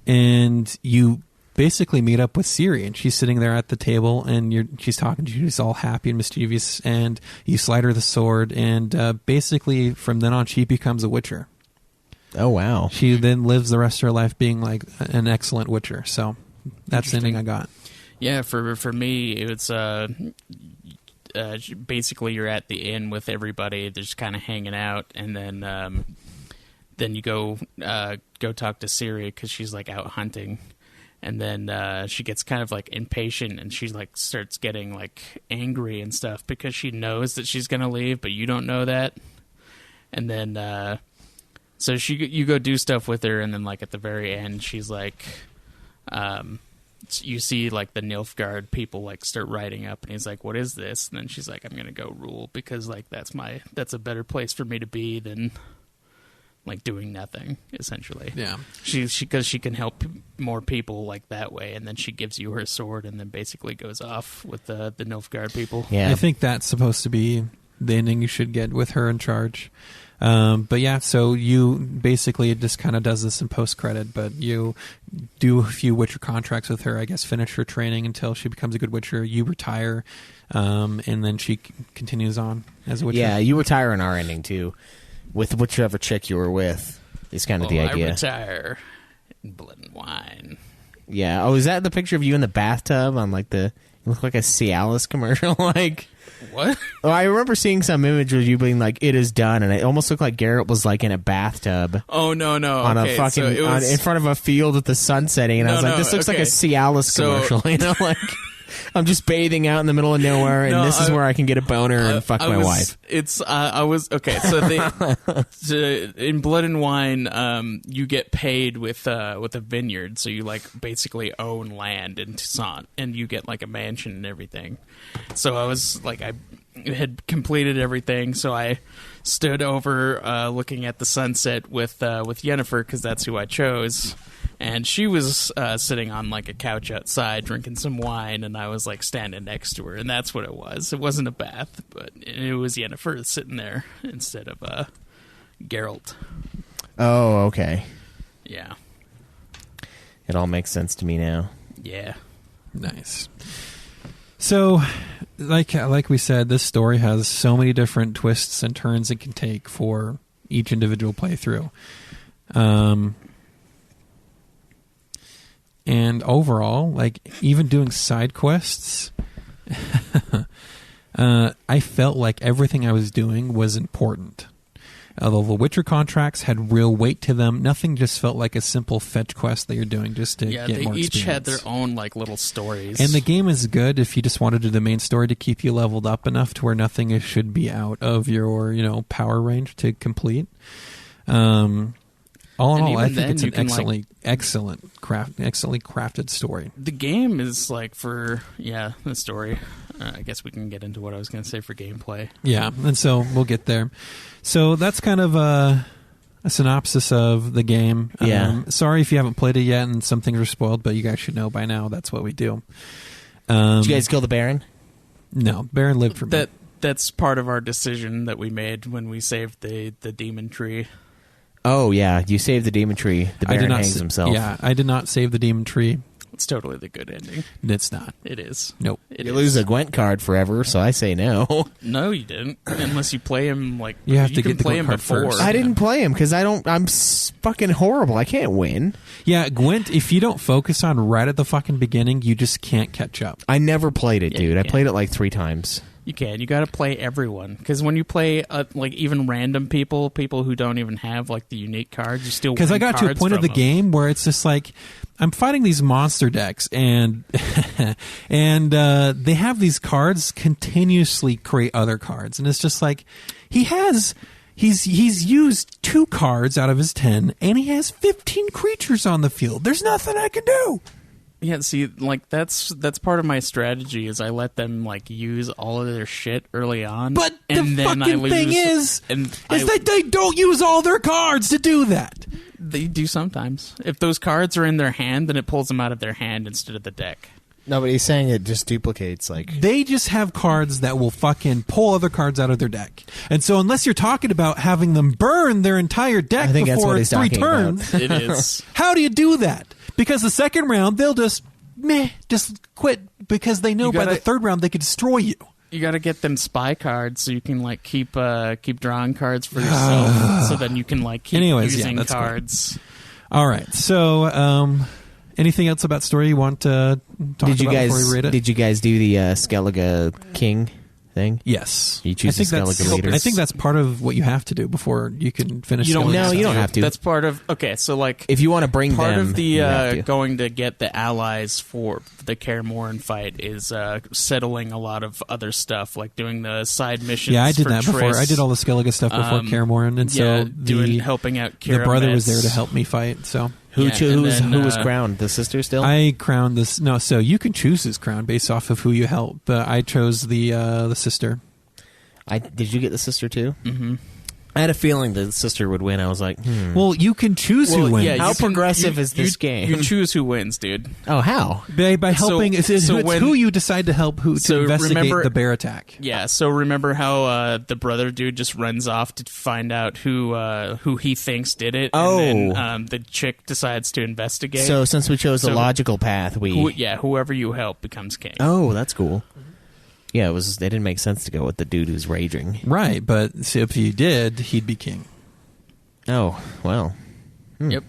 Speaker 2: and you basically meet up with Ciri, and she's sitting there at the table, and she's talking to you. She's all happy and mischievous, and you slide her the sword, and basically from then on, she becomes a witcher.
Speaker 4: Oh, wow.
Speaker 2: She then lives the rest of her life being like an excellent witcher. So that's the ending I got.
Speaker 5: Yeah, for me, it's basically you're at the inn with everybody. They're just kind of hanging out, and then you go talk to Ciri because she's like out hunting. And then she gets kind of like impatient, and she like starts getting like angry and stuff because she knows that she's gonna leave, but you don't know that. And then so you go do stuff with her, and then like at the very end, she's like, you see like the Nilfgaard people like start riding up, and he's like, "What is this?" And then she's like, "I'm gonna go rule because like that's a better place for me to be than like doing nothing." Essentially,
Speaker 2: Yeah.
Speaker 5: because she can help more people like that way, and then she gives you her sword, and then basically goes off with the Nilfgaard people.
Speaker 4: Yeah.
Speaker 2: I think that's supposed to be the ending you should get with her in charge. But yeah, so you basically, it just kind of does this in post-credit, but you do a few Witcher contracts with her, I guess, finish her training until she becomes a good Witcher, you retire, and then she continues on as a Witcher.
Speaker 4: Yeah, you retire in our ending, too, with whichever chick you were with, is kind of the idea.
Speaker 5: I retire in blood and wine.
Speaker 4: Yeah. Oh, is that the picture of you in the bathtub on, like, you look like a Cialis commercial, like...
Speaker 5: What?
Speaker 4: Oh, I remember seeing some image of you being like, "It is done," and it almost looked like Garrett was like in a bathtub.
Speaker 5: Oh no!
Speaker 4: On
Speaker 5: okay,
Speaker 4: a fucking
Speaker 5: so it was...
Speaker 4: in front of a field with the sun setting, and I was like, "This looks like a Cialis commercial." You know, like I'm just bathing out in the middle of nowhere, and this is where I can get a boner and fuck my wife.
Speaker 5: It's I was okay. So in Blood and Wine, you get paid with a vineyard, so you like basically own land in Toussaint, and you get like a mansion and everything. So I was like, I had completed everything, so I stood over looking at the sunset with Yennefer, because that's who I chose. And she was sitting on like a couch outside drinking some wine, and I was like standing next to her, and that's what it was. It wasn't a bath, but it was Yennefer sitting there instead of Geralt.
Speaker 4: Oh, okay.
Speaker 5: Yeah.
Speaker 4: It all makes sense to me now.
Speaker 5: Yeah.
Speaker 2: Nice. So, like we said, this story has so many different twists and turns it can take for each individual playthrough. And overall, like, even doing side quests, I felt like everything I was doing was important. Although the Witcher contracts had real weight to them, nothing just felt like a simple fetch quest that you're doing just to get more experience.
Speaker 5: Each had their own like little stories.
Speaker 2: And the game is good if you just want to do the main story to keep you leveled up enough to where nothing should be out of your, power range to complete. All in all, I think it's an excellently crafted story.
Speaker 5: The game is like the story. I guess we can get into what I was going to say for gameplay.
Speaker 2: Yeah, and so we'll get there. So that's kind of a synopsis of the game.
Speaker 4: Yeah.
Speaker 2: Sorry if you haven't played it yet and some things are spoiled, but you guys should know by now that's what we do.
Speaker 4: Did you guys kill the Baron?
Speaker 2: No, Baron lived for me.
Speaker 5: That's part of our decision that we made when we saved the demon tree.
Speaker 4: Oh, yeah. You saved the demon tree. The Baron hangs himself.
Speaker 2: Yeah, I did not save the demon tree.
Speaker 5: It's totally the good ending.
Speaker 2: It's not.
Speaker 5: It is.
Speaker 2: Nope.
Speaker 4: You lose a Gwent card forever, so I say no.
Speaker 5: No, you didn't. Unless you play him like
Speaker 2: you have to get the
Speaker 5: play
Speaker 2: Gwent
Speaker 5: him
Speaker 2: card
Speaker 5: before.
Speaker 2: first.
Speaker 4: I didn't play him because I'm fucking horrible. I can't win.
Speaker 2: Yeah, Gwent, if you don't focus on right at the fucking beginning, you just can't catch up.
Speaker 4: I never played it,
Speaker 5: Yeah,
Speaker 4: dude.
Speaker 5: you
Speaker 4: I
Speaker 5: can.
Speaker 4: played it like 3 times.
Speaker 5: You can. You got to play everyone, because when you play like even random people who don't even have like the unique cards, you still
Speaker 2: because I got to a
Speaker 5: cards
Speaker 2: point of
Speaker 5: from
Speaker 2: the
Speaker 5: them.
Speaker 2: game where it's just like I'm fighting these monster decks and they have these cards continuously create other cards, and it's just like he's used 2 cards out of his 10 and he has 15 creatures on the field. There's nothing I can do.
Speaker 5: Yeah, see, like that's part of my strategy is I let them like use all of their shit early on.
Speaker 2: But
Speaker 5: and
Speaker 2: the
Speaker 5: then
Speaker 2: fucking
Speaker 5: I lose,
Speaker 2: thing is
Speaker 5: that
Speaker 2: that they don't use all their cards to do that.
Speaker 5: they do sometimes. If those cards are in their hand, then it pulls them out of their hand instead of the deck.
Speaker 9: No, but he's saying it just duplicates, like...
Speaker 2: They just have cards that will fucking pull other cards out of their deck. And so unless you're talking about having them burn their entire deck
Speaker 4: I think that's
Speaker 2: before
Speaker 4: what he's
Speaker 2: 3
Speaker 4: talking about.
Speaker 2: turns,
Speaker 5: It is.
Speaker 2: how do you do that? Because the second round, they'll just quit because they know by the third round they could destroy you.
Speaker 5: You got to get them spy cards so you can like keep drawing cards for yourself. So then you can like keep using
Speaker 2: that's
Speaker 5: cards.
Speaker 2: Cool. All right. So anything else about story you want to talk about before we rate it?
Speaker 4: Did you guys do the Skellige King thing?
Speaker 2: Yes.
Speaker 4: You choose the Skellige leaders?
Speaker 2: I think that's part of what you have to do before you can finish.
Speaker 5: You don't.
Speaker 2: Skellige
Speaker 4: No,
Speaker 2: stuff.
Speaker 4: you don't have to.
Speaker 5: That's part of. Okay, so like
Speaker 4: If you want to bring
Speaker 5: part
Speaker 4: them,
Speaker 5: of the
Speaker 4: you have to.
Speaker 5: going to get the allies for the Kaer Morhen fight is settling a lot of other stuff, like doing the side missions.
Speaker 2: Yeah, I did
Speaker 5: for
Speaker 2: that before.
Speaker 5: Triss.
Speaker 2: I did all the Skellige stuff before Kaer Morhen, and so
Speaker 5: helping out
Speaker 2: the
Speaker 5: Kira
Speaker 2: brother was
Speaker 5: Metz,
Speaker 2: there to help me fight. So
Speaker 4: Who
Speaker 5: Yeah, and then,
Speaker 4: who was crowned? The sister still?
Speaker 2: I crowned this. No, so you can choose his crown based off of who you help, but I chose the sister.
Speaker 4: Did you get the sister too?
Speaker 5: Mm-hmm.
Speaker 4: I had a feeling the sister would win. I was like,
Speaker 2: Well, you can choose who wins.
Speaker 5: yeah,
Speaker 4: How
Speaker 5: you can-
Speaker 4: progressive
Speaker 5: you-
Speaker 4: is this
Speaker 5: you-
Speaker 4: game?
Speaker 5: You choose who wins, dude.
Speaker 4: oh, how?
Speaker 2: By helping,
Speaker 5: So-
Speaker 2: it's
Speaker 5: so when-
Speaker 2: who you decide to help who to
Speaker 5: So
Speaker 2: investigate
Speaker 5: remember-
Speaker 2: the bear attack.
Speaker 5: Yeah, so remember how the brother dude just runs off to find out who he thinks did it,
Speaker 4: Oh.
Speaker 5: and then the chick decides to investigate.
Speaker 4: So since we chose the
Speaker 5: So-
Speaker 4: logical path,
Speaker 5: whoever you help becomes king.
Speaker 4: Oh, that's cool. Yeah, it didn't make sense to go with the dude who's raging.
Speaker 2: Right, but see, if you did, he'd be king.
Speaker 4: Oh, well.
Speaker 5: Yep.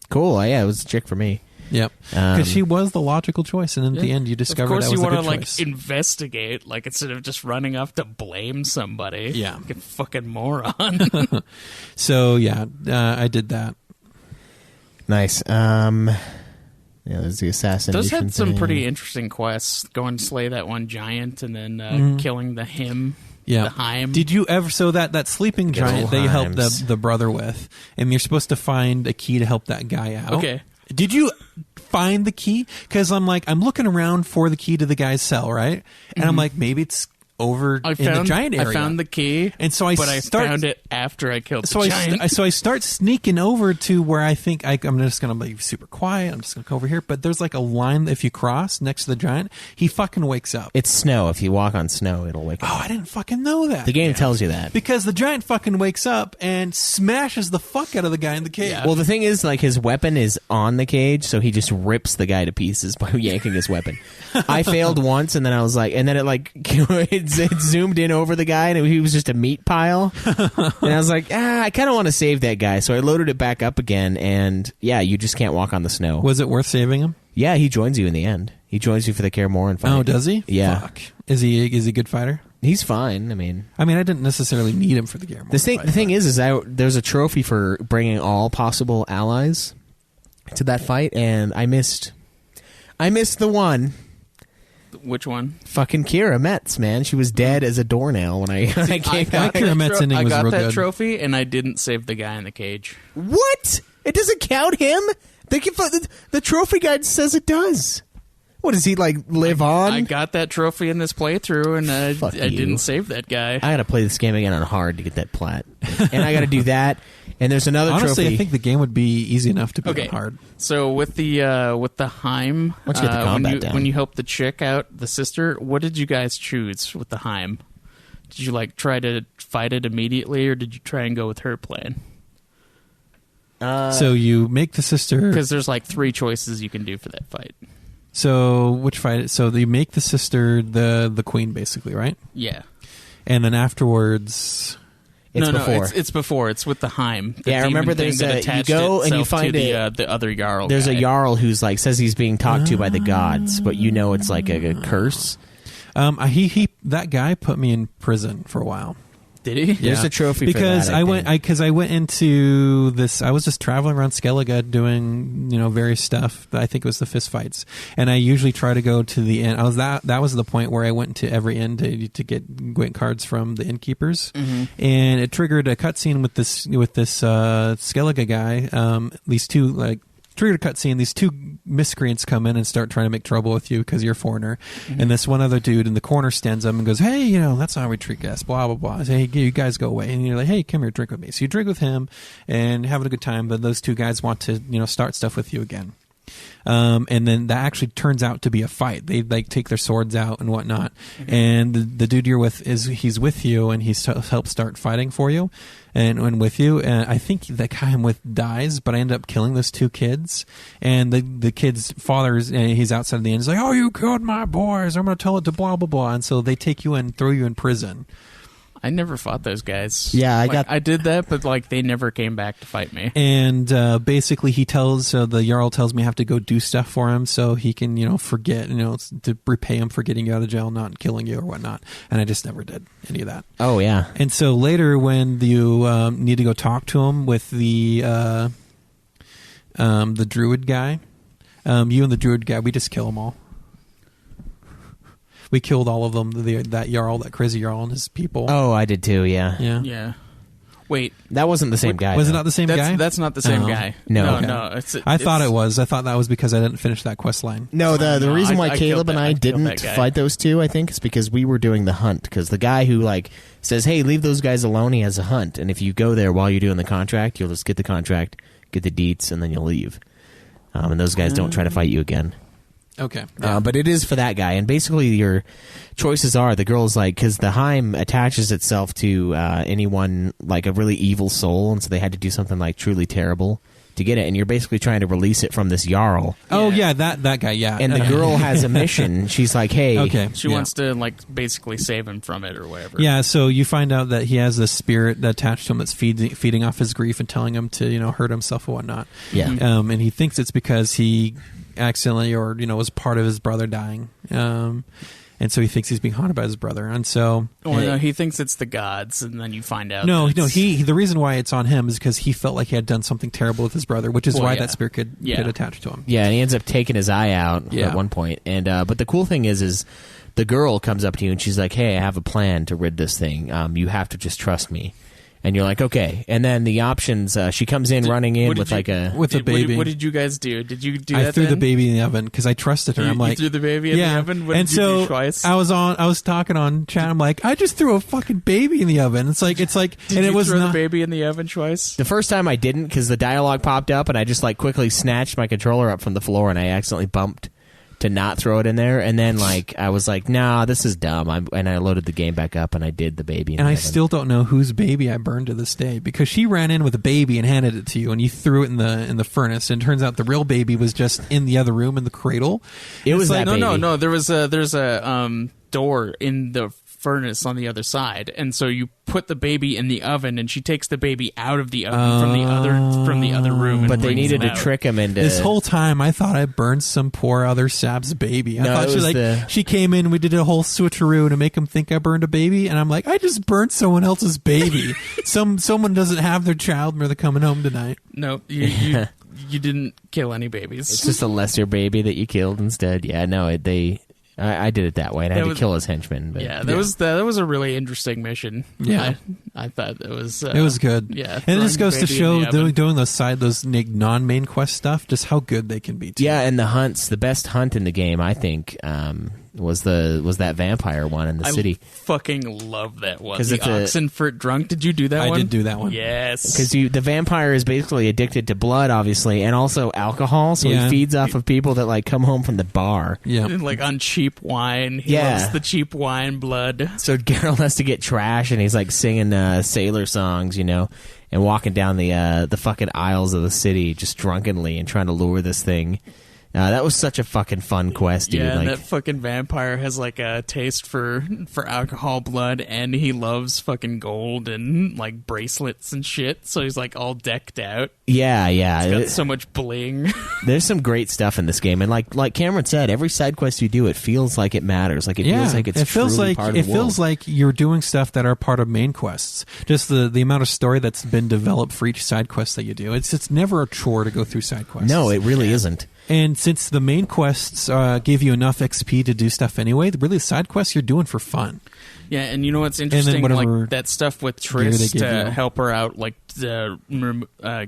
Speaker 4: Cool. Yeah, it was a chick for me.
Speaker 2: Yep, because she was the logical choice, and at the end, you discovered
Speaker 5: of course
Speaker 2: that was
Speaker 5: you
Speaker 2: the
Speaker 5: want
Speaker 2: good
Speaker 5: to
Speaker 2: choice.
Speaker 5: investigate, instead of just running off to blame somebody.
Speaker 2: Yeah.
Speaker 5: Like a fucking moron.
Speaker 2: So yeah, I did that.
Speaker 4: Nice. Yeah, there's the assassination.
Speaker 5: Those had some
Speaker 4: thing.
Speaker 5: pretty interesting quests. Go and slay that one giant, and then killing the him.
Speaker 2: Yeah.
Speaker 5: The Heim.
Speaker 2: Did you ever? So that sleeping
Speaker 4: Good
Speaker 2: giant
Speaker 4: old
Speaker 2: that you helped
Speaker 4: Heims.
Speaker 2: the brother with, and you're supposed to find a key to help that guy out.
Speaker 5: Okay.
Speaker 2: Did you find the key? Because I'm looking around for the key to the guy's cell, right? And I'm like, maybe it's over in the giant area.
Speaker 5: I found the key,
Speaker 2: and so I
Speaker 5: found it after I killed
Speaker 2: So
Speaker 5: the giant.
Speaker 2: I start sneaking over to where I think I'm just going to be super quiet. I'm just going to go over here. But there's a line that if you cross next to the giant, he fucking wakes up.
Speaker 4: It's snow. If you walk on snow, it'll wake up.
Speaker 2: Oh, I didn't fucking know that.
Speaker 4: The game tells you that.
Speaker 2: Because the giant fucking wakes up and smashes the fuck out of the guy in the cage.
Speaker 5: Yeah.
Speaker 4: Well, the thing is, his weapon is on the cage, so he just rips the guy to pieces by yanking his weapon. I failed once, and then I was like, and then it zoomed in over the guy, and he was just a meat pile. And I was like, I kind of want to save that guy, so I loaded it back up again, and yeah, you just can't walk on the snow.
Speaker 2: Was it worth saving him?
Speaker 4: Yeah, he joins you in the end. He joins you for the Kaer Morhen fight.
Speaker 2: Oh, does he?
Speaker 4: Yeah.
Speaker 2: Fuck. Is he a good fighter?
Speaker 4: He's fine. I mean,
Speaker 2: I didn't necessarily need him for the game.
Speaker 4: the thing is there's a trophy for bringing all possible allies to that fight, and I missed the one.
Speaker 5: Which one?
Speaker 4: Fucking Kira Metz, man. She was dead as a doornail when I came out.
Speaker 2: Kira Metz ending
Speaker 5: I
Speaker 2: was
Speaker 5: got
Speaker 2: real
Speaker 5: that
Speaker 2: good.
Speaker 5: trophy, and I didn't save the guy in the cage.
Speaker 4: What? It doesn't count him? The trophy guide says it does. What does he live on?
Speaker 5: I got that trophy in this playthrough, and I
Speaker 4: Fuck you.
Speaker 5: didn't save that guy.
Speaker 4: I gotta play this game again on hard to get that plat, and I gotta do that. And there's another
Speaker 2: Honestly,
Speaker 4: trophy.
Speaker 2: I think the game would be easy enough to be
Speaker 5: Okay.
Speaker 2: hard.
Speaker 5: So with the Heim,
Speaker 4: Once you get the combat
Speaker 5: when
Speaker 4: down.
Speaker 5: when you helped the chick out, the sister, what did you guys choose with the Heim? Did you try to fight it immediately, or did you try and go with her plan?
Speaker 2: So you make the sister.
Speaker 5: Because there's 3 choices you can do for that fight.
Speaker 2: So which fight? So you make the sister the queen, basically, right?
Speaker 5: Yeah.
Speaker 2: And then afterwards,
Speaker 4: it's before.
Speaker 5: It's before. It's with the Heim. The
Speaker 4: Yeah, I remember
Speaker 5: demon thing
Speaker 4: there's
Speaker 5: that
Speaker 4: you
Speaker 5: attached
Speaker 4: go and you
Speaker 5: itself
Speaker 4: find
Speaker 5: to the other Jarl.
Speaker 4: There's
Speaker 5: guy.
Speaker 4: a Jarl who's says he's being talked to by the gods, but it's a curse.
Speaker 2: he that guy put me in prison for a while.
Speaker 5: Did he?
Speaker 4: There's a trophy for
Speaker 2: because
Speaker 4: that,
Speaker 2: I went into this. I was just traveling around Skellige doing various stuff. I think it was the fist fights, and I usually try to go to the end. That was the point where I went to every inn to get Gwent cards from the innkeepers, and it triggered a cutscene with this Skellige guy. These two triggered a cutscene. These 2 miscreants come in and start trying to make trouble with you because you're a foreigner. And this one other dude in the corner stands up and goes, "Hey, that's not how we treat guests, blah, blah, blah." I say, "Hey, you guys go away." And you're like, "Hey, come here, drink with me." So you drink with him and having a good time, but those 2 guys want to, start stuff with you again. And then that actually turns out to be a fight. They take their swords out and whatnot. And the dude you're with he's with you, and he's helped start fighting for you and with you. And I think the guy I'm with dies, but I end up killing those 2 kids. And the kid's father's he's outside the inn. He's like, "Oh, you killed my boys. I'm going to tell it to blah blah blah." And so they take you and throw you in prison.
Speaker 5: I never fought those guys.
Speaker 4: Yeah,
Speaker 5: I did that, but they never came back to fight me.
Speaker 2: And basically, the Jarl tells me I have to go do stuff for him so he can, forget, to repay him for getting you out of jail, not killing you or whatnot. And I just never did any of that.
Speaker 4: Oh yeah.
Speaker 2: And so later, when you need to go talk to him with the druid guy, you and the druid guy, we just kill them all. We killed all of them. That Jarl, that crazy Jarl, and his people.
Speaker 4: Oh, I did too. Yeah.
Speaker 2: Yeah.
Speaker 5: Yeah. Wait,
Speaker 4: That wasn't the same guy.
Speaker 2: Was it
Speaker 4: though.
Speaker 2: not the same guy?
Speaker 5: that's not the same
Speaker 2: Oh.
Speaker 5: guy.
Speaker 4: No.
Speaker 2: Okay.
Speaker 5: no.
Speaker 2: I thought it was. I thought that was because I didn't finish that quest line.
Speaker 9: No, the
Speaker 5: No,
Speaker 9: reason why
Speaker 5: I
Speaker 9: Caleb
Speaker 5: killed
Speaker 9: and
Speaker 5: that-
Speaker 9: I
Speaker 5: I killed
Speaker 9: didn't
Speaker 5: that guy.
Speaker 9: fight those two, I think, is because we were doing the hunt. Because the guy who like says, "Hey, leave those guys alone," he has a hunt, and if you go there while you're doing the contract, you'll just get the contract, get the deets, and then you'll leave. And those guys don't try to fight you again.
Speaker 2: Okay.
Speaker 4: But it is for that guy, and basically your choices are the girl's like because the Heim attaches itself to anyone like a really evil soul, and so they had to do something like truly terrible to get it, and you're basically trying to release it from this Jarl.
Speaker 2: Oh yeah, that guy. Yeah.
Speaker 4: And the girl has a mission. She's like, "Hey,
Speaker 2: Okay.
Speaker 5: She
Speaker 2: yeah.
Speaker 5: wants to like basically save him from it or whatever.
Speaker 2: Yeah, so you find out that he has this spirit attached to him that's feeding off his grief and telling him to hurt himself and whatnot.
Speaker 4: yeah."
Speaker 2: And he thinks it's because he accidentally or was part of his brother dying. And so he thinks he's being haunted by his brother. And so
Speaker 5: Well, no, he thinks it's the gods, and then you find out.
Speaker 2: no,
Speaker 5: that it's-
Speaker 2: he the reason why it's on him is because he felt like he had done something terrible with his brother, which is
Speaker 5: Well,
Speaker 2: why
Speaker 5: yeah.
Speaker 2: that spirit could attach to him.
Speaker 4: Yeah, and he ends up taking his eye out
Speaker 2: Yeah.
Speaker 4: at one point. And but the cool thing is the girl comes up to you and she's like, "Hey, I have a plan to rid this thing. You have to just trust me." And you're like, "Okay." And then the options, she comes in running in
Speaker 5: what
Speaker 4: with
Speaker 5: did
Speaker 4: like
Speaker 5: you-
Speaker 4: a
Speaker 2: With a baby.
Speaker 5: What did you guys do? Did you do
Speaker 2: I
Speaker 5: that?
Speaker 2: threw the
Speaker 5: then?
Speaker 2: baby in the oven because I trusted her.
Speaker 5: You,
Speaker 2: I'm like,
Speaker 5: you threw the baby in the oven. What
Speaker 2: and
Speaker 5: did
Speaker 2: so
Speaker 5: you do twice?
Speaker 2: I was talking on chat. I'm like, I just threw a fucking baby in the oven. It's like,
Speaker 5: Did
Speaker 2: and
Speaker 5: you
Speaker 2: it was
Speaker 5: throw
Speaker 2: not.
Speaker 5: the baby in the oven twice?
Speaker 4: The first time I didn't because the dialogue popped up and I just like quickly snatched my controller up from the floor and I accidentally bumped to not throw it in there. And then like I was like, "Nah, this is dumb." And I loaded the game back up and I did the baby. In
Speaker 2: And
Speaker 4: the
Speaker 2: I
Speaker 4: oven.
Speaker 2: still don't know whose baby I burned to this day because she ran in with a baby and handed it to you, and you threw it in the furnace. And it turns out the real baby was just in the other room in the cradle.
Speaker 4: It was
Speaker 2: like-
Speaker 4: that
Speaker 5: No,
Speaker 4: baby.
Speaker 5: no. There's a door in the furnace on the other side, and so you put the baby in the oven, and she takes the baby out of the oven from the other room. And
Speaker 4: But they
Speaker 5: brings
Speaker 4: needed
Speaker 5: it
Speaker 4: to
Speaker 5: out.
Speaker 4: trick him into
Speaker 2: This whole time, I thought I burned some poor other sap's baby. I
Speaker 4: No,
Speaker 2: thought
Speaker 4: it
Speaker 2: she
Speaker 4: was
Speaker 2: she came in, we did a whole switcheroo to make him think I burned a baby, and I'm like, I just burnt someone else's baby. Someone doesn't have their child, and they're coming home tonight.
Speaker 5: No, you didn't kill any babies.
Speaker 4: It's just a lesser baby that you killed instead. Yeah, no, I did it that way. And I had
Speaker 5: That
Speaker 4: to
Speaker 5: was-
Speaker 4: kill his henchman. But
Speaker 5: yeah, that was a really interesting mission.
Speaker 2: Yeah.
Speaker 5: I thought it was.
Speaker 2: It was good.
Speaker 5: Yeah,
Speaker 2: and it just
Speaker 5: throwing
Speaker 2: goes
Speaker 5: the
Speaker 2: to
Speaker 5: baby in
Speaker 2: show
Speaker 5: the oven.
Speaker 2: doing those non-main quest stuff, just how good they can be. Too.
Speaker 4: Yeah, and the hunts, the best hunt in the game, I think, was that vampire one in the city.
Speaker 5: I fucking love that one.
Speaker 4: 'Cause
Speaker 5: The
Speaker 4: it's a-
Speaker 5: Oxenfurt drunk. Did you do that
Speaker 2: I
Speaker 5: one?
Speaker 2: did do that one.
Speaker 5: Yes.
Speaker 4: Because the vampire is basically addicted to blood, obviously, and also alcohol. So
Speaker 2: Yeah.
Speaker 4: he feeds off of people that like come home from the bar.
Speaker 2: Yeah.
Speaker 5: Like on cheap wine. He
Speaker 4: Yeah.
Speaker 5: loves the cheap wine blood.
Speaker 4: So Geralt has to get trash, and he's like singing sailor songs, and walking down the fucking aisles of the city just drunkenly and trying to lure this thing. That was such a fucking fun quest, dude.
Speaker 5: Yeah, and
Speaker 4: Like,
Speaker 5: that fucking vampire has like a taste for alcohol blood, and he loves fucking gold and like bracelets and shit. So he's like all decked out.
Speaker 4: yeah.
Speaker 5: He's got so much bling.
Speaker 4: There's some great stuff in this game, and like Cameron said, every side quest you do, it feels like it matters. Like it feels like it's
Speaker 2: it feels
Speaker 4: truly
Speaker 2: like
Speaker 4: part of
Speaker 2: it
Speaker 4: the world.
Speaker 2: feels like you're doing stuff that are part of main quests. Just the amount of story that's been developed for each side quest that you do. It's never a chore to go through side quests.
Speaker 4: No, it really isn't.
Speaker 2: And since the main quests give you enough XP to do stuff anyway, really the side quests you're doing for fun.
Speaker 5: Yeah, and you know what's interesting?
Speaker 2: whatever
Speaker 5: Like that stuff with
Speaker 2: gear they
Speaker 5: Triss
Speaker 2: give
Speaker 5: to
Speaker 2: you.
Speaker 5: help her out, like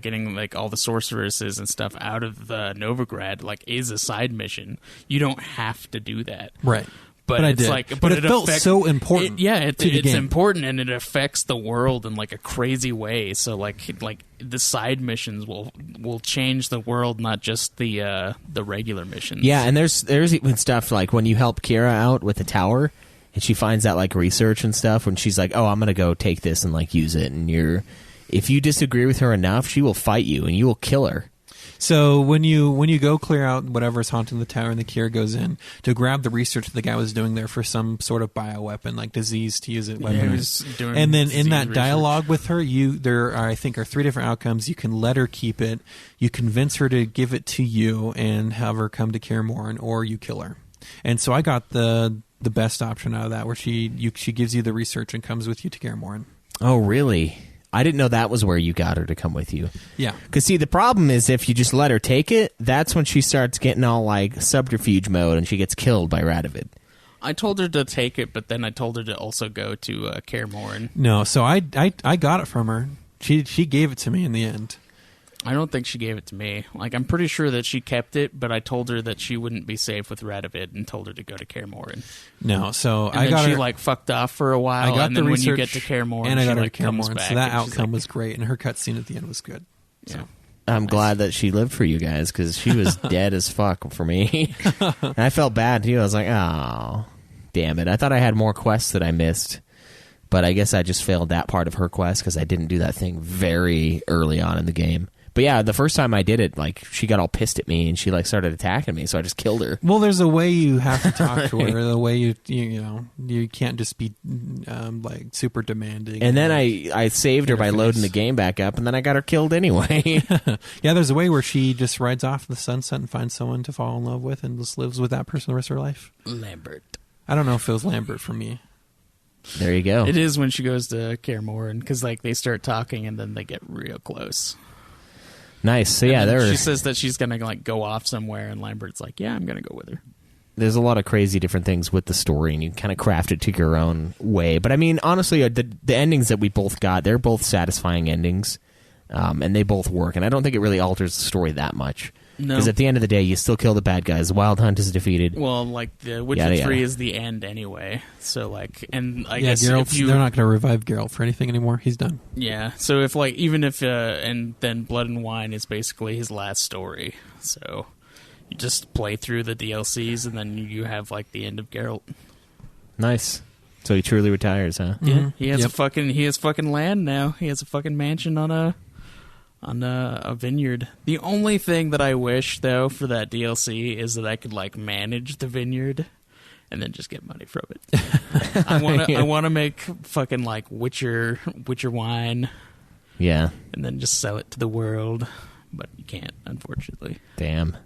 Speaker 5: getting like all the sorceresses and stuff out of Novigrad, like is a side mission. You don't have to do that.
Speaker 2: Right.
Speaker 5: But
Speaker 2: I
Speaker 5: it's
Speaker 2: did.
Speaker 5: like,
Speaker 2: But it felt so important
Speaker 5: It's
Speaker 2: to the game.
Speaker 5: important, and it affects the world in like a crazy way. So like the side missions will change the world, not just the regular missions.
Speaker 4: Yeah, and there's even stuff like when you help Kira out with the tower, and she finds that like research and stuff. When she's like, "Oh, I'm gonna go take this and like use it," and if you disagree with her enough, she will fight you and you will kill her.
Speaker 2: So when you go clear out whatever's haunting the tower and the Kira goes in to grab the research the guy was doing there for some sort of bioweapon, like disease to use it.
Speaker 5: Yeah, he was doing
Speaker 2: and then in
Speaker 5: disease
Speaker 2: that
Speaker 5: research.
Speaker 2: dialogue with her, there are, I think, are 3 different outcomes. You can let her keep it, you convince her to give it to you and have her come to Kaer Morhen, or you kill her. And so I got the best option out of that, where she gives you the research and comes with you to Kaer Morhen.
Speaker 4: Oh, really? I didn't know that was where you got her to come with you.
Speaker 2: Yeah.
Speaker 4: Because, see, the problem is if you just let her take it, that's when she starts getting all, like, subterfuge mode and she gets killed by Radovid.
Speaker 5: I told her to take it, but then I told her to also go to Kaer Morhen.
Speaker 2: No, so I got it from her. She gave it to me in the end.
Speaker 5: I don't think she gave it to me. Like, I'm pretty sure that she kept it, but I told her that she wouldn't be safe with Radovid and told her to go to Kaer Morhen.
Speaker 2: No, so
Speaker 5: And
Speaker 2: I
Speaker 5: then
Speaker 2: got
Speaker 5: she
Speaker 2: her,
Speaker 5: like fucked off for a while.
Speaker 2: I got
Speaker 5: and
Speaker 2: the
Speaker 5: then
Speaker 2: research,
Speaker 5: when you get to Kaer Morhen,
Speaker 2: and I got
Speaker 5: she,
Speaker 2: her
Speaker 5: like,
Speaker 2: to Kaer
Speaker 5: comes
Speaker 2: Morhen,
Speaker 5: back
Speaker 2: so that
Speaker 5: and she's
Speaker 2: outcome
Speaker 5: like,
Speaker 2: was great, and her cutscene at the end was good.
Speaker 5: Yeah.
Speaker 9: I'm glad that she lived for you guys because she was dead as fuck for me. And I felt bad too. I was like, oh, damn it. I thought I had more quests that I missed, but I guess I just failed that part of her quest because I didn't do that thing very early on in the game. But yeah, the first time I did it, like, she got all pissed at me and she like started attacking me, so I just killed her.
Speaker 2: Well, there's a way you have to talk to her. The way you know, you can't just be like super demanding.
Speaker 9: And then I saved her by loading the game back up, and then I got her killed anyway.
Speaker 2: Yeah, there's a way where she just rides off in the sunset and finds someone to fall in love with and just lives with that person the rest of her life.
Speaker 5: Lambert.
Speaker 2: I don't know if it was Lambert for me.
Speaker 9: There you go.
Speaker 5: It is when she goes to Kaer Morhen because like they start talking and then they get real close.
Speaker 9: Nice. So
Speaker 5: And
Speaker 9: yeah,
Speaker 5: then she says that she's gonna like go off somewhere, and Lambert's like, "Yeah, I'm gonna go with her."
Speaker 9: there's a lot of crazy different things with the story, and you kind of craft it to your own way. But I mean, honestly, the endings that we both got, they're both satisfying endings, and they both work. And I don't think it really alters the story that much.
Speaker 5: No,
Speaker 9: because at the end of the day, you still kill the bad guys. The Wild Hunt is defeated.
Speaker 5: well, like the Witcher
Speaker 9: Yada,
Speaker 5: 3
Speaker 9: yada.
Speaker 5: is the end anyway. So like, and I
Speaker 2: Yeah,
Speaker 5: guess
Speaker 2: Geralt,
Speaker 5: if you
Speaker 2: they're not going to revive Geralt for anything anymore. He's done.
Speaker 5: yeah. So if like even if and then Blood and Wine is basically his last story. So you just play through the DLCs and then you have like the end of Geralt.
Speaker 9: Nice. So he truly retires, huh?
Speaker 5: Yeah, he has
Speaker 2: Yep.
Speaker 5: he has fucking land now. He has a fucking mansion on a vineyard. The only thing that I wish though for that DLC is that I could like manage the vineyard and then just get money from it. I want to make fucking like Witcher wine
Speaker 9: Yeah.
Speaker 5: and then just sell it to the world, but you can't, unfortunately.
Speaker 9: Damn.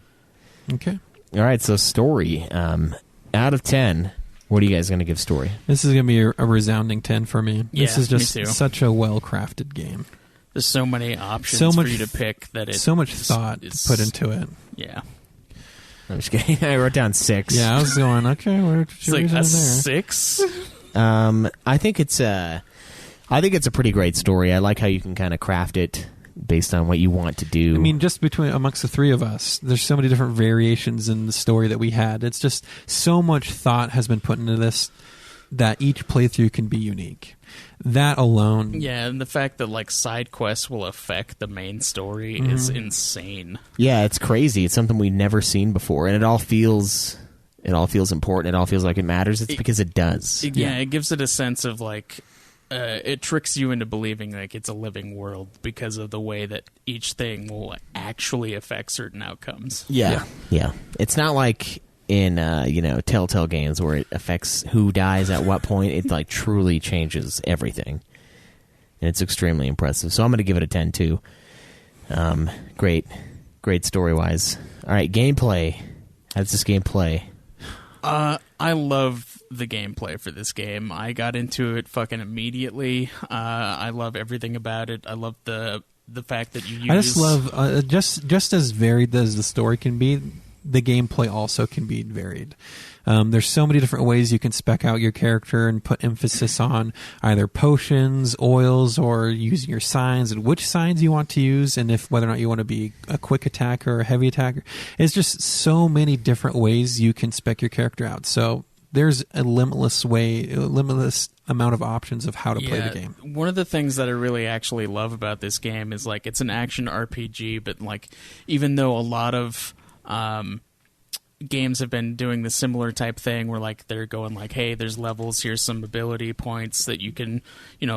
Speaker 2: Okay.
Speaker 9: All right, so story. Out of 10, what are you guys going to give story?
Speaker 2: This is going to be a resounding 10 for me. This
Speaker 5: Yeah,
Speaker 2: is just
Speaker 5: me too.
Speaker 2: such a well-crafted game.
Speaker 5: There's so many options
Speaker 2: So much-
Speaker 5: for you to pick that it's
Speaker 2: So much thought put into it.
Speaker 5: Yeah,
Speaker 9: I'm just kidding. I wrote down 6.
Speaker 2: Yeah, I was going, okay, where
Speaker 5: it's like a 6.
Speaker 9: I think it's a pretty great story. I like how you can kind of craft it based on what you want to do.
Speaker 2: I mean, just amongst the three of us, there's so many different variations in the story that we had. It's just so much thought has been put into this that each playthrough can be unique. That alone,
Speaker 5: Yeah, and the fact that like side quests will affect the main story is insane.
Speaker 9: yeah, it's crazy. It's something we've never seen before, and it all feels important. It all feels like it matters. It's because it does.
Speaker 5: It gives it a sense of like it tricks you into believing like it's a living world because of the way that each thing will actually affect certain outcomes.
Speaker 9: Yeah. It's not like in Telltale games where it affects who dies at what point. It like truly changes everything, and it's extremely impressive. So I'm going to give it a 10 too. Great story wise. All right, gameplay. How does this game play?
Speaker 5: I love the gameplay for this game. I got into it fucking immediately. I love everything about it. I love the fact that you use.
Speaker 2: I just love just as varied as the story can be, the gameplay also can be varied. There's so many different ways you can spec out your character and put emphasis on either potions, oils, or using your signs and which signs you want to use, and if whether or not you want to be a quick attacker or a heavy attacker. It's just so many different ways you can spec your character out. So there's a limitless amount of options of how to play the game.
Speaker 5: One of the things that I really actually love about this game is like it's an action RPG, but like even though a lot of games have been doing the similar type thing where like they're going like, hey, there's levels, here's some ability points that you can,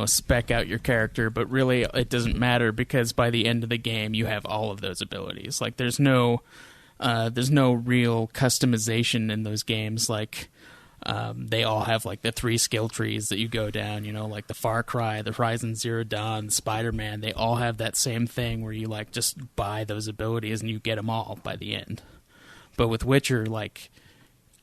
Speaker 5: spec out your character, but really it doesn't matter because by the end of the game you have all of those abilities. Like there's no real customization in those games. Like they all have like the 3 skill trees that you go down, like the Far Cry, the Horizon Zero Dawn, Spider-Man, they all have that same thing where you like just buy those abilities and you get them all by the end. But with Witcher, like,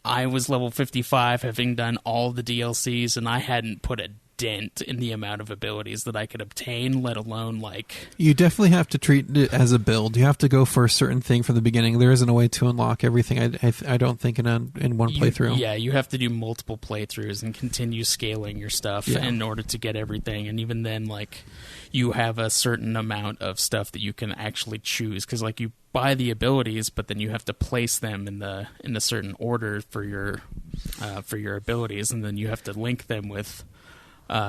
Speaker 5: I was level 55 having done all the DLCs and I hadn't put a dent in the amount of abilities that I could obtain, let alone like...
Speaker 2: You definitely have to treat it as a build. You have to go for a certain thing from the beginning. There isn't a way to unlock everything, I don't think, in one playthrough.
Speaker 5: Yeah, you have to do multiple playthroughs and continue scaling your stuff in order to get everything. And even then, like, you have a certain amount of stuff that you can actually choose. Because, like, you buy the abilities, but then you have to place them in a certain order for your abilities. And then you have to link them with...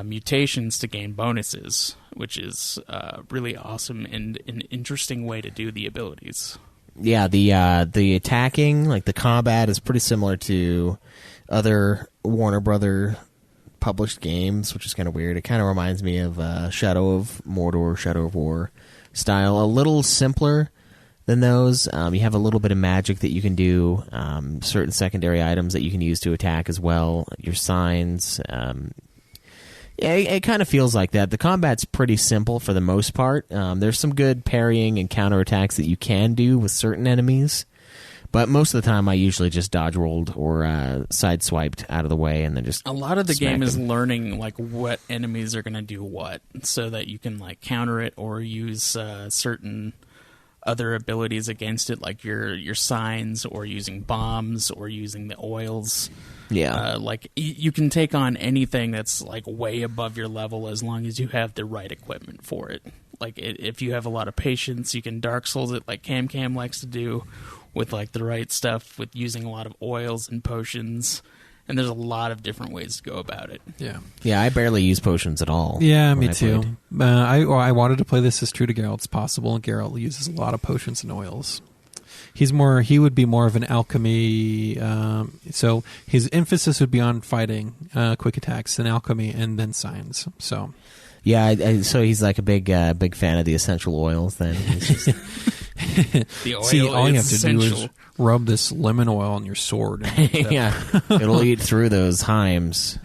Speaker 5: mutations to gain bonuses, which is really awesome and an interesting way to do the abilities.
Speaker 9: Yeah, the attacking, like the combat, is pretty similar to other Warner Brother published games, which is kind of weird. It kind of reminds me of Shadow of Mordor, Shadow of War style. A little simpler than those. You have a little bit of magic that you can do, certain secondary items that you can use to attack as well, your signs. Yeah, it kind of feels like that. The combat's pretty simple for the most part. There's some good parrying and counterattacks that you can do with certain enemies, but most of the time I usually just dodge rolled or sideswiped out of the way and then just
Speaker 5: a lot of the
Speaker 9: smack
Speaker 5: game is
Speaker 9: them.
Speaker 5: learning like what enemies are going to do what, so that you can like counter it or use certain other abilities against it, like your signs or using bombs or using the oils.
Speaker 9: Yeah.
Speaker 5: Like you can take on anything that's like way above your level as long as you have the right equipment for it. Like if you have a lot of patience, you can Dark Souls it like Cam likes to do with like the right stuff, with using a lot of oils and potions. And there's a lot of different ways to go about it.
Speaker 2: Yeah.
Speaker 9: Yeah, I barely use potions at all.
Speaker 2: Yeah,
Speaker 9: when
Speaker 2: me
Speaker 9: I
Speaker 2: too.
Speaker 9: played.
Speaker 2: I wanted to play this as true to Geralt as possible, and Geralt uses a lot of potions and oils. He would be more of an alchemy, so his emphasis would be on fighting, quick attacks, and alchemy, and then signs. So,
Speaker 9: yeah, so he's like a big fan of the essential oils. Then he's just,
Speaker 5: The oil
Speaker 2: see, all you have
Speaker 5: is
Speaker 2: to do
Speaker 5: essential.
Speaker 2: is rub this lemon oil on your sword. And
Speaker 9: yeah, it'll eat through those Heims,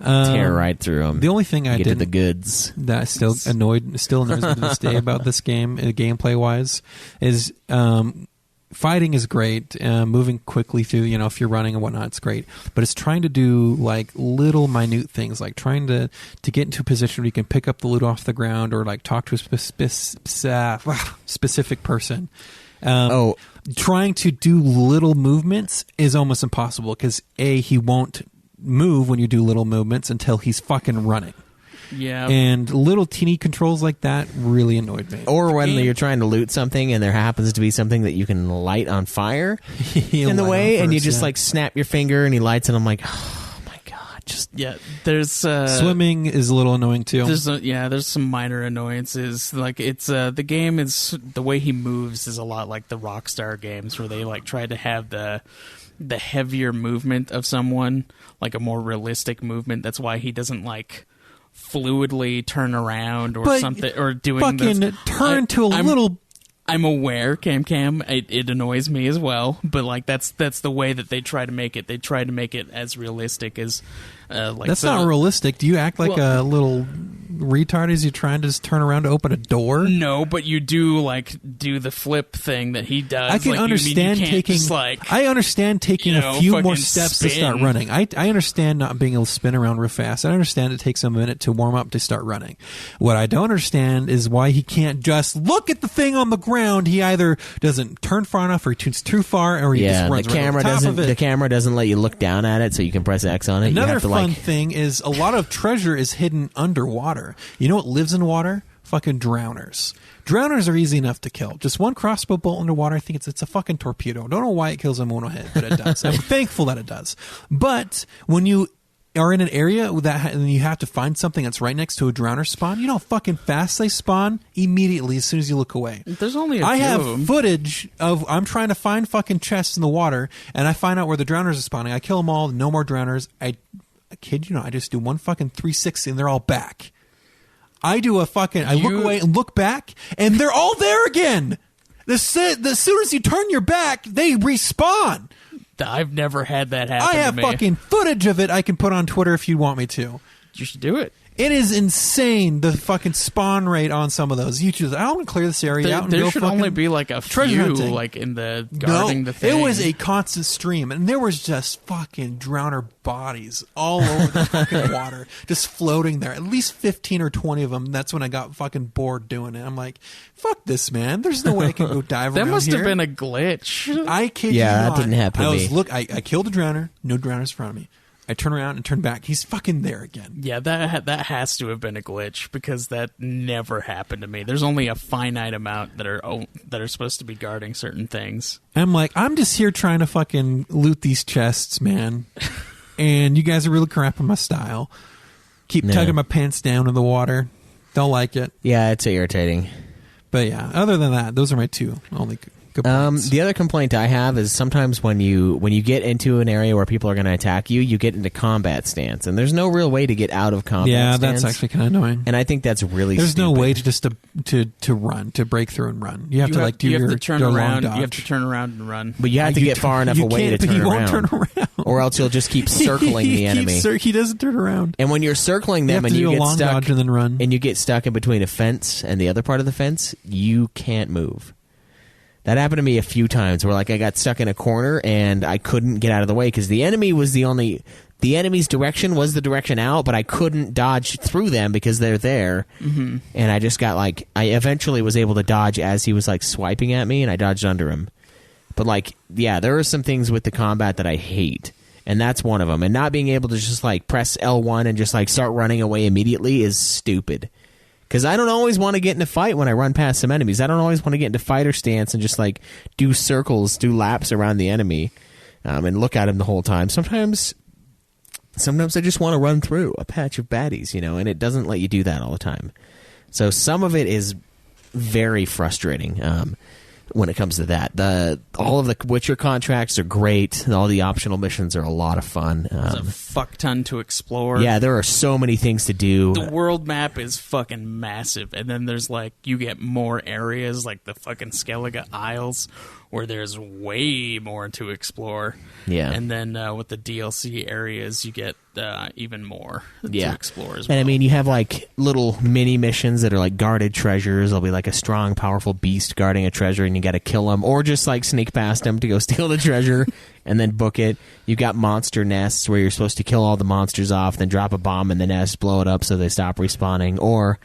Speaker 9: tear right through them.
Speaker 2: The only thing I
Speaker 9: get to
Speaker 2: did
Speaker 9: the goods.
Speaker 2: that still annoys me to this day about this game, gameplay wise, is fighting is great, moving quickly through, if you're running and whatnot, it's great, but it's trying to do like little minute things, like trying to get into a position where you can pick up the loot off the ground or like talk to a specific person. Trying to do little movements is almost impossible because he won't move when you do little movements until he's fucking running.
Speaker 5: Yeah.
Speaker 2: And little teeny controls like that really annoyed me.
Speaker 9: Or when you're trying to loot something and there happens to be something that you can light on fire in the way, and you just like snap your finger and he lights it. I'm like, oh my god, just
Speaker 5: There's
Speaker 2: swimming is a little annoying too.
Speaker 5: There's some minor annoyances. Like it's the game is the way he moves is a lot like the Rockstar games where they like try to have the heavier movement of someone, like a more realistic movement. That's why he doesn't like fluidly turn around or something, or doing
Speaker 2: fucking turn to a little.
Speaker 5: I'm aware, Cam. It annoys me as well, but like that's the way that they try to make it. They try to make it as realistic as like.
Speaker 2: That's not realistic. Do you act like a little retard as you're trying to just turn around to open a door?
Speaker 5: No, but you do do the flip thing that he does.
Speaker 2: I can understand taking. I understand taking a few more steps to start running. I understand not being able to spin around real fast. I understand it takes a minute to warm up to start running. What I don't understand is why he can't just look at the thing on the ground. He either doesn't turn far enough, or he turns too far, or he just runs right over top of it.
Speaker 9: The camera doesn't let you look down at it, so you can press X on it.
Speaker 2: Another fun thing is a lot of treasure is hidden underwater. You know what lives in water? Fucking drowners. Drowners are easy enough to kill. Just one crossbow bolt underwater, I think it's a fucking torpedo. Don't know why it kills them in one hit, but it does. I'm thankful that it does. But when you are in an area and you have to find something that's right next to a drowner spawn, you know how fucking fast they spawn? Immediately, as soon as you look away.
Speaker 5: There's only a few
Speaker 2: I have
Speaker 5: of them.
Speaker 2: footage of I'm trying to find fucking chests in the water, and I find out where the drowners are spawning. I kill them all, no more drowners. I kid you not, I just do one fucking 360 and they're all back. I look away and look back, and they're all there again. As soon as you turn your back, they respawn.
Speaker 5: I've never had that happen.
Speaker 2: I have
Speaker 5: to me.
Speaker 2: fucking footage of it I can put on Twitter if you want me to.
Speaker 5: You should do it.
Speaker 2: It is insane, the fucking spawn rate on some of those. You choose, I want to clear this area out and
Speaker 5: There
Speaker 2: go
Speaker 5: should
Speaker 2: fucking
Speaker 5: only be like a
Speaker 2: treasure
Speaker 5: few,
Speaker 2: hunting.
Speaker 5: like in the guarding
Speaker 2: No,
Speaker 5: the thing.
Speaker 2: it was a constant stream, and there was just fucking drowner bodies all over the fucking water, just floating there. At least 15 or 20 of them. That's when I got fucking bored doing it. I'm like, fuck this, man. There's no way I can go dive
Speaker 5: That
Speaker 2: around
Speaker 5: must
Speaker 2: here.
Speaker 5: have been a glitch.
Speaker 2: I kid
Speaker 9: Yeah,
Speaker 2: you
Speaker 9: that
Speaker 2: not.
Speaker 9: didn't happen to me.
Speaker 2: I killed a drowner. No drowners in front of me. I turn around and turn back. He's fucking there again.
Speaker 5: Yeah, that has to have been a glitch because that never happened to me. There's only a finite amount that are supposed to be guarding certain things.
Speaker 2: I'm like, I'm just here trying to fucking loot these chests, man. And you guys are really crapping my style. Keep
Speaker 9: No.
Speaker 2: tugging my pants down in the water. Don't like it.
Speaker 9: Yeah, it's irritating.
Speaker 2: But yeah, other than that, those are my two only complaints.
Speaker 9: The other complaint I have is sometimes when you get into an area where people are going to attack you, you get into combat stance, and there's no real way to get out of combat
Speaker 2: yeah,
Speaker 9: stance.
Speaker 2: that's actually kind of annoying.
Speaker 9: And I think that's really
Speaker 2: There's
Speaker 9: stupid.
Speaker 2: no way to just to run, to break through and run. You have to like do
Speaker 5: you
Speaker 2: your
Speaker 5: have to turn
Speaker 2: your long
Speaker 5: around.
Speaker 2: dodge.
Speaker 5: You have to turn around and run.
Speaker 9: But you have to get far enough
Speaker 2: you
Speaker 9: away to
Speaker 2: can't, but
Speaker 9: turn
Speaker 2: he
Speaker 9: around.
Speaker 2: won't turn around.
Speaker 9: Or else you'll just keep circling
Speaker 2: he
Speaker 9: the enemy.
Speaker 2: He doesn't turn around.
Speaker 9: And when you're circling
Speaker 2: You
Speaker 9: them
Speaker 2: have
Speaker 9: and
Speaker 2: to
Speaker 9: you
Speaker 2: do a
Speaker 9: get
Speaker 2: long
Speaker 9: stuck
Speaker 2: dodge and then run.
Speaker 9: and you get stuck in between a fence and the other part of the fence, you can't move. That happened to me a few times where like I got stuck in a corner and I couldn't get out of the way because the enemy's direction was the direction out, but I couldn't dodge through them because they're there. Mm-hmm. And I just got like, I eventually was able to dodge as he was like swiping at me and I dodged under him. But like, yeah, there are some things with the combat that I hate. And that's one of them. And not being able to just like press L1 and just like start running away immediately is stupid. Because I don't always want to get in a fight when I run past some enemies. I don't always want to get into fighter stance and just like do circles, do laps around the enemy and look at him the whole time. Sometimes I just want to run through a patch of baddies, and it doesn't let you do that all the time. So some of it is very frustrating when it comes to that. All of the Witcher contracts are great. All the optional missions are a lot of fun.
Speaker 5: There's a fuck ton to explore.
Speaker 9: Yeah, there are so many things to do.
Speaker 5: The world map is fucking massive, and then there's like you get more areas like the fucking Skellige Isles where there's way more to explore.
Speaker 9: Yeah.
Speaker 5: And then with the DLC areas you get even more to explore as well.
Speaker 9: And I mean, you have like little mini missions that are like guarded treasures. There'll be like a strong, powerful beast guarding a treasure and you got to kill them or just like sneak past them to go steal the treasure and then book it. You've got monster nests where you're supposed to kill all the monsters off, then drop a bomb in the nest, blow it up so they stop respawning. Or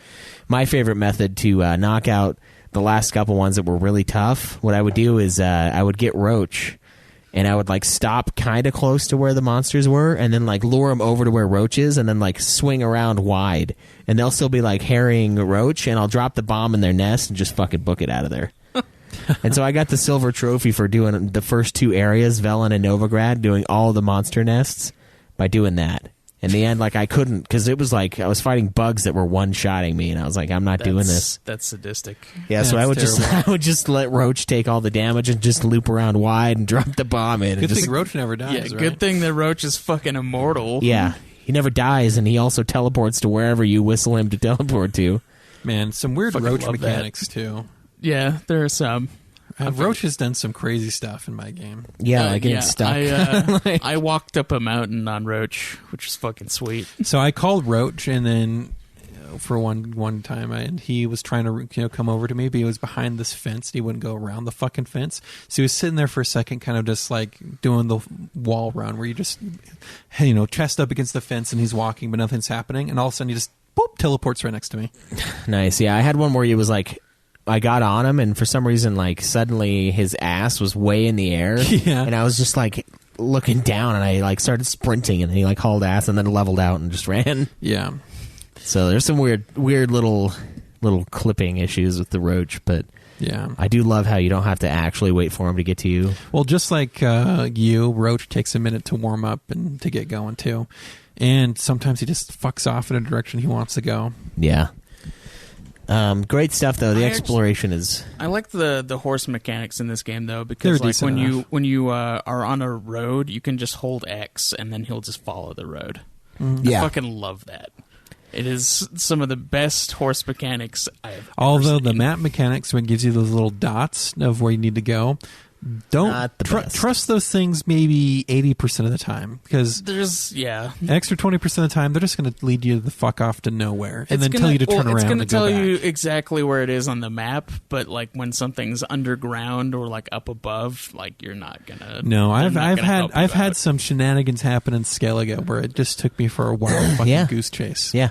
Speaker 9: my favorite method to knock out the last couple ones that were really tough, what I would do is I would get Roach and I would like stop kind of close to where the monsters were and then like lure them over to where Roach is and then like swing around wide and they'll still be like harrying Roach and I'll drop the bomb in their nest and just fucking book it out of there. And so I got the silver trophy for doing the first two areas, Velen and Novigrad, doing all the monster nests by doing that. In the end, like I couldn't because it was like I was fighting bugs that were one-shotting me, and I was like, I'm not doing this.
Speaker 5: That's sadistic.
Speaker 9: Yeah, so I would just let Roach take all the damage and just loop around wide and drop the bomb in.
Speaker 2: Good
Speaker 9: and
Speaker 2: thing Roach never dies.
Speaker 5: Yeah,
Speaker 2: right?
Speaker 5: good thing that Roach is fucking immortal.
Speaker 9: Yeah, he never dies, and he also teleports to wherever you whistle him to teleport to.
Speaker 2: Man, some weird
Speaker 5: Fucking
Speaker 2: Roach
Speaker 5: love that.
Speaker 2: mechanics too.
Speaker 5: Yeah, there are some.
Speaker 2: Roach has done some crazy stuff in my game.
Speaker 9: Yeah, like getting stuck.
Speaker 5: I walked up a mountain on Roach, which is fucking sweet.
Speaker 2: So I called Roach, and then for one time, he was trying to come over to me, but he was behind this fence. And he wouldn't go around the fucking fence, so he was sitting there for a second, kind of just like doing the wall run, where you just chest up against the fence, and he's walking, but nothing's happening, and all of a sudden he just boop teleports right next to me.
Speaker 9: Nice. Yeah, I had one where he was like, I got on him, and for some reason, like suddenly his ass was way in the air,
Speaker 2: Yeah.
Speaker 9: and I was just like looking down, and I like started sprinting, and he like hauled ass, and then leveled out and just ran.
Speaker 2: Yeah.
Speaker 9: So there's some weird little clipping issues with the Roach, but
Speaker 2: Yeah.
Speaker 9: I do love how you don't have to actually wait for him to get to you.
Speaker 2: Well, just like Roach takes a minute to warm up and to get going too, and sometimes he just fucks off in a direction he wants to go.
Speaker 9: Yeah. Great stuff though. The
Speaker 5: I
Speaker 9: exploration is.
Speaker 5: I like the horse mechanics in this game though, because
Speaker 2: They're
Speaker 5: like
Speaker 2: decent enough.
Speaker 5: when you are on a road, you can just hold X and then he'll just follow the road.
Speaker 9: Yeah.
Speaker 5: I fucking love that. It is some of the best horse mechanics I've ever
Speaker 2: Although the
Speaker 5: seen.
Speaker 2: map mechanics, when it gives you those little dots of where you need to go, Don't
Speaker 9: Not the best.
Speaker 2: trust those things maybe 80% of the time, because
Speaker 5: There's
Speaker 2: an extra 20% of the time they're just going to lead you the fuck off to nowhere and
Speaker 5: It's
Speaker 2: then tell you to turn
Speaker 5: It's
Speaker 2: around
Speaker 5: going to
Speaker 2: and go
Speaker 5: tell
Speaker 2: back.
Speaker 5: you exactly where it is on the map, but like when something's underground or like up above, like you're not gonna.
Speaker 2: No, I've
Speaker 5: help you
Speaker 2: had
Speaker 5: out.
Speaker 2: some shenanigans happen in Skellige where it just took me for a wild fucking
Speaker 9: Yeah.
Speaker 2: goose chase.
Speaker 9: Yeah.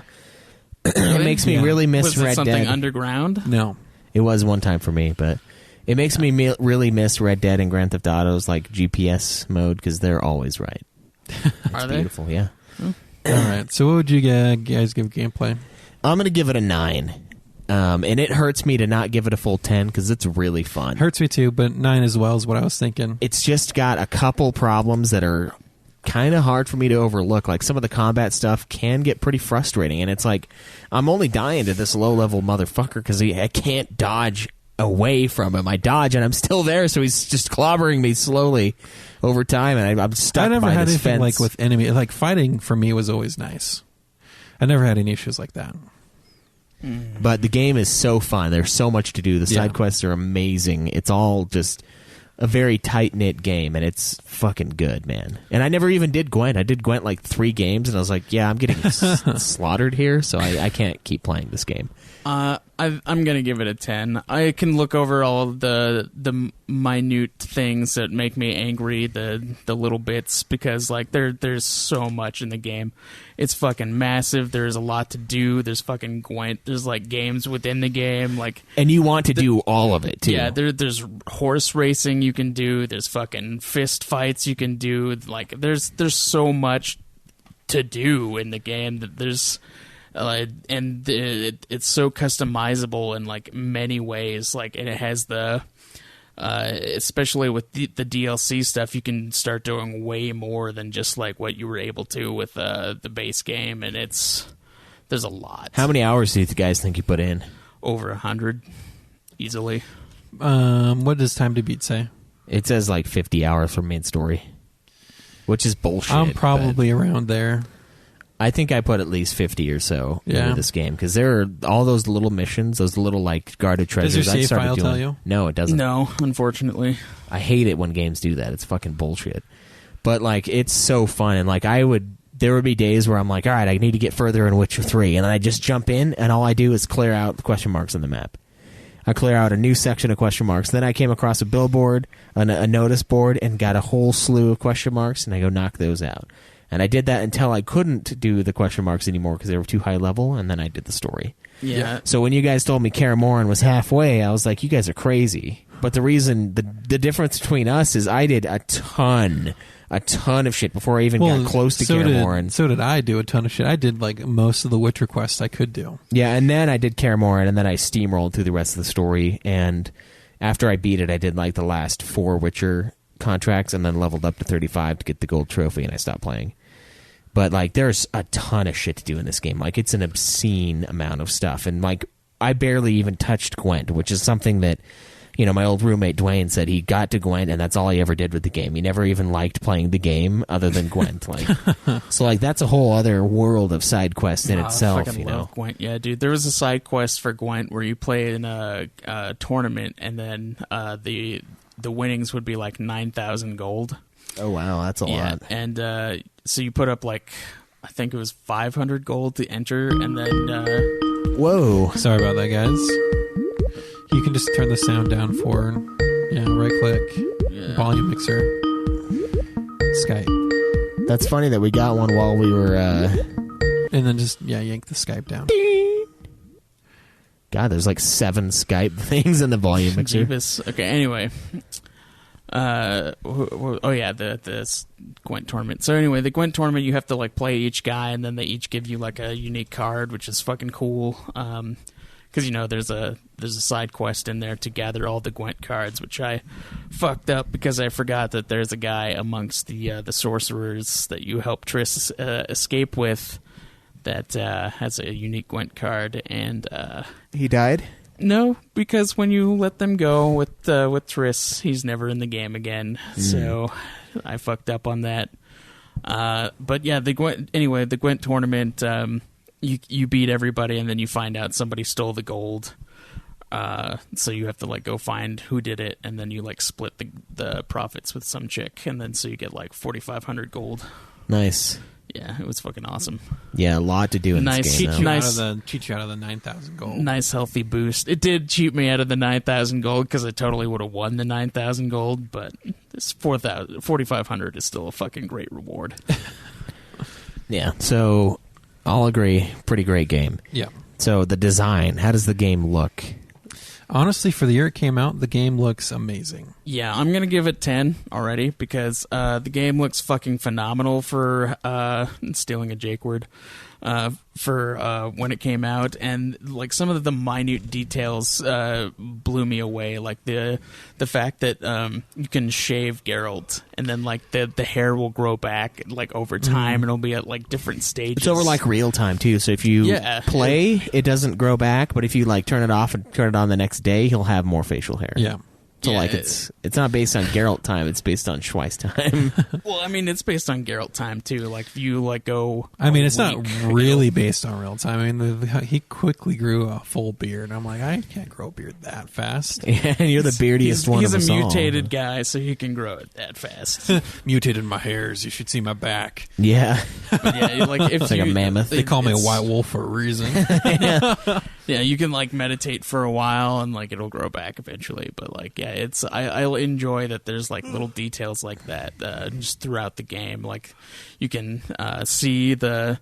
Speaker 9: It makes me really miss
Speaker 5: Was it
Speaker 9: Red
Speaker 5: something
Speaker 9: Dead.
Speaker 5: underground?
Speaker 2: No.
Speaker 9: It was one time for me, but it makes me really miss Red Dead and Grand Theft Auto's like GPS mode because they're always right. It's
Speaker 5: Are they?
Speaker 9: beautiful, yeah.
Speaker 2: All right. So what would you guys give gameplay?
Speaker 9: I'm gonna give it a 9, and it hurts me to not give it a full 10 because it's really fun.
Speaker 2: Hurts me too, but 9 as well is what I was thinking.
Speaker 9: It's just got a couple problems that are kind of hard for me to overlook. Like some of the combat stuff can get pretty frustrating, and it's like I'm only dying to this low level motherfucker because I can't dodge away from him. I dodge and I'm still there, so he's just clobbering me slowly over time, and I'm stuck.
Speaker 2: I never
Speaker 9: by
Speaker 2: had
Speaker 9: this
Speaker 2: anything
Speaker 9: fence.
Speaker 2: like with enemy. Like fighting for me was always nice. I never had any issues like that.
Speaker 9: But the game is so fun. There's so much to do. The
Speaker 2: Yeah.
Speaker 9: side quests are amazing. It's all just a very tight-knit game, and it's fucking good, man. And I never even did Gwent. I did Gwent like 3 games, and I was like, yeah, I'm getting slaughtered here, so I can't keep playing this game.
Speaker 5: I'm gonna give it a 10. I can look over all the minute things that make me angry, the little bits, because like there's so much in the game. It's fucking massive. There's a lot to do. There's fucking Gwent. There's like games within the game, like,
Speaker 9: And you want to do all of it, too.
Speaker 5: yeah. There's horse racing you can do. There's fucking fist fights you can do. Like there's so much to do in the game that there's. It's so customizable in like many ways. Like, and it has the, especially with the DLC stuff, you can start doing way more than just like what you were able to with the base game, and there's a lot.
Speaker 9: How many hours do you guys think you put in?
Speaker 5: Over 100, easily.
Speaker 2: What does Time to Beat say?
Speaker 9: It says like 50 hours for main story, which is bullshit.
Speaker 2: I'm probably around there.
Speaker 9: but I think I put at least 50 or so
Speaker 2: Yeah.
Speaker 9: into this game because there are all those little missions, those little like guarded treasures.
Speaker 2: Does your
Speaker 9: I
Speaker 2: save
Speaker 9: started
Speaker 2: file
Speaker 9: doing.
Speaker 2: tell you?
Speaker 9: No, it doesn't.
Speaker 5: No, unfortunately.
Speaker 9: I hate it when games do that. It's fucking bullshit. But like, it's so fun, and like there would be days where I'm like, all right, I need to get further in Witcher 3, and then I just jump in, and all I do is clear out the question marks on the map. I clear out a new section of question marks. Then I came across a billboard, a notice board, and got a whole slew of question marks, and I go knock those out. And I did that until I couldn't do the question marks anymore because they were too high level, and then I did the story.
Speaker 5: Yeah.
Speaker 9: So when you guys told me Kaer Morhen was halfway, I was like, you guys are crazy. But the reason, the difference between us is I did a ton of shit before I even got close to Kaer Morhen.
Speaker 2: So did I do a ton of shit. I did like most of the Witcher quests I could do.
Speaker 9: Yeah, and then I did Kaer Morhen, and then I steamrolled through the rest of the story. And after I beat it, I did like the last 4 Witcher contracts, and then leveled up to 35 to get the gold trophy, and I stopped playing. But like, there's a ton of shit to do in this game. Like, it's an obscene amount of stuff, and like, I barely even touched Gwent, which is something that, you know, my old roommate Dwayne said he got to Gwent, and that's all he ever did with the game. He never even liked playing the game other than Gwent. Like, so like, that's a whole other world of side quests in itself.
Speaker 5: I fucking
Speaker 9: You know,
Speaker 5: love Gwent. Yeah, dude. There was a side quest for Gwent where you play in a tournament, and then the winnings would be like 9,000 gold.
Speaker 9: oh wow, that's a lot.
Speaker 5: And so you put up like, I think it was 500 gold to enter, and then
Speaker 9: Whoa.
Speaker 2: Sorry about that, guys. You can just turn the sound down for, right click, volume mixer, Skype.
Speaker 9: That's funny that we got one while we were.
Speaker 2: And then just, yank the Skype down.
Speaker 9: God, there's like 7 Skype things in the volume mixer.
Speaker 5: Jeebus. Okay, anyway. The Gwent tournament. So anyway, the Gwent tournament, you have to like play each guy, and then they each give you like a unique card, which is fucking cool. Because, you know, there's a side quest in there to gather all the Gwent cards, which I fucked up because I forgot that there's a guy amongst the sorcerers that you help Triss escape with that has a unique Gwent card, and
Speaker 9: He died?
Speaker 5: no, because when you let them go with Triss, he's never in the game again. So I fucked up on that. But yeah, the Gwent tournament, you beat everybody, and then you find out somebody stole the gold. So you have to like go find who did it, and then you like split the profits with some chick, and then so you get like 4,500 gold.
Speaker 9: Nice.
Speaker 5: Yeah, it was fucking awesome.
Speaker 9: Yeah, a lot to do in
Speaker 5: Nice.
Speaker 9: this game.
Speaker 5: Cheat
Speaker 9: though.
Speaker 5: Nice.
Speaker 6: Cheat you out of the 9,000 gold.
Speaker 5: Nice healthy boost. It did cheat me out of the 9,000 gold because I totally would have won the 9,000 gold, but this 4,500 is still a fucking great reward.
Speaker 9: Yeah, so I'll agree. Pretty great game.
Speaker 2: Yeah.
Speaker 9: So the design, how does the game look?
Speaker 2: Honestly, for the year it came out, the game looks amazing.
Speaker 5: Yeah, I'm gonna give it 10 already because the game looks fucking phenomenal for stealing a Jake word for when it came out, and like some of the minute details blew me away, like the fact that you can shave Geralt and then like the hair will grow back like over time and it'll be at like different stages.
Speaker 9: It's over like real time too. So if you play, it doesn't grow back, but if you like turn it off and turn it on the next day, he'll have more facial hair.
Speaker 2: Yeah.
Speaker 9: So like it's not based on Geralt time, it's based on Schweiss time.
Speaker 5: Well, I mean, it's based on Geralt time too. Like if you like go.
Speaker 2: I mean, it's
Speaker 5: a
Speaker 2: not
Speaker 5: week,
Speaker 2: really based on real time. I mean, he quickly grew a full beard. I'm like, I can't grow a beard that fast.
Speaker 9: Yeah, and you're the beardiest one
Speaker 5: He's
Speaker 9: of us
Speaker 5: a
Speaker 9: all.
Speaker 5: mutated guy, so he can grow it that fast.
Speaker 2: Mutated my hairs. You should see my back.
Speaker 9: Yeah.
Speaker 5: But yeah, like if
Speaker 9: It's like a mammoth.
Speaker 2: They call me a
Speaker 5: it's-
Speaker 2: white wolf for a reason.
Speaker 5: Yeah, you can like meditate for a while and like it'll grow back eventually. But like, yeah, it's I enjoy that there's like little details like that just throughout the game. Like you can see the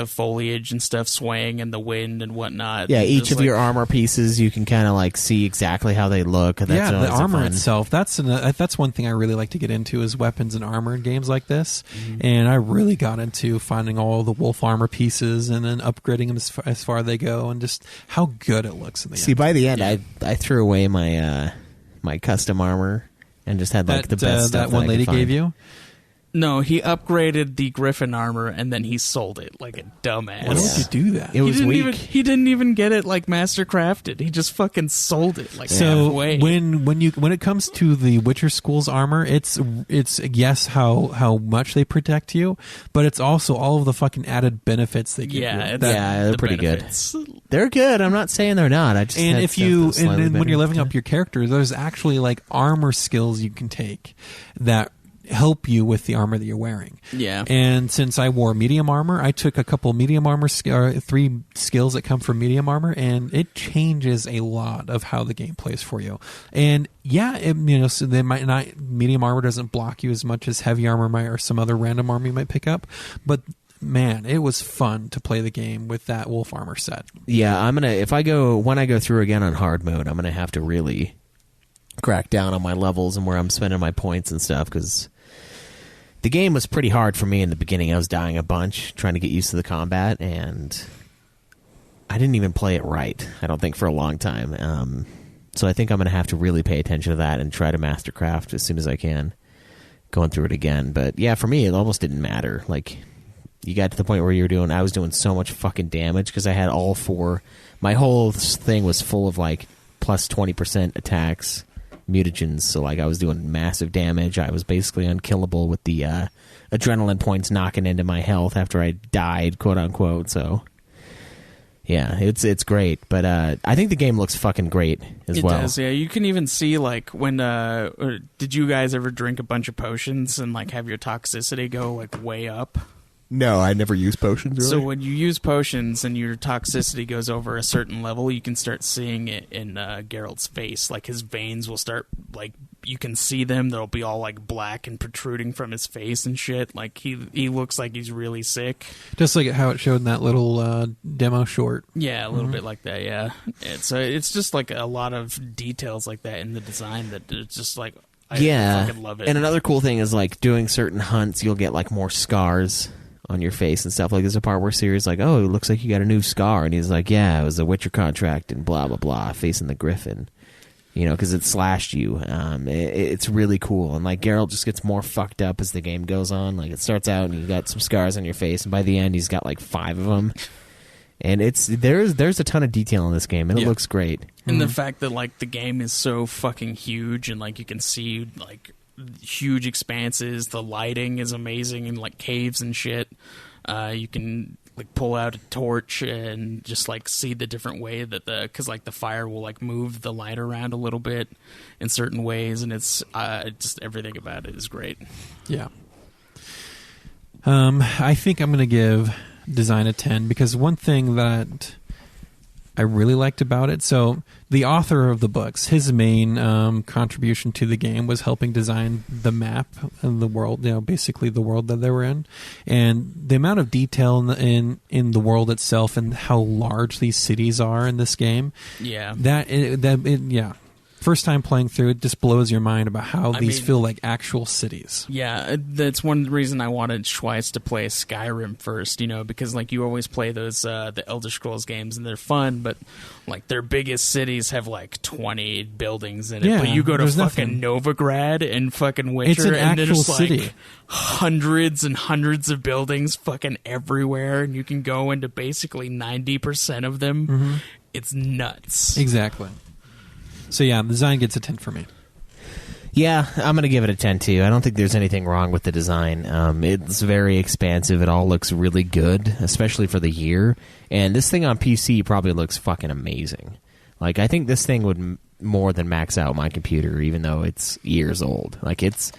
Speaker 5: foliage and stuff swaying in the wind and whatnot.
Speaker 9: Yeah,
Speaker 5: And
Speaker 9: each
Speaker 5: just,
Speaker 9: of
Speaker 5: like,
Speaker 9: your armor pieces, you can kind of like see exactly how they look. That's
Speaker 2: yeah, the
Speaker 9: always a
Speaker 2: armor
Speaker 9: fun-
Speaker 2: itself. That's one thing I really like to get into is weapons and armor in games like this. And I really got into finding all the wolf armor pieces and then upgrading them as far as they go, and just how good it looks in the
Speaker 9: See,
Speaker 2: end.
Speaker 9: by the end, I threw away my my custom armor and just had like the best stuff
Speaker 2: that one
Speaker 9: I
Speaker 2: lady
Speaker 9: could find.
Speaker 2: gave you.
Speaker 5: No, he upgraded the Griffin armor and then he sold it like a dumbass.
Speaker 2: Why would you do that?
Speaker 9: It was weak.
Speaker 5: He didn't even get it like master crafted. He just fucking sold it like
Speaker 2: So
Speaker 5: halfway.
Speaker 2: when it comes to the Witcher School's armor, it's yes how much they protect you, but it's also all of the fucking added benefits they give you.
Speaker 5: it's
Speaker 9: they're
Speaker 5: the
Speaker 9: pretty good.
Speaker 5: benefits.
Speaker 9: They're good. I'm not saying they're not. I just
Speaker 2: And
Speaker 9: had
Speaker 2: if
Speaker 9: stuff
Speaker 2: you
Speaker 9: that's slightly
Speaker 2: and when
Speaker 9: better.
Speaker 2: you're leveling up your character, there's actually like armor skills you can take that help you with the armor that you're wearing.
Speaker 5: Yeah.
Speaker 2: And since I wore medium armor, I took a couple medium armor 3 skills that come from medium armor, and it changes a lot of how the game plays for you. And yeah, so they might not, medium armor doesn't block you as much as heavy armor might, or some other random armor you might pick up, but man, it was fun to play the game with that wolf armor set.
Speaker 9: Yeah, when I go through again on hard mode, I'm gonna have to really crack down on my levels and where I'm spending my points and stuff, because the game was pretty hard for me in the beginning. I was dying a bunch trying to get used to the combat, and I didn't even play it right, I don't think, for a long time. So I think I'm going to have to really pay attention to that and try to mastercraft as soon as I can, going through it again. But yeah, for me, it almost didn't matter. Like, you got to the point where I was doing so much fucking damage because I had all 4. My whole thing was full of like plus 20% attacks, mutagens, so like I was doing massive damage. I was basically unkillable with the adrenaline points knocking into my health after I died, quote unquote. So yeah, it's great, but I think the game looks fucking great as well.
Speaker 5: It does, yeah. You can even see like when did you guys ever drink a bunch of potions and like have your toxicity go like way up?
Speaker 9: No, I never use potions. Really.
Speaker 5: So when you use potions and your toxicity goes over a certain level, you can start seeing it in Geralt's face. Like his veins will start, like, you can see them. They'll be all like black and protruding from his face and shit. Like he looks like he's really sick.
Speaker 2: Just like how it showed in that little demo short.
Speaker 5: Yeah, a little bit like that. Yeah, it's just like a lot of details like that in the design that it's just like I fucking love it.
Speaker 9: And another cool thing is like doing certain hunts, you'll get like more scars on your face and stuff. Like there's a part where Siri's like, "Oh, it looks like you got a new scar," and he's like, "Yeah, it was a Witcher contract and blah blah blah, facing the Griffin." Because it slashed you. It's really cool, and like Geralt just gets more fucked up as the game goes on. Like it starts out and you got some scars on your face, and by the end he's got like 5 of them. And there's a ton of detail in this game, and it looks great.
Speaker 5: And the fact that like the game is so fucking huge, and like you can see like huge expanses. The lighting is amazing in like caves and shit. You can like pull out a torch and just like see the different way that because like the fire will like move the light around a little bit in certain ways, and it's just everything about it is great.
Speaker 2: Yeah. I think I'm going to give design a 10 because one thing that I really liked about it, so the author of the books, his main contribution to the game was helping design the map and the world, basically the world that they were in, and the amount of detail in the world itself and how large these cities are in this game.
Speaker 5: Yeah.
Speaker 2: Yeah. First time playing through, it just blows your mind about how these feel like actual cities.
Speaker 5: Yeah, that's one reason I wanted Schweiss to play Skyrim first, because like you always play those the Elder Scrolls games and they're fun, but like their biggest cities have like 20 buildings in it.
Speaker 2: Yeah,
Speaker 5: but you go to fucking
Speaker 2: nothing.
Speaker 5: Novigrad and fucking Witcher,
Speaker 2: It's an
Speaker 5: and
Speaker 2: actual
Speaker 5: there's like
Speaker 2: city.
Speaker 5: hundreds and hundreds of buildings fucking everywhere, and you can go into basically 90% of them.
Speaker 2: Mm-hmm.
Speaker 5: It's nuts.
Speaker 2: Exactly. So yeah, the design gets a 10 for me.
Speaker 9: Yeah, I'm going to give it a 10 too. I don't think there's anything wrong with the design. It's very expansive. It all looks really good, especially for the year. And this thing on PC probably looks fucking amazing. Like, I think this thing would more than max out my computer, even though it's years old. Like, it's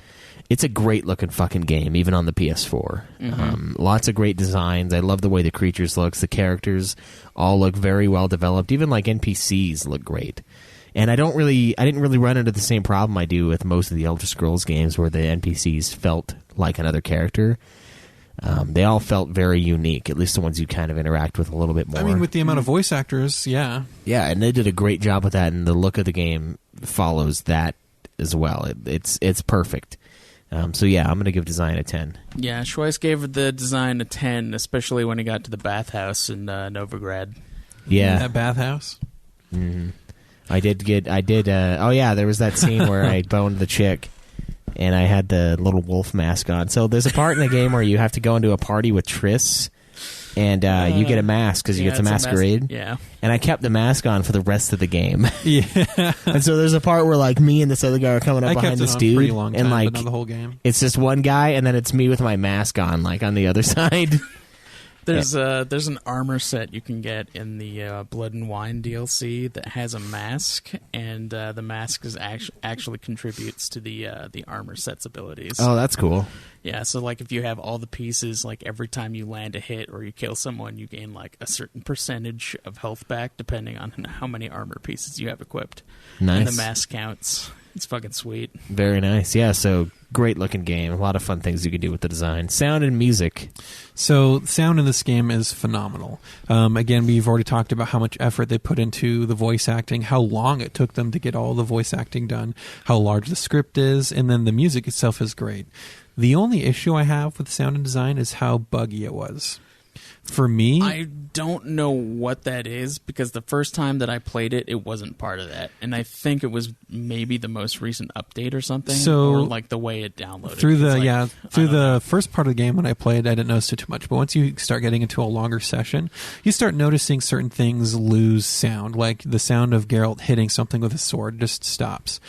Speaker 9: a great looking fucking game, even on the PS4.
Speaker 5: Mm-hmm.
Speaker 9: Lots of great designs. I love the way the creatures looks. The characters all look very well developed. Even like NPCs look great. And I didn't really run into the same problem I do with most of the Elder Scrolls games where the NPCs felt like another character. They all felt very unique, at least the ones you kind of interact with a little bit more.
Speaker 2: I mean, with the amount of voice actors, yeah.
Speaker 9: Yeah, and they did a great job with that, and the look of the game follows that as well. It's perfect. So yeah, I'm going to give design a 10.
Speaker 5: Yeah, Schweiss gave the design a 10, especially when he got to the bathhouse in Novigrad.
Speaker 9: Yeah.
Speaker 2: That bathhouse?
Speaker 9: Mm-hmm. There was that scene where I boned the chick and I had the little wolf mask on. So there's a part in the game where you have to go into a party with Triss and you get a mask because you get to masquerade.
Speaker 5: Yeah.
Speaker 9: And I kept the mask on for the rest of the game.
Speaker 2: Yeah.
Speaker 9: And so there's a part where like me and this other guy are coming up behind this dude
Speaker 2: pretty long time,
Speaker 9: and like
Speaker 2: but not the whole game.
Speaker 9: It's just one guy and then it's me with my mask on like on the other side.
Speaker 5: There's an armor set you can get in the Blood and Wine DLC that has a mask, and the mask is actually contributes to the armor set's abilities.
Speaker 9: Oh, that's cool.
Speaker 5: Yeah, so like if you have all the pieces, like every time you land a hit or you kill someone, you gain like a certain percentage of health back depending on how many armor pieces you have equipped.
Speaker 9: Nice.
Speaker 5: And the mask counts. It's fucking sweet.
Speaker 9: Very nice. Yeah, so great looking game. A lot of fun things you can do with the design. Sound and music.
Speaker 2: So sound in this game is phenomenal. Again, we've already talked about how much effort they put into the voice acting, how long it took them to get all the voice acting done, how large the script is, and then the music itself is great. The only issue I have with sound and design is how buggy it was. For me,
Speaker 5: I don't know what that is because the first time that I played it, it wasn't part of that, and I think it was maybe the most recent update or something,
Speaker 2: So,
Speaker 5: or like the way it downloaded.
Speaker 2: through the
Speaker 5: Know.
Speaker 2: first part of the game when I played, I didn't notice it too much. But once you start getting into a longer session, you start noticing certain things lose sound, like the sound of Geralt hitting something with a sword just stops.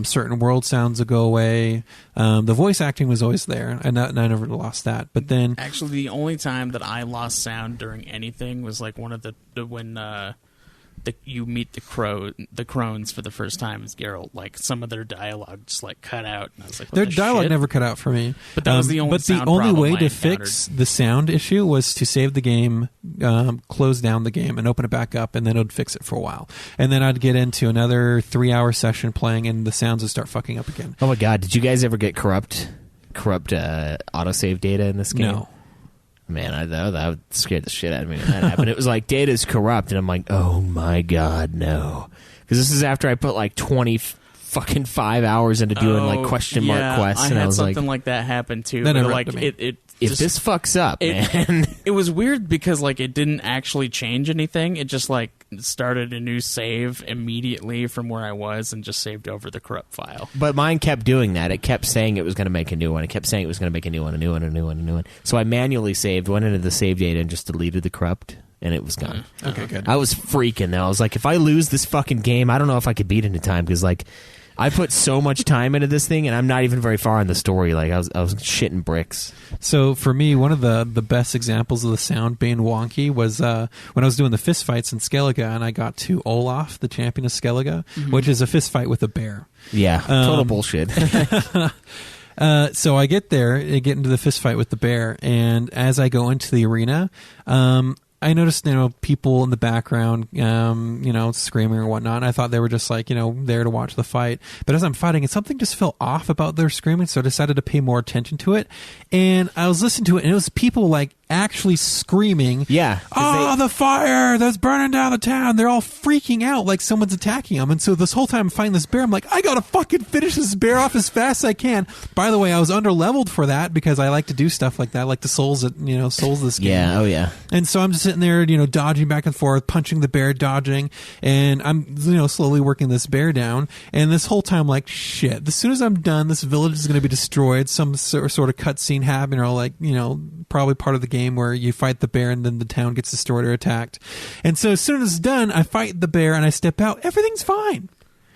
Speaker 2: Certain world sounds will go away. The voice acting was always there, and I never lost that. But then,
Speaker 5: Actually, the only time that I lost sound during anything was like one of when you meet the crones for the first time as Geralt. Like some of their dialogue just like cut out, and I was like, what
Speaker 2: their
Speaker 5: the
Speaker 2: dialogue
Speaker 5: shit?
Speaker 2: never cut out for me.
Speaker 5: But that was the only sound problem
Speaker 2: way
Speaker 5: I
Speaker 2: to
Speaker 5: encountered.
Speaker 2: fix the sound issue was to save the game, close down the game, and open it back up, and then it would fix it for a while. And then I'd get into another 3-hour session playing, and the sounds would start fucking up again.
Speaker 9: Oh my god, did you guys ever get corrupt autosave data in this game?
Speaker 2: No.
Speaker 9: Man, that scared the shit out of me when that happened. It was like, data's corrupt, and I'm like, oh my god, no. Because this is after I put like 5 hours into doing like question mark quests,
Speaker 5: I
Speaker 9: and
Speaker 5: had
Speaker 9: I was
Speaker 5: something
Speaker 9: like
Speaker 5: that happened too.
Speaker 2: That
Speaker 5: But
Speaker 2: never
Speaker 5: like
Speaker 2: happened to me.
Speaker 9: if
Speaker 5: just-
Speaker 9: this fucks up, man.
Speaker 5: It was weird because like it didn't actually change anything. It just like started a new save immediately from where I was and just saved over the corrupt file.
Speaker 9: But mine kept doing that. It kept saying it was going to make a new one. It kept saying it was going to make a new one, a new one, a new one, a new one. So I manually saved, went into the save data, and just deleted the corrupt, and it was gone.
Speaker 2: Okay, good.
Speaker 9: I was freaking though. I was like, if I lose this fucking game, I don't know if I could beat it in time because like I put so much time into this thing, and I'm not even very far in the story. Like I was shitting bricks.
Speaker 2: So for me, one of the best examples of the sound being wonky was when I was doing the fist fights in Skellige, and I got to Olaf, the champion of Skellige, which is a fist fight with a bear.
Speaker 9: Yeah, total bullshit.
Speaker 2: So I get there, I get into the fist fight with the bear, and as I go into the arena, I noticed, people in the background, screaming or whatnot. And I thought they were just like, there to watch the fight. But as I'm fighting, something just felt off about their screaming, so I decided to pay more attention to it. And I was listening to it, and it was people like actually screaming,
Speaker 9: Yeah.
Speaker 2: the fire that's burning down the town. They're all freaking out like someone's attacking them. And so this whole time I'm fighting this bear, I'm like, I gotta fucking finish this bear off as fast as I can. By the way, I was under-leveled for that because I like to do stuff like that. I like to souls this game.
Speaker 9: Yeah, oh yeah.
Speaker 2: And so I'm just sitting there, dodging back and forth, punching the bear, dodging, and I'm, slowly working this bear down. And this whole time, like, shit, as soon as I'm done, this village is going to be destroyed. Some sort of cutscene happening, or like, probably part of the game where you fight the bear and then the town gets destroyed or attacked. And so as soon as it's done, I fight the bear and I step out. Everything's fine.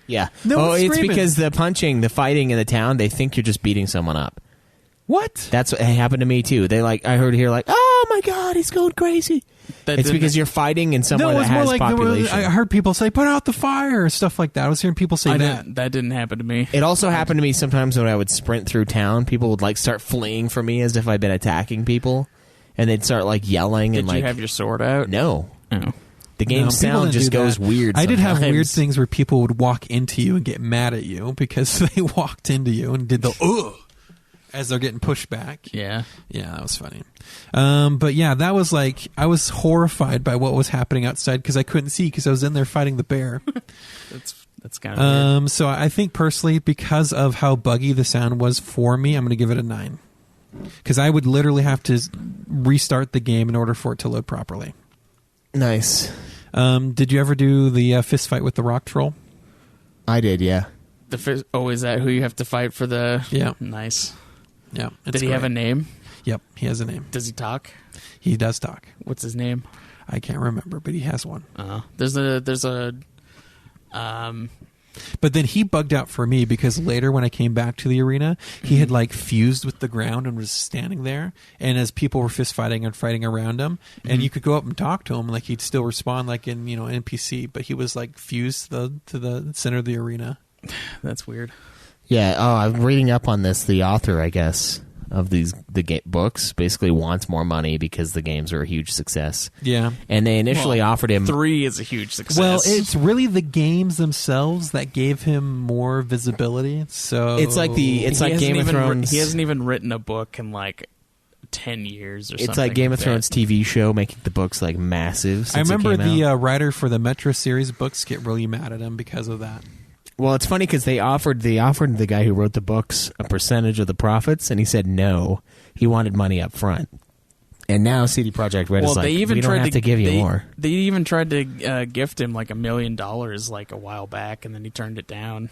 Speaker 9: Yeah.
Speaker 2: No one's
Speaker 9: it's
Speaker 2: screaming.
Speaker 9: because the punching, the fighting in the town, they think you're just beating someone up.
Speaker 2: What?
Speaker 9: That's what happened to me too. I heard here like, oh my god, he's going crazy. It's because you're fighting in somewhere that has population.
Speaker 2: I heard people say, put out the fire, stuff like that. I was hearing people say that.
Speaker 5: That didn't happen to me.
Speaker 9: It also happened to me sometimes when I would sprint through town. People would like start fleeing from me as if I'd been attacking people, and they'd start like yelling.
Speaker 5: Did
Speaker 9: and
Speaker 5: you have your sword out?
Speaker 9: No.
Speaker 5: Oh.
Speaker 9: The game sound just goes weird.
Speaker 2: I did have
Speaker 9: sometimes.
Speaker 2: weird things where people would walk into you and get mad at you because they walked into you and did the ugh as they're getting pushed back.
Speaker 5: Yeah.
Speaker 2: Yeah, that was funny. But yeah, that was like, I was horrified by what was happening outside because I couldn't see because I was in there fighting the bear.
Speaker 5: That's kind of weird.
Speaker 2: So I think personally, because of how buggy the sound was for me, I'm going to give it a 9. Because I would literally have to restart the game in order for it to load properly.
Speaker 9: Nice.
Speaker 2: Did you ever do the fist fight with the rock troll?
Speaker 9: I did, yeah.
Speaker 5: Is that who you have to fight for the...
Speaker 2: Yeah.
Speaker 5: Nice.
Speaker 2: Yeah.
Speaker 5: Did he have a name?
Speaker 2: Yep, he has a name.
Speaker 5: Does he talk?
Speaker 2: He does talk.
Speaker 5: What's his name?
Speaker 2: I can't remember, but he has one.
Speaker 5: There's a
Speaker 2: But then he bugged out for me because later when I came back to the arena, he had like fused with the ground and was standing there. And as people were fist fighting and fighting around him, and you could go up and talk to him, like he'd still respond like in NPC, but he was like fused to the center of the arena.
Speaker 5: That's weird.
Speaker 9: Yeah, I'm reading up on this. The author, I guess, of the books basically wants more money because the games are a huge success.
Speaker 2: Yeah.
Speaker 9: And they initially offered him...
Speaker 5: 3 is a huge success.
Speaker 2: Well, it's really the games themselves that gave him more visibility. So
Speaker 9: It's like Game of Thrones.
Speaker 5: He hasn't even written a book in like 10 years or something.
Speaker 9: It's like Game of Thrones TV show making the books like massive.
Speaker 2: I remember the
Speaker 9: out.
Speaker 2: writer for the Metro series books get really mad at him because of that.
Speaker 9: Well, it's funny because they offered the guy who wrote the books a percentage of the profits, and he said no. He wanted money up front. And now CD Projekt Red is like, we don't have to give you more.
Speaker 5: They even tried to gift him like $1 million like a while back, and then he turned it down.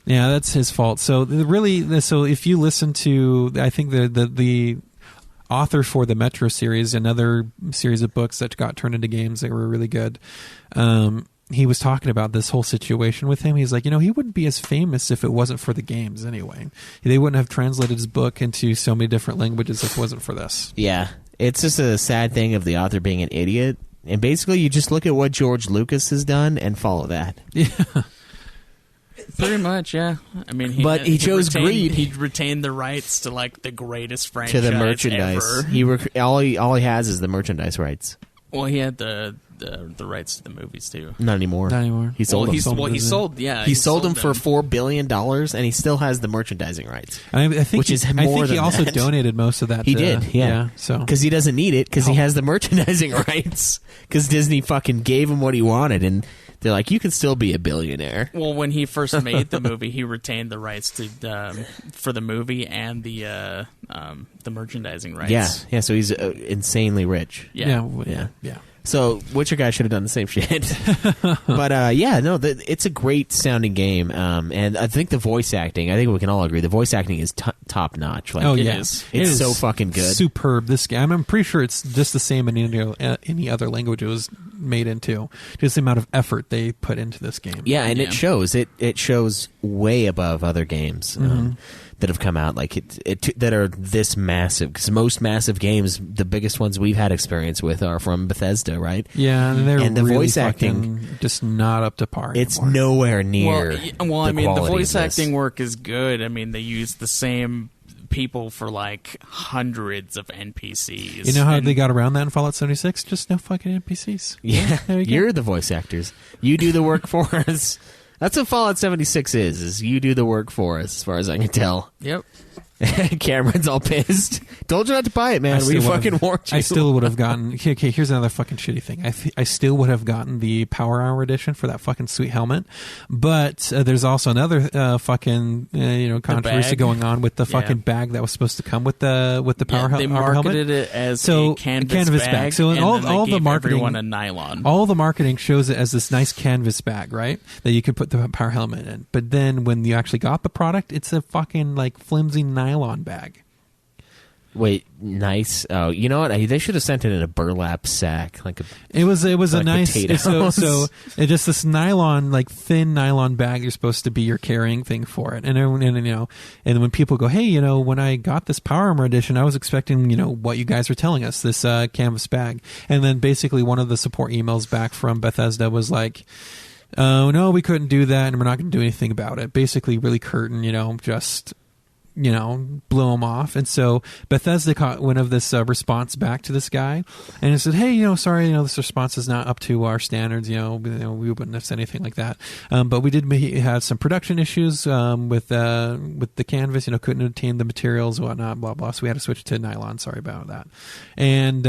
Speaker 2: Yeah, that's his fault. So if you listen to, I think the author for the Metro series, another series of books that got turned into games that were really good, he was talking about this whole situation with him. He's like, he wouldn't be as famous if it wasn't for the games anyway. They wouldn't have translated his book into so many different languages if it wasn't for this.
Speaker 9: Yeah. It's just a sad thing of the author being an idiot. And basically, you just look at what George Lucas has done and follow that.
Speaker 2: Yeah.
Speaker 5: Pretty much, yeah. I mean,
Speaker 9: he chose greed.
Speaker 5: He retained the rights to like the greatest franchise
Speaker 9: to the merchandise.
Speaker 5: ever.
Speaker 9: All he has is the merchandise rights.
Speaker 5: Well, he had the rights to the movies too.
Speaker 9: Not anymore.
Speaker 2: Not anymore.
Speaker 9: He sold them.
Speaker 5: He sold
Speaker 9: them for $4 billion, and he still has the merchandising rights.
Speaker 2: I think
Speaker 9: which is more than
Speaker 2: he also
Speaker 9: that.
Speaker 2: donated most of that.
Speaker 9: He did, yeah.
Speaker 2: So
Speaker 9: because he doesn't need it, because he has the merchandising rights. Because Disney fucking gave him what he wanted, and they're like, you can still be a billionaire.
Speaker 5: Well, when he first made the movie, he retained the rights to for the movie and the merchandising rights.
Speaker 9: Yeah. So he's insanely rich.
Speaker 2: Yeah.
Speaker 9: So Witcher guy should have done the same shit. But it's a great sounding game, and I think the voice acting. I think we can all agree the voice acting is top notch. Like,
Speaker 2: it
Speaker 5: is.
Speaker 9: It's so fucking good.
Speaker 2: Superb. This game. I'm pretty sure it's just the same in any other language. It was made into, just the amount of effort they put into this game.
Speaker 4: Yeah, and it shows. It shows way above other games that have come out that are this massive. Because most massive games, the biggest ones we've had experience with, are from Bethesda, right?
Speaker 2: Yeah, and
Speaker 4: the
Speaker 2: really
Speaker 4: voice acting
Speaker 2: just not up to par.
Speaker 4: It's
Speaker 2: anymore.
Speaker 4: nowhere near.
Speaker 5: Well, I mean, the voice
Speaker 4: of this.
Speaker 5: acting work is good. I mean, they use the same people for like hundreds of NPCs.
Speaker 2: You know how they got around that in Fallout 76? Just no fucking NPCs.
Speaker 4: Yeah,
Speaker 2: there you go.
Speaker 4: you're the voice actors. You do the work for us. That's what Fallout 76 is you do the work for us, as far as I can tell.
Speaker 5: Yep.
Speaker 4: Cameron's all pissed. Told you not to buy it, man. We fucking warned you.
Speaker 2: I still would have gotten... Okay, here's another fucking shitty thing. I still would have gotten the Power Hour edition for that fucking sweet helmet. But there's also another fucking controversy going on with the fucking bag that was supposed to come with the Power Hour helmet.
Speaker 5: They marketed it as a canvas bag.
Speaker 2: So
Speaker 5: and
Speaker 2: all
Speaker 5: then they
Speaker 2: the
Speaker 5: gave
Speaker 2: marketing,
Speaker 5: everyone a nylon.
Speaker 2: all the marketing shows it as this nice canvas bag, right? That you could put the Power helmet in. But then when you actually got the product, it's a fucking like flimsy nylon bag.
Speaker 4: Wait, nice. Oh, you know what? They should have sent it in a burlap sack,
Speaker 2: It was a
Speaker 4: like
Speaker 2: nice
Speaker 4: potatoes.
Speaker 2: so it just this nylon, like thin nylon bag. You're supposed to be your carrying thing for it, and when people go, hey, when I got this Power Armor edition, I was expecting what you guys were telling us, this canvas bag, and then basically one of the support emails back from Bethesda was like, oh no, we couldn't do that, and we're not going to do anything about it. Basically, really curt and just blew him off. And so Bethesda caught wind of this response back to this guy, and it said, hey, sorry, this response is not up to our standards. We wouldn't have said anything like that. But we did have some production issues with the canvas. Couldn't obtain the materials, whatnot, blah blah. So we had to switch to nylon. Sorry about that. And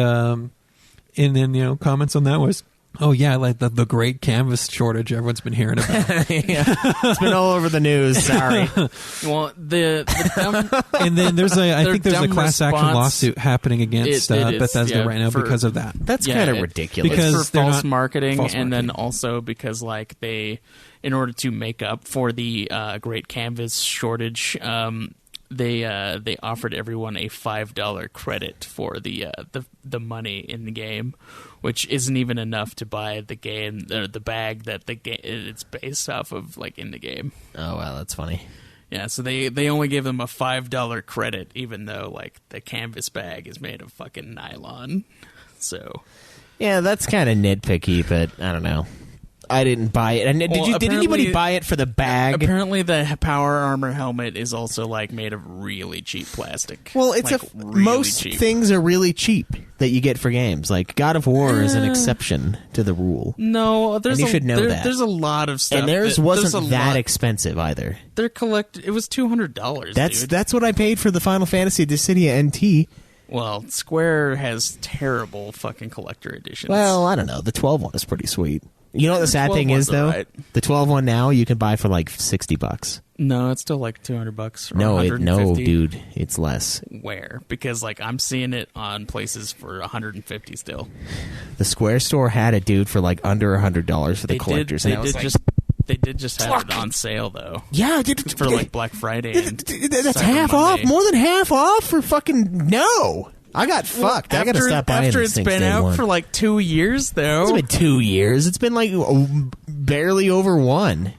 Speaker 2: then comments on that was, oh yeah, like the great canvas shortage everyone's been hearing about.
Speaker 4: It's been all over the news. Sorry.
Speaker 5: Well, the dumb,
Speaker 2: and then there's I think there's a
Speaker 5: dumb
Speaker 2: class action
Speaker 5: response-
Speaker 2: lawsuit happening against
Speaker 5: It is,
Speaker 2: Bethesda right now because of that.
Speaker 4: That's
Speaker 5: Yeah,
Speaker 4: kind of
Speaker 5: it-
Speaker 4: ridiculous.
Speaker 2: because
Speaker 5: it's for
Speaker 2: they're
Speaker 5: false
Speaker 2: not-
Speaker 5: marketing,
Speaker 2: false
Speaker 5: and then
Speaker 2: marketing.
Speaker 5: also because they, in order to make up for the great canvas shortage, they offered everyone a $5 credit for the money in the game, which isn't even enough to buy the game or the bag that it's based off of, in the game.
Speaker 4: Oh wow, that's funny.
Speaker 5: Yeah, so they only give them a $5 credit, even though the canvas bag is made of fucking nylon. So
Speaker 4: Yeah, that's kind of nitpicky, but I don't know. I didn't buy it. And did anybody
Speaker 5: apparently-
Speaker 4: buy it for the bag?
Speaker 5: apparently the Power Armor helmet is also made of really cheap plastic.
Speaker 4: Well, it's
Speaker 5: really
Speaker 4: most
Speaker 5: cheap.
Speaker 4: things are really cheap that you get for games. Like God of War is an exception to the rule.
Speaker 5: No, there's
Speaker 4: And you should know that.
Speaker 5: There's a lot of stuff.
Speaker 4: And theirs
Speaker 5: there's
Speaker 4: wasn't
Speaker 5: a
Speaker 4: that
Speaker 5: lot-
Speaker 4: expensive either.
Speaker 5: They're It was $200. dude.
Speaker 4: That's what I paid for the Final Fantasy Dissidia NT.
Speaker 5: Well, Square has terrible fucking collector editions.
Speaker 4: Well, I don't know. The 12 one is pretty sweet. You know what the sad
Speaker 5: 12
Speaker 4: thing is,
Speaker 5: ones are
Speaker 4: though?
Speaker 5: right.
Speaker 4: The 12 one now you can buy for $60.
Speaker 5: no, it's still $200 or
Speaker 4: No,
Speaker 5: $150.
Speaker 4: dude, it's less.
Speaker 5: Where? Because I'm seeing it on places for $150 still.
Speaker 4: The Square store had a dude for under $100 for the collectors. and I was like,
Speaker 5: They did just have it on sale though.
Speaker 4: yeah, dude,
Speaker 5: For Black Friday. And
Speaker 4: that's
Speaker 5: Cyber
Speaker 4: half
Speaker 5: Monday.
Speaker 4: off, more than half off for fucking no. I got fucked. I gotta stop buying
Speaker 5: After
Speaker 4: these
Speaker 5: it's
Speaker 4: things
Speaker 5: been
Speaker 4: day
Speaker 5: out
Speaker 4: one.
Speaker 5: for 2 years though.
Speaker 4: It's been 2 years. It's been barely over one.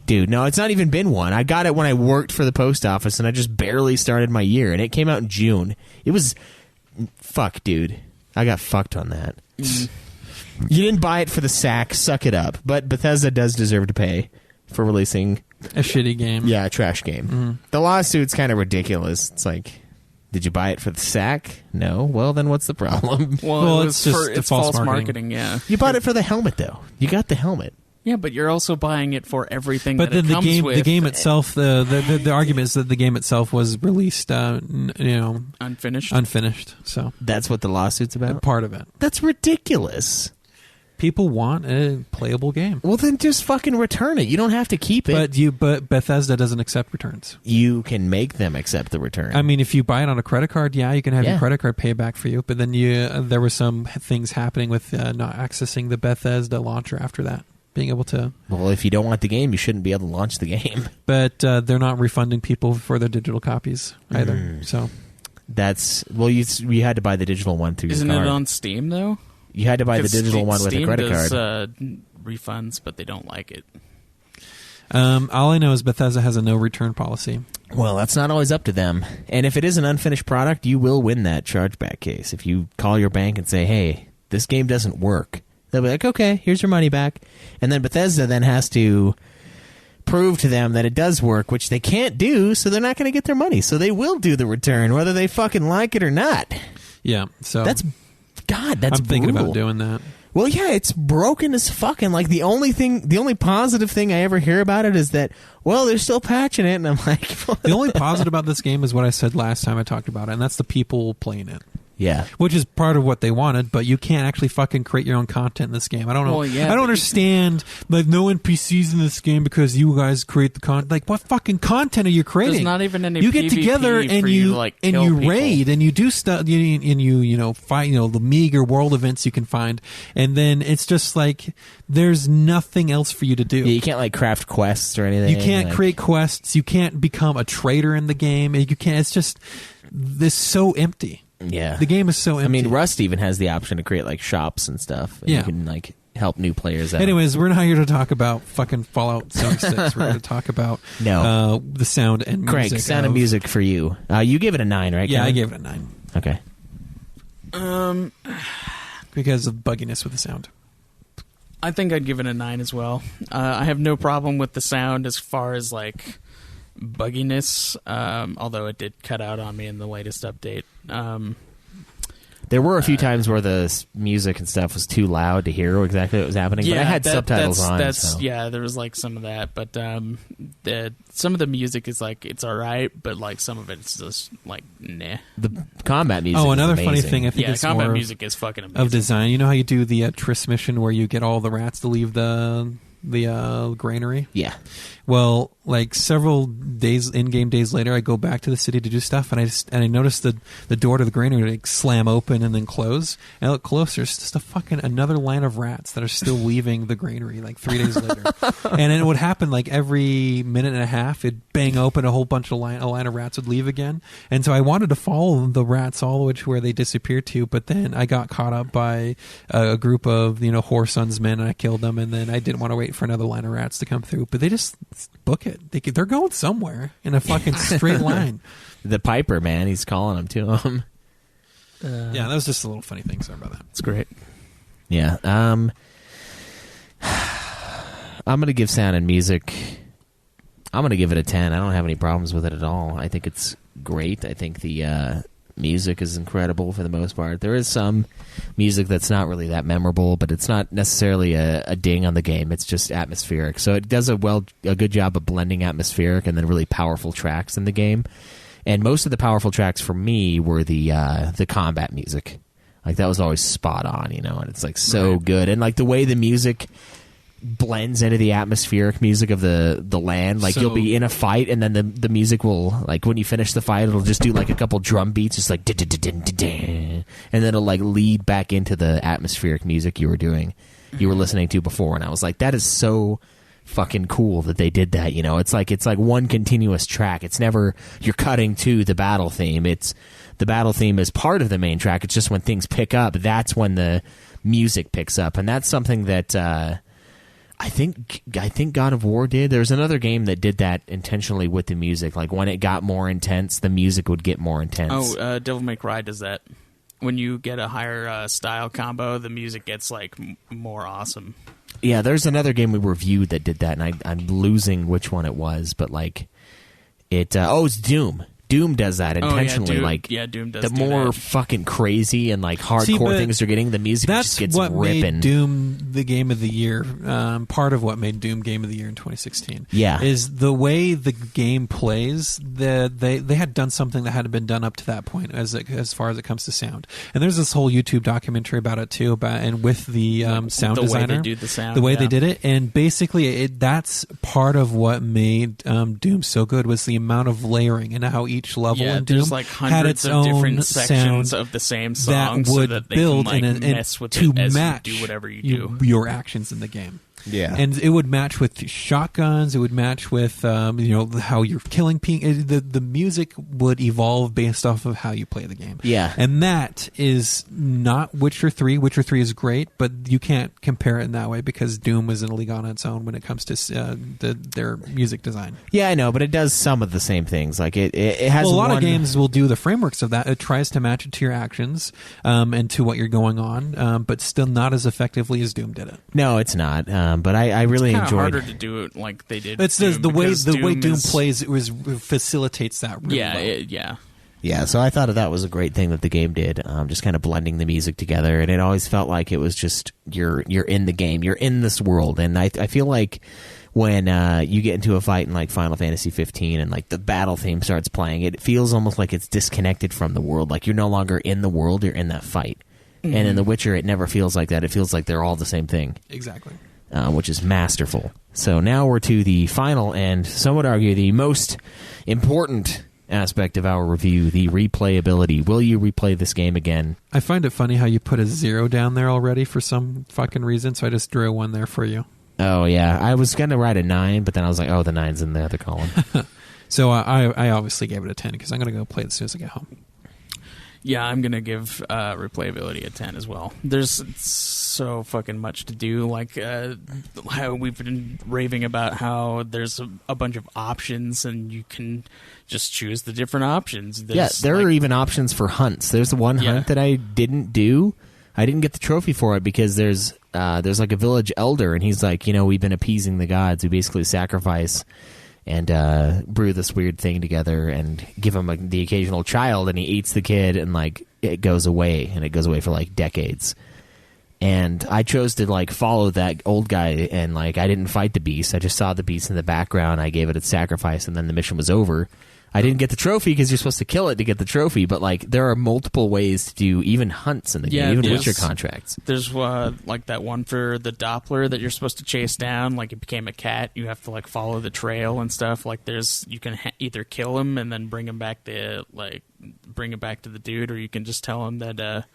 Speaker 4: Dude, no, it's not even been one. I got it when I worked for the post office, and I just barely started my year, and it came out in June. It was fuck, dude. I got fucked on that. You didn't buy it for the sack. Suck it up. But Bethesda does deserve to pay for releasing
Speaker 2: A shitty game.
Speaker 4: a trash game. The lawsuit's kind of ridiculous. It's like, did you buy it for the sack? No. Well, then what's the problem?
Speaker 2: Well,
Speaker 5: it
Speaker 2: it's
Speaker 5: was
Speaker 2: just
Speaker 5: it's
Speaker 2: false
Speaker 5: false
Speaker 2: marketing.
Speaker 5: marketing. Yeah.
Speaker 4: You bought it for the helmet, though. You got the helmet.
Speaker 5: Yeah, but you're also buying it for everything
Speaker 2: But
Speaker 5: that
Speaker 2: then
Speaker 5: it
Speaker 2: the
Speaker 5: comes with.
Speaker 2: the game itself, the argument is that the game itself was released,
Speaker 5: Unfinished.
Speaker 2: unfinished. So
Speaker 4: That's what the lawsuit's about?
Speaker 2: part of it.
Speaker 4: That's ridiculous.
Speaker 2: People want a playable game,
Speaker 4: Well, then just fucking return it. You don't have to keep it.
Speaker 2: but Bethesda doesn't accept returns.
Speaker 4: You can make them accept the return.
Speaker 2: I mean, if you buy it on a credit card, yeah, you can have
Speaker 4: Yeah.
Speaker 2: your credit card pay back for you. But then there were some things happening with not accessing the Bethesda launcher after that, being able to.
Speaker 4: well, if you don't want the game, you shouldn't be able to launch the game.
Speaker 2: But they're not refunding people for their digital copies either. So
Speaker 4: That's well, you had to buy the digital one through
Speaker 5: Isn't
Speaker 4: your
Speaker 5: it
Speaker 4: card.
Speaker 5: on Steam though?
Speaker 9: You had to buy the
Speaker 5: 'Cause
Speaker 9: digital one with a
Speaker 5: Steam
Speaker 9: credit
Speaker 5: does,
Speaker 9: card.
Speaker 5: refunds, but they don't like it.
Speaker 2: All I know is Bethesda has a no return policy.
Speaker 9: Well, that's not always up to them. And if it is an unfinished product, you will win that chargeback case. If you call your bank and say, hey, this game doesn't work, they'll be like, okay, here's your money back. And then Bethesda then has to prove to them that it does work, which they can't do, so they're not going to get their money. So they will do the return, whether they fucking like it or not.
Speaker 2: Yeah, so
Speaker 9: That's
Speaker 2: I'm thinking
Speaker 9: brutal.
Speaker 2: about doing that.
Speaker 9: Well, yeah, it's broken as fucking. Like, the only positive thing I ever hear about it is that, well, they're still patching it, and I'm like...
Speaker 2: The only positive about this game is what I said last time I talked about it, and that's the people playing it.
Speaker 9: Yeah.
Speaker 2: Which is part of what they wanted, but you can't actually fucking create your own content in this game. I don't know.
Speaker 5: Well, yeah,
Speaker 2: I don't
Speaker 5: but
Speaker 2: understand, like, no NPCs in this game because you guys create the content. Like, what fucking content are you creating?
Speaker 5: There's not even any
Speaker 2: You get
Speaker 5: PvP
Speaker 2: together and
Speaker 5: for
Speaker 2: you
Speaker 5: to, like,
Speaker 2: and
Speaker 5: kill
Speaker 2: you
Speaker 5: people.
Speaker 2: raid and you do stuff and you fight the meager world events you can find, and then it's just like there's nothing else for you to do.
Speaker 9: Yeah, you can't, like, craft quests or anything.
Speaker 2: You can't
Speaker 9: like,
Speaker 2: create quests. You can't become a trader in the game. You can't. It's just this so empty.
Speaker 9: Yeah.
Speaker 2: The game is so empty.
Speaker 9: I mean, Rust even has the option to create, like, shops and stuff. And
Speaker 2: Yeah.
Speaker 9: You can, like, help new players out.
Speaker 2: Anyways, we're not here to talk about fucking Fallout 76. We're here to talk about the sound and music.
Speaker 9: Craig, sound and music for you. You gave it a 9, right?
Speaker 2: Yeah,
Speaker 9: Kevin?
Speaker 2: I gave it a 9.
Speaker 9: Okay.
Speaker 2: Because of bugginess with the sound.
Speaker 5: I think I'd give it a 9 as well. I have no problem with the sound as far as, like, bugginess, although it did cut out on me in the latest update.
Speaker 9: There were a few times where the music and stuff was too loud to hear exactly what was happening, but I had subtitles on. So.
Speaker 5: Yeah, there was, like, some of that, but some of the music is, like, it's alright, but, like, some of it's just, like, nah.
Speaker 9: The combat music
Speaker 2: another
Speaker 9: is
Speaker 2: funny
Speaker 9: amazing.
Speaker 2: thing I think is
Speaker 5: combat
Speaker 2: more
Speaker 5: music is fucking amazing.
Speaker 2: of design. You know how you do the Tris mission where you get all the rats to leave the granary?
Speaker 9: Yeah.
Speaker 2: Well, like several days, in-game days later, I go back to the city to do stuff, and I noticed the door to the granary like slam open and then close. And I look closer, it's just another line of rats that are still leaving the granary like 3 days later. And it would happen like every minute and a half. It'd bang open, a whole bunch of a line of rats would leave again. And so I wanted to follow the rats all the way to where they disappeared to, but then I got caught up by a group of Whoreson's men, and I killed them. And then I didn't want to wait for another line of rats to come through, but they just book it. They're going somewhere in a fucking straight line.
Speaker 9: The Piper, man, he's calling them to him.
Speaker 2: Yeah, that was just a little funny thing. Sorry about that.
Speaker 5: It's great.
Speaker 9: Yeah. I'm going to give sound and music, I'm going to give it a 10. I don't have any problems with it at all. I think it's great. I think the music is incredible for the most part. There is some music that's not really that memorable, but it's not necessarily a ding on the game. It's just atmospheric. So it does a good job of blending atmospheric and then really powerful tracks in the game. And most of the powerful tracks for me were the combat music. Like, that was always spot on, and it's like so good. And like the way the music blends into the atmospheric music of the land. Like, you'll be in a fight, and then the music will, like, when you finish the fight, it'll just do like a couple drum beats, just like and then it'll like lead back into the atmospheric music you were listening to before. And I was like, that is so fucking cool that they did that. It's like one continuous track. It's never you're cutting to the battle theme. It's the battle theme is part of the main track. It's just when things pick up, that's when the music picks up. And that's something that I think God of War did. There's another game that did that intentionally with the music. Like, when it got more intense, the music would get more intense.
Speaker 5: Devil May Cry does that. When you get a higher style combo, the music gets like more awesome.
Speaker 9: Yeah, there's another game we reviewed that did that, and I'm losing which one it was, but like it's Doom. Doom does that intentionally.
Speaker 5: Doom does.
Speaker 9: The more
Speaker 5: that.
Speaker 9: fucking crazy and like hardcore things you're getting, the music just gets
Speaker 2: what
Speaker 9: ripping.
Speaker 2: Made Doom the game of the year. Part of what made Doom game of the year in 2016.
Speaker 9: Yeah,
Speaker 2: is the way the game plays. They had done something that hadn't been done up to that point as far as it comes to sound. And there's this whole YouTube documentary about it too. And with the sound designer,
Speaker 5: way they do the sound,
Speaker 2: the way they did it, and basically that's part of what made Doom so good was the amount of layering and how each level in Doom
Speaker 5: there's like hundreds
Speaker 2: had its
Speaker 5: of
Speaker 2: own
Speaker 5: different sections
Speaker 2: sound
Speaker 5: of the same song
Speaker 2: that would
Speaker 5: so that they
Speaker 2: build
Speaker 5: can, like,
Speaker 2: and
Speaker 5: mess with
Speaker 2: to
Speaker 5: it as
Speaker 2: match
Speaker 5: you do whatever you do.
Speaker 2: your actions in the game.
Speaker 9: Yeah.
Speaker 2: And it would match with shotguns. It would match with how you're killing people. The music would evolve based off of how you play the game.
Speaker 9: Yeah.
Speaker 2: And that is not Witcher 3. Witcher 3 is great, but you can't compare it in that way because Doom is in a league on its own when it comes to their music design.
Speaker 9: Yeah, I know, but it does some of the same things. Like it has
Speaker 2: a lot of games will do the frameworks of that. It tries to match it to your actions and to what you're going on, but still not as effectively as Doom did it.
Speaker 9: No, it's not. But I really
Speaker 5: It's
Speaker 9: enjoyed.
Speaker 5: harder to do it like they did.
Speaker 2: It's
Speaker 5: Doom,
Speaker 2: the way
Speaker 5: because
Speaker 2: Doom
Speaker 5: is-
Speaker 2: plays. It facilitates that. Really
Speaker 5: Yeah,
Speaker 2: well.
Speaker 5: yeah.
Speaker 9: Yeah, so I thought that was a great thing that the game did, just kind of blending the music together, and it always felt like it was just you're in the game, you're in this world, and I feel like when you get into a fight in like Final Fantasy 15 and like the battle theme starts playing, it feels almost like it's disconnected from the world, like you're no longer in the world, you're in that fight. Mm-hmm. And in The Witcher, it never feels like that. It feels like they're all the same thing.
Speaker 2: Exactly.
Speaker 9: Which is masterful. So now we're to the final and some would argue the most important aspect of our review, the replayability. Will you replay this game again?
Speaker 2: I find it funny how you put a 0 down there already for some fucking reason, so I just drew a 1 there for you.
Speaker 9: Oh, yeah. I was going to write a 9, but then I was like, oh, the 9's in the other column.
Speaker 2: So I obviously gave it a 10 because I'm going to go play it as soon as I get home.
Speaker 5: Yeah, I'm going to give replayability a 10 as well. There's so fucking much to do. Like, how we've been raving about how there's a bunch of options and you can just choose the different options.
Speaker 9: There are even options for hunts. There's the one hunt that I didn't do. I didn't get the trophy for it because there's like a village elder, and he's like, we've been appeasing the gods. We basically sacrifice and brew this weird thing together and give him the occasional child, and he eats the kid, and like it goes away, and it goes away for like decades. And I chose to like follow that old guy, and like I didn't fight the beast. I just saw the beast in the background. I gave it its sacrifice, and then the mission was over. I didn't get the trophy because you're supposed to kill it to get the trophy, but like there are multiple ways to do even hunts in the game, even Witcher contracts.
Speaker 5: There's like that one for the Doppler that you're supposed to chase down. Like it became a cat. You have to like follow the trail and stuff. Like you can either kill him and then bring him back to the dude, or you can just tell him that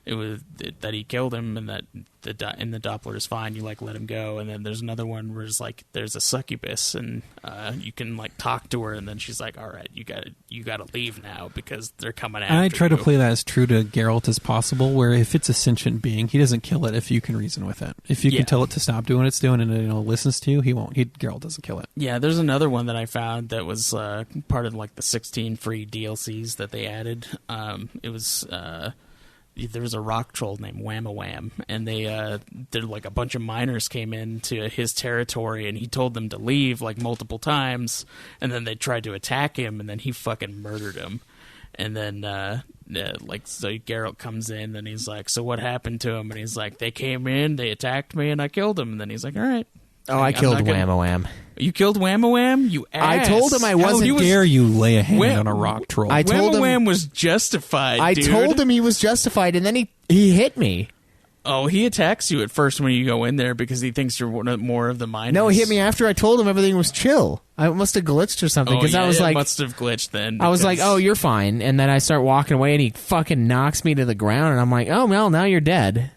Speaker 5: it was that he killed him and that the Doppler is fine. You like let him go, and then there's another one where it's like there's a succubus, and you can like talk to her, and then she's like, "All right, you got to leave now because they're coming after you."
Speaker 2: I try to play that as true to Geralt as possible, where if it's a sentient being, he doesn't kill it if you can reason with it. If you can tell it to stop doing what it's doing and it listens to you, he won't. Geralt doesn't kill it.
Speaker 5: Yeah, there's another one that I found that was part of like the 16 free DLCs that they added. It was. There was a rock troll named Wham-a-Wham, and they're like a bunch of miners came into his territory, and he told them to leave like multiple times, and then they tried to attack him, and then he fucking murdered him. And then so Geralt comes in, and he's like, "So what happened to him?" And he's like, "They came in, they attacked me, and I killed him." And then he's like, "All right."
Speaker 9: Oh, I killed Wham-a-Wham.
Speaker 5: You killed Wham-a-Wham? You ass.
Speaker 9: I told him I wasn't.
Speaker 2: How dare you lay a hand on a rock troll?
Speaker 9: I told him
Speaker 5: Wham-a-Wham was justified, dude.
Speaker 9: I told him he was justified, and then he hit me.
Speaker 5: Oh, he attacks you at first when you go in there because he thinks you're more of the miners.
Speaker 9: No, he hit me after I told him everything was chill. I must have glitched or something because I was like,
Speaker 5: must have glitched then.
Speaker 9: I was like, "Oh, you're fine," and then I start walking away, and he fucking knocks me to the ground, and I'm like, "Oh well, now you're dead."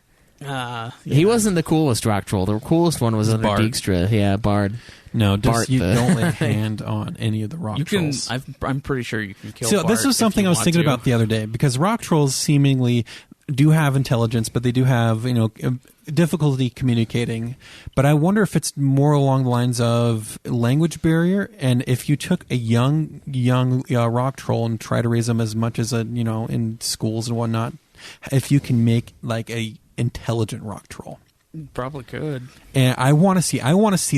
Speaker 9: He wasn't the coolest rock troll. The coolest one was under
Speaker 2: Bard.
Speaker 9: Dijkstra. Yeah, Bard.
Speaker 2: No,
Speaker 9: Bart
Speaker 2: don't lay a hand on any of the rock trolls.
Speaker 5: I'm pretty sure you can kill.
Speaker 2: So
Speaker 5: Bart
Speaker 2: this was something
Speaker 5: if you
Speaker 2: I was
Speaker 5: want
Speaker 2: thinking
Speaker 5: to.
Speaker 2: about the other day because rock trolls seemingly do have intelligence, but they do have difficulty communicating. But I wonder if it's more along the lines of language barrier, and if you took a young rock troll and try to raise them as much as in schools and whatnot, if you can make like a intelligent rock troll.
Speaker 5: Probably could.
Speaker 2: And I want to see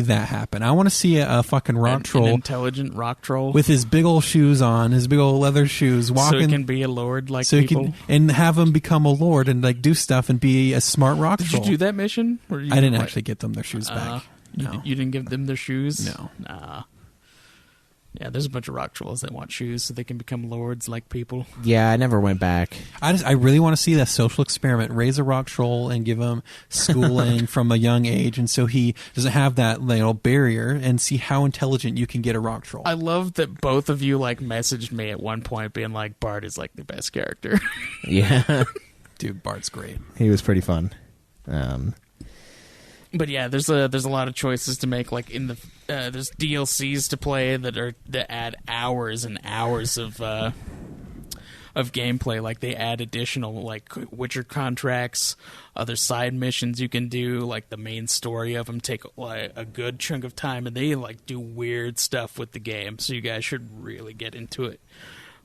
Speaker 2: that happen. I want to see a fucking rock troll,
Speaker 5: an intelligent rock troll
Speaker 2: with his big old shoes on, his big old leather shoes, walking,
Speaker 5: so he can be a lord like
Speaker 2: so
Speaker 5: people.
Speaker 2: He can, and have him become a lord and like do stuff and be a smart rock troll.
Speaker 5: Did you do that mission?
Speaker 2: I didn't actually get them their shoes back. No.
Speaker 5: You didn't give them their shoes?
Speaker 2: No.
Speaker 5: Nah. Yeah, there's a bunch of rock trolls that want shoes so they can become lords like people.
Speaker 9: Yeah, I never went back.
Speaker 2: I really want to see that social experiment. Raise a rock troll and give him schooling from a young age, and so he doesn't have that barrier, and see how intelligent you can get a rock troll.
Speaker 5: I love that both of you like messaged me at one point being like, Bart is like the best character.
Speaker 9: Yeah.
Speaker 2: Dude, Bart's great.
Speaker 9: He was pretty fun.
Speaker 5: But yeah, there's a lot of choices to make. Like in the there's DLCs to play that add hours and hours of gameplay. Like they add additional like Witcher contracts, other side missions you can do. Like the main story of them take like a good chunk of time, and they like do weird stuff with the game. So you guys should really get into it.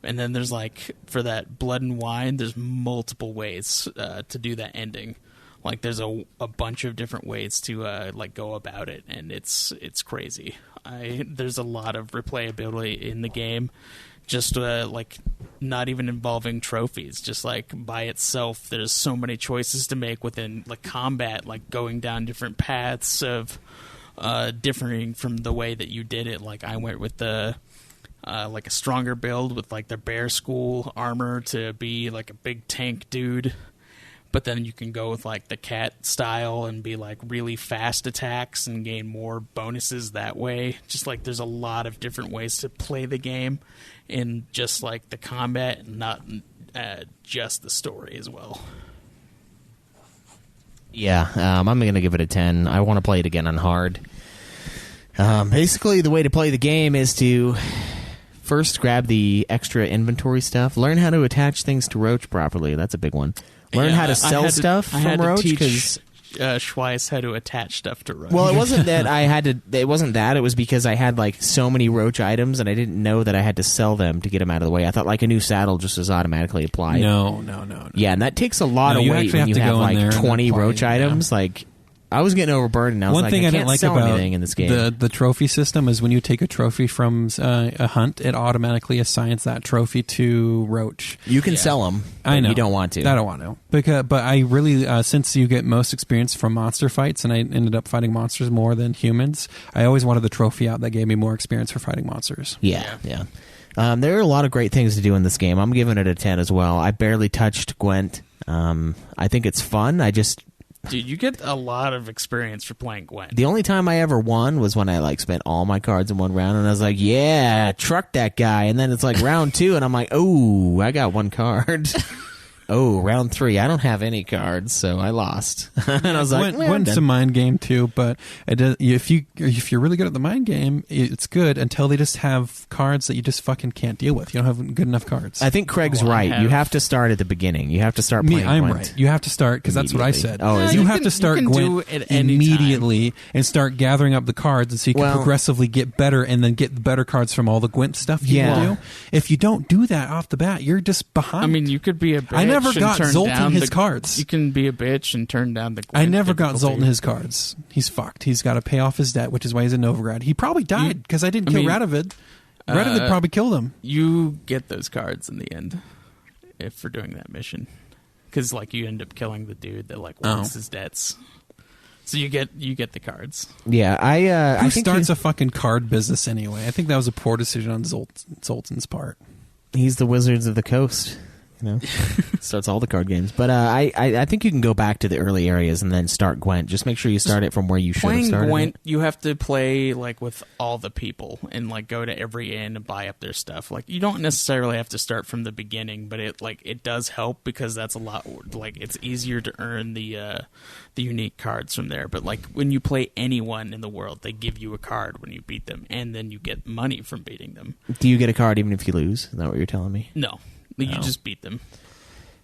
Speaker 5: And then there's like for that Blood and Wine, there's multiple ways to do that ending. Like there's a bunch of different ways to like go about it, and it's crazy. There's a lot of replayability in the game, just like not even involving trophies. Just like by itself, there's so many choices to make within like combat, like going down different paths of differing from the way that you did it. Like I went with the like a stronger build with like the bear school armor to be like a big tank dude. But then you can go with like the cat style and be like really fast attacks and gain more bonuses that way. Just like there's a lot of different ways to play the game in just like the combat and not just the story as well.
Speaker 9: Yeah, I'm going to give it a 10. I want to play it again on hard. Basically, the way to play the game is to first grab the extra inventory stuff. Learn how to attach things to Roach properly. That's a big one. Learn how to sell stuff from Roach, because
Speaker 5: Schweiss had to attach stuff to Roach.
Speaker 9: Well, it wasn't that I had to. It wasn't that. It was because I had like so many Roach items, and I didn't know that I had to sell them to get them out of the way. I thought like a new saddle just was automatically applied.
Speaker 6: No.
Speaker 9: Yeah, and that takes a lot of weight when you have like 20 Roach items. Like I was getting overburdened. I was
Speaker 6: One thing I didn't like
Speaker 9: sell
Speaker 6: about
Speaker 9: anything in this game.
Speaker 6: the trophy system is when you take a trophy from a hunt, it automatically assigns that trophy to Roach.
Speaker 9: You can sell them.
Speaker 6: I know
Speaker 9: you don't want to.
Speaker 6: I don't want to, but I really since you get most experience from monster fights, and I ended up fighting monsters more than humans. I always wanted the trophy out that gave me more experience for fighting monsters.
Speaker 9: Yeah. There are a lot of great things to do in this game. I'm giving it a 10 as well. I barely touched Gwent. I think it's fun.
Speaker 5: Dude, you get a lot of experience for playing Gwent.
Speaker 9: The only time I ever won was when I like spent all my cards in one round, and I was like, "Yeah, truck that guy." And then it's like round 2, and I'm like, "Oh, I got one card." Oh, round 3, I don't have any cards, so I lost. And I was like,
Speaker 6: Gwent's a mind game too, but if you're really good at the mind game, it's good until they just have cards that you just fucking can't deal with. You don't have good enough cards.
Speaker 9: I think Craig's right. You have to start at the beginning. You have to start playing
Speaker 6: I'm
Speaker 9: Gwent.
Speaker 6: right. You have to start, because that's what I said.
Speaker 9: Oh,
Speaker 6: you have to start Gwent immediately and start gathering up the cards, and so you can progressively get better and then get the better cards from all the Gwent stuff you can do. If you don't do that off the bat, you're just behind.
Speaker 5: I mean, you could be a bitch.
Speaker 6: I never got
Speaker 5: turn
Speaker 6: Zoltan
Speaker 5: down
Speaker 6: his cards.
Speaker 5: You can be a bitch and turn down the Gwent
Speaker 6: I never got
Speaker 5: difficulty.
Speaker 6: Zoltan his cards. He's fucked. He's got to pay off his debt, which is why he's in Novigrad. He probably died because I didn't kill Radovid. Radovid probably killed him.
Speaker 5: You get those cards in the end if for doing that mission, because like you end up killing the dude that like wants his debts. So you get the cards.
Speaker 9: Yeah, I think
Speaker 6: starts a fucking card business anyway. I think that was a poor decision on Zoltan's part.
Speaker 9: He's the Wizards of the Coast. Starts all the card games. But I think you can go back to the early areas and then start Gwent. Just make sure you start it from where you should have started.
Speaker 5: Playing Gwent, you have to play like with all the people and like go to every inn and buy up their stuff. Like you don't necessarily have to start from the beginning, but it does help because that's a lot. Like it's easier to earn the unique cards from there. But like when you play anyone in the world, they give you a card when you beat them, and then you get money from beating them.
Speaker 9: Do you get a card even if you lose? Is that what you're telling me?
Speaker 5: No. You just beat them.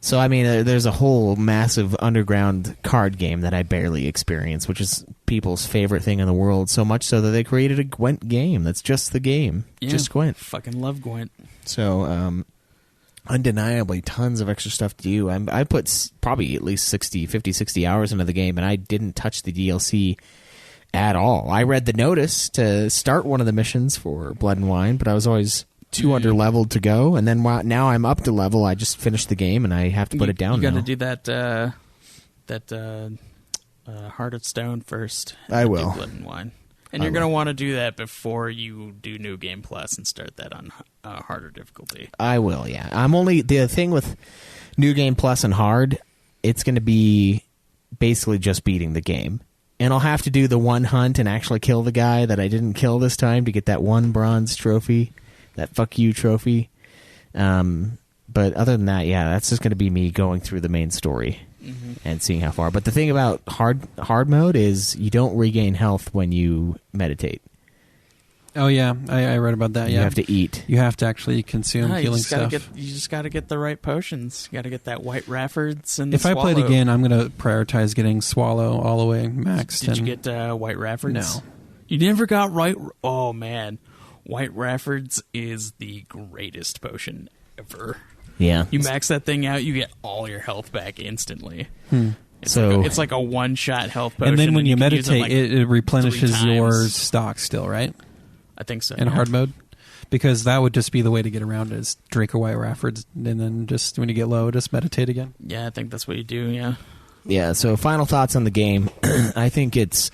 Speaker 9: So, I mean, there's a whole massive underground card game that I barely experience, which is people's favorite thing in the world, so much so that they created a Gwent game. That's just the game.
Speaker 5: Yeah,
Speaker 9: just Gwent.
Speaker 5: Fucking love Gwent.
Speaker 9: So, undeniably, tons of extra stuff to do. I put probably at least 50-60 hours into the game, and I didn't touch the DLC at all. I read the notice to start one of the missions for Blood and Wine, but I was always too under leveled to go, and then now I'm up to level. I just finished the game, and I have to put it down.
Speaker 5: You got
Speaker 9: now.
Speaker 5: to do that Heart of Stone first.
Speaker 9: I will.
Speaker 5: Blood and Wine, and you're going to want to do that before you do New Game Plus and start that on harder difficulty.
Speaker 9: I will. Yeah, I'm only the thing with New Game Plus and hard. It's going to be basically just beating the game. And I'll have to do the one hunt and actually kill the guy that I didn't kill this time to get that one bronze trophy. That fuck you trophy. But other than that, yeah, that's just going to be me going through the main story.
Speaker 5: Mm-hmm.
Speaker 4: and seeing how far. But the thing about hard mode is you don't regain health when you meditate.
Speaker 6: Oh yeah, I read about that.
Speaker 4: You
Speaker 6: Yeah,
Speaker 4: have to eat.
Speaker 6: You have to actually consume
Speaker 5: you
Speaker 6: healing
Speaker 5: just gotta
Speaker 6: stuff.
Speaker 5: you just got to get the right potions. You got to get that White Raffords and the
Speaker 6: If I played
Speaker 5: Swallow.
Speaker 6: again, I'm going to prioritize getting Swallow all the way maxed.
Speaker 5: Did you
Speaker 6: and-
Speaker 5: get White Raffords?
Speaker 6: No.
Speaker 5: You never got right. Oh man, White Raffords is the greatest potion ever.
Speaker 4: Yeah.
Speaker 5: You max that thing out, you get all your health back instantly. It's like a one-shot health potion.
Speaker 6: And then when you
Speaker 5: can use
Speaker 6: meditate,
Speaker 5: it,
Speaker 6: it replenishes
Speaker 5: 3
Speaker 6: your
Speaker 5: times.
Speaker 6: stock still, right?
Speaker 5: I think so.
Speaker 6: In hard mode? Because that would just be the way to get around it, is drink a White Raffords, and then just when you get low, just meditate again.
Speaker 5: Yeah, I think that's what you do, yeah.
Speaker 4: Yeah, so final thoughts on the game. I think it's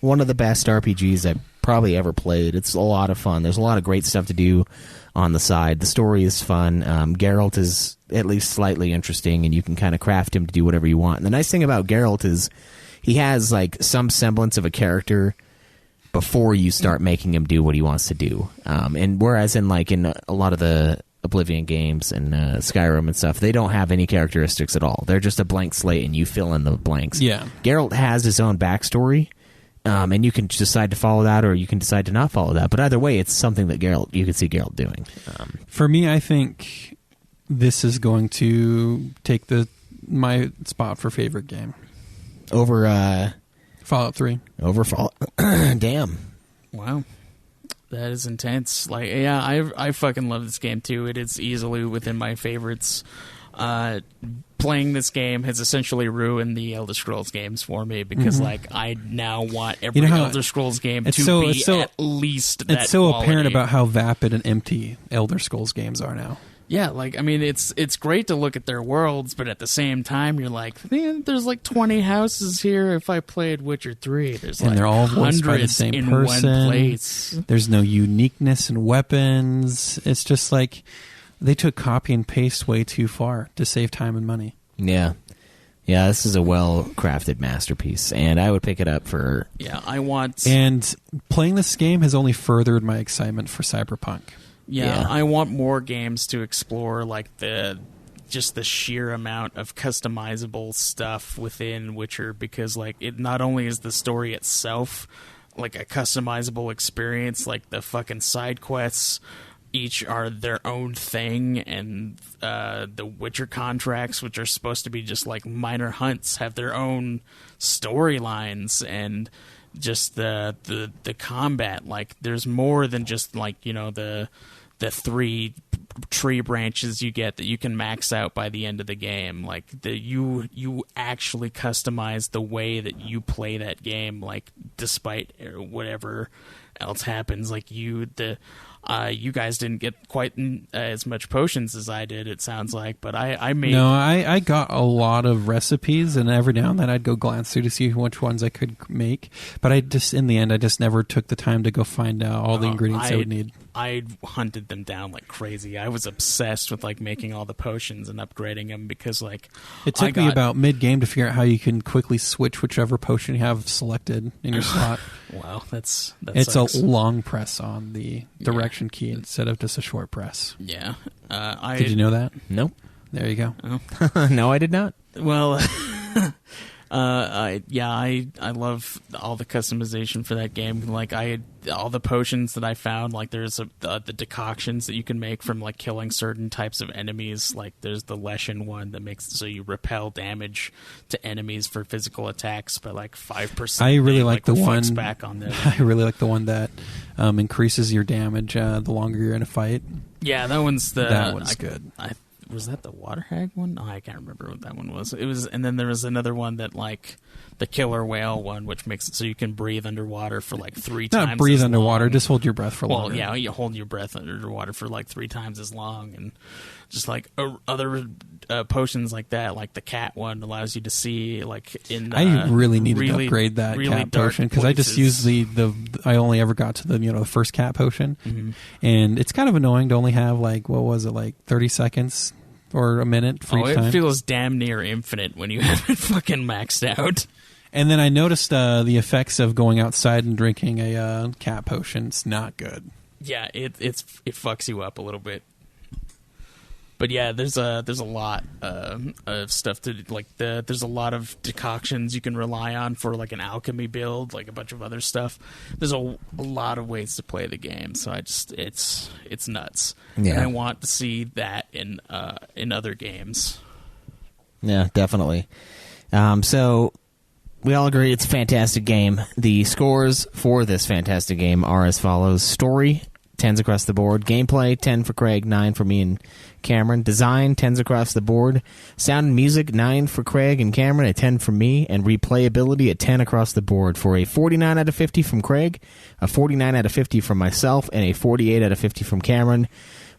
Speaker 4: one of the best RPGs I've probably ever played. It's a lot of fun. There's a lot of great stuff to do on the side. The story is fun. Geralt is at least slightly interesting, and you can kind of craft him to do whatever you want. And the nice thing about Geralt is he has like some semblance of a character before you start making him do what he wants to do. And whereas in a lot of the Oblivion games and Skyrim and stuff, they don't have any characteristics at all. They're just a blank slate, and you fill in the blanks.
Speaker 6: Yeah.
Speaker 4: Geralt has his own backstory, and you can decide to follow that, or you can decide to not follow that. But either way, it's something that you can see Geralt doing.
Speaker 6: For me, I think this is going to take my spot for favorite game.
Speaker 4: Over
Speaker 6: Fallout 3.
Speaker 4: Over Fallout. Damn.
Speaker 5: Wow. That is intense. Like, yeah, I fucking love this game too. It is easily within my favorites. Playing this game has essentially ruined the Elder Scrolls games for me because, I now want every Elder Scrolls game to be at least that
Speaker 6: It's so
Speaker 5: quality.
Speaker 6: apparent about how vapid and empty Elder Scrolls games are now.
Speaker 5: Yeah, it's great to look at their worlds, but at the same time, you're like, man, there's 20 houses here. If I played Witcher 3, there's
Speaker 6: And they're all voiced by the
Speaker 5: hundreds
Speaker 6: same
Speaker 5: in
Speaker 6: person.
Speaker 5: one place.
Speaker 6: There's no uniqueness in weapons. It's just like they took copy and paste way too far to save time and money.
Speaker 4: Yeah. Yeah, this is a well-crafted masterpiece, and I would pick it up for...
Speaker 5: Yeah, I want...
Speaker 6: And playing this game has only furthered my excitement for Cyberpunk.
Speaker 5: Yeah, I want more games to explore the sheer amount of customizable stuff within Witcher, because it not only is the story itself like a customizable experience, like the fucking side quests each are their own thing, and the Witcher contracts, which are supposed to be just like minor hunts, have their own storylines, and just the combat, like there's more than just the 3 tree branches you get that you can max out by the end of the game. Like you actually customize the way that you play that game, like despite whatever else happens. Like you guys didn't get quite as much potions as I did, it sounds like, but I made...
Speaker 6: No, I got a lot of recipes, and every now and then I'd go glance through to see which ones I could make, but in the end, I just never took the time to go find out all the ingredients I would need.
Speaker 5: I hunted them down like crazy. I was obsessed with making all the potions and upgrading them, because
Speaker 6: it took me about mid-game to figure out how you can quickly switch whichever potion you have selected in your slot.
Speaker 5: Wow, it's
Speaker 6: sucks. A long press on the direction key instead of just a short press.
Speaker 5: Yeah.
Speaker 6: Did you know that?
Speaker 4: Nope.
Speaker 6: There you go.
Speaker 5: Oh.
Speaker 4: No, I did not.
Speaker 5: Well, I love all the customization for that game. All the potions that I found, there's the decoctions that you can make from killing certain types of enemies. Like there's the Leshen one that makes it so you repel damage to enemies for physical attacks by 5%.
Speaker 6: I really like the one
Speaker 5: back on them.
Speaker 6: I really like the one that increases your damage the longer you're in a fight.
Speaker 5: Yeah, that one's
Speaker 6: good.
Speaker 5: Was that the water hag one? Oh, I can't remember what that one was. It was, and then there was another one that the killer whale one, which makes it so you can breathe underwater for 3 times.
Speaker 6: Not breathe
Speaker 5: as
Speaker 6: underwater,
Speaker 5: long.
Speaker 6: just hold your breath for longer.
Speaker 5: Well, yeah, you hold your breath underwater for 3 times as long, and just other potions like that, like the cat one allows you to see
Speaker 6: I really needed to upgrade that
Speaker 5: really
Speaker 6: cat potion, because I just used the I only ever got to the first cat potion, and it's kind of annoying to only have 30 seconds or a minute for each time.
Speaker 5: It feels damn near infinite when you have it fucking maxed out.
Speaker 6: And then I noticed the effects of going outside and drinking a cat potion. It's not good.
Speaker 5: Yeah, it fucks you up a little bit. But yeah, there's a lot of stuff to like. There's a lot of decoctions you can rely on for like an alchemy build, like a bunch of other stuff. There's a lot of ways to play the game, so it's nuts.
Speaker 9: Yeah.
Speaker 5: And I want to see that in other games.
Speaker 9: Yeah, definitely. So we all agree it's a fantastic game. The scores for this fantastic game are as follows: story, 10s across the board; gameplay, 10 for Craig, 9 for me and Cameron; design, 10s across the board; sound and music, 9 for Craig and Cameron, a 10 for me; and replayability, a 10 across the board, for a 49 out of 50 from Craig, a 49 out of 50 from myself, and a 48 out of 50 from Cameron,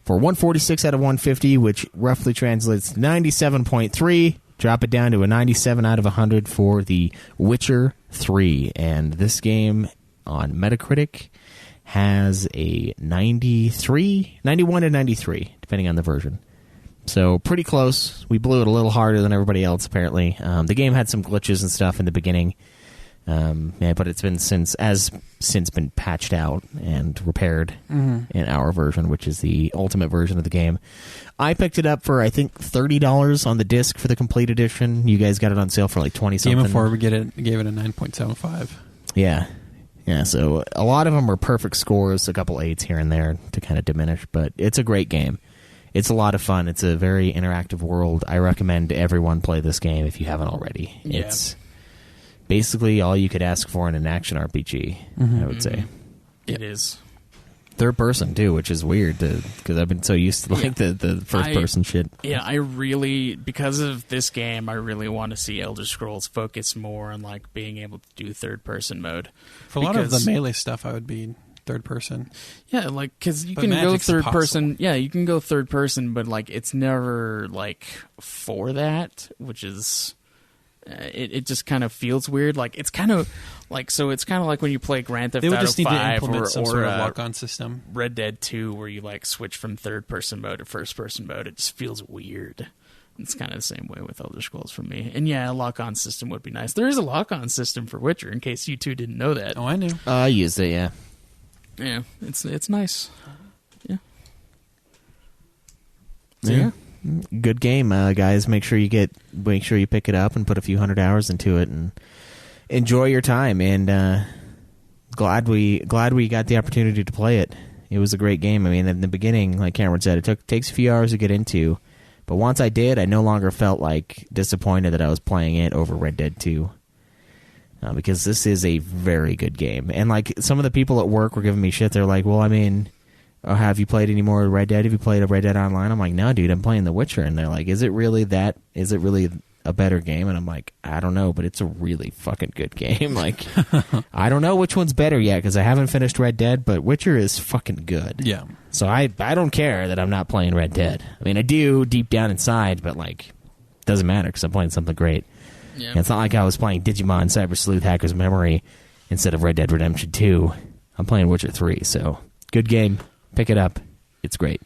Speaker 9: for 146 out of 150, which roughly translates to 97.3. Drop it down to a 97 out of 100 for The Witcher 3. And this game on Metacritic has a 91 to 93, depending on the version. So pretty close. We blew it a little harder than everybody else, apparently. The game had some glitches and stuff in the beginning. But it's been since been patched out and repaired in our version, which is the ultimate version of the game. I picked it up for, I think, $30 on the disc for the complete edition. You guys got it on sale for like 20-something.
Speaker 6: Game Informer gave it a 9.75.
Speaker 9: Yeah. Yeah, so a lot of them are perfect scores, a couple 8s here and there to kind of diminish, but it's a great game. It's a lot of fun. It's a very interactive world. I recommend everyone play this game if you haven't already.
Speaker 5: Yeah.
Speaker 9: It's basically all you could ask for in an action RPG, I would say.
Speaker 5: It is.
Speaker 9: Third person, too, which is weird, because I've been so used to like the first person shit.
Speaker 5: Yeah, I really, because of this game, I really want to see Elder Scrolls focus more on like being able to do third person mode.
Speaker 6: For a lot of the melee stuff, I would be third person.
Speaker 5: Yeah, like, because you
Speaker 6: But
Speaker 5: can go
Speaker 6: magic's
Speaker 5: third
Speaker 6: impossible.
Speaker 5: person. Yeah, you can go third person, but like it's never like for that, which is it just kind of feels weird. Like it's kind of like when you play Grand Theft
Speaker 6: They would
Speaker 5: Auto
Speaker 6: just need to
Speaker 5: 5
Speaker 6: implement some
Speaker 5: or
Speaker 6: sort of lock-on system.
Speaker 5: Red Dead 2, where you like switch from third person mode to first person mode. It just feels weird. It's kind of the same way with Elder Scrolls for me. And yeah, a lock-on system would be nice. There is a lock-on system for Witcher, in case you two didn't know that.
Speaker 6: Oh, I knew.
Speaker 9: I used it, yeah.
Speaker 5: Yeah, it's nice. Yeah.
Speaker 9: So, yeah. Good game, guys. Make sure you pick it up and put a few 100 hours into it and enjoy your time. And glad we got the opportunity to play it. It was a great game. I mean, in the beginning, like Cameron said, it takes a few hours to get into, but once I did, I no longer felt like disappointed that I was playing it over Red Dead 2. Because this is a very good game. And like some of the people at work were giving me shit. They're like, well, I mean, have you played any more Red Dead? Have you played a Red Dead Online? I'm like, no, dude, I'm playing The Witcher. And they're like, is it really a better game? And I'm like, I don't know, but it's a really fucking good game. Like, I don't know which one's better yet because I haven't finished Red Dead, but Witcher is fucking good.
Speaker 6: Yeah.
Speaker 9: So I don't care that I'm not playing Red Dead. I mean, I do deep down inside, but like, doesn't matter because I'm playing something great. Yeah. And it's not like I was playing Digimon Cyber Sleuth Hacker's Memory instead of Red Dead Redemption 2. I'm playing Witcher 3, so good game. Pick it up. It's great.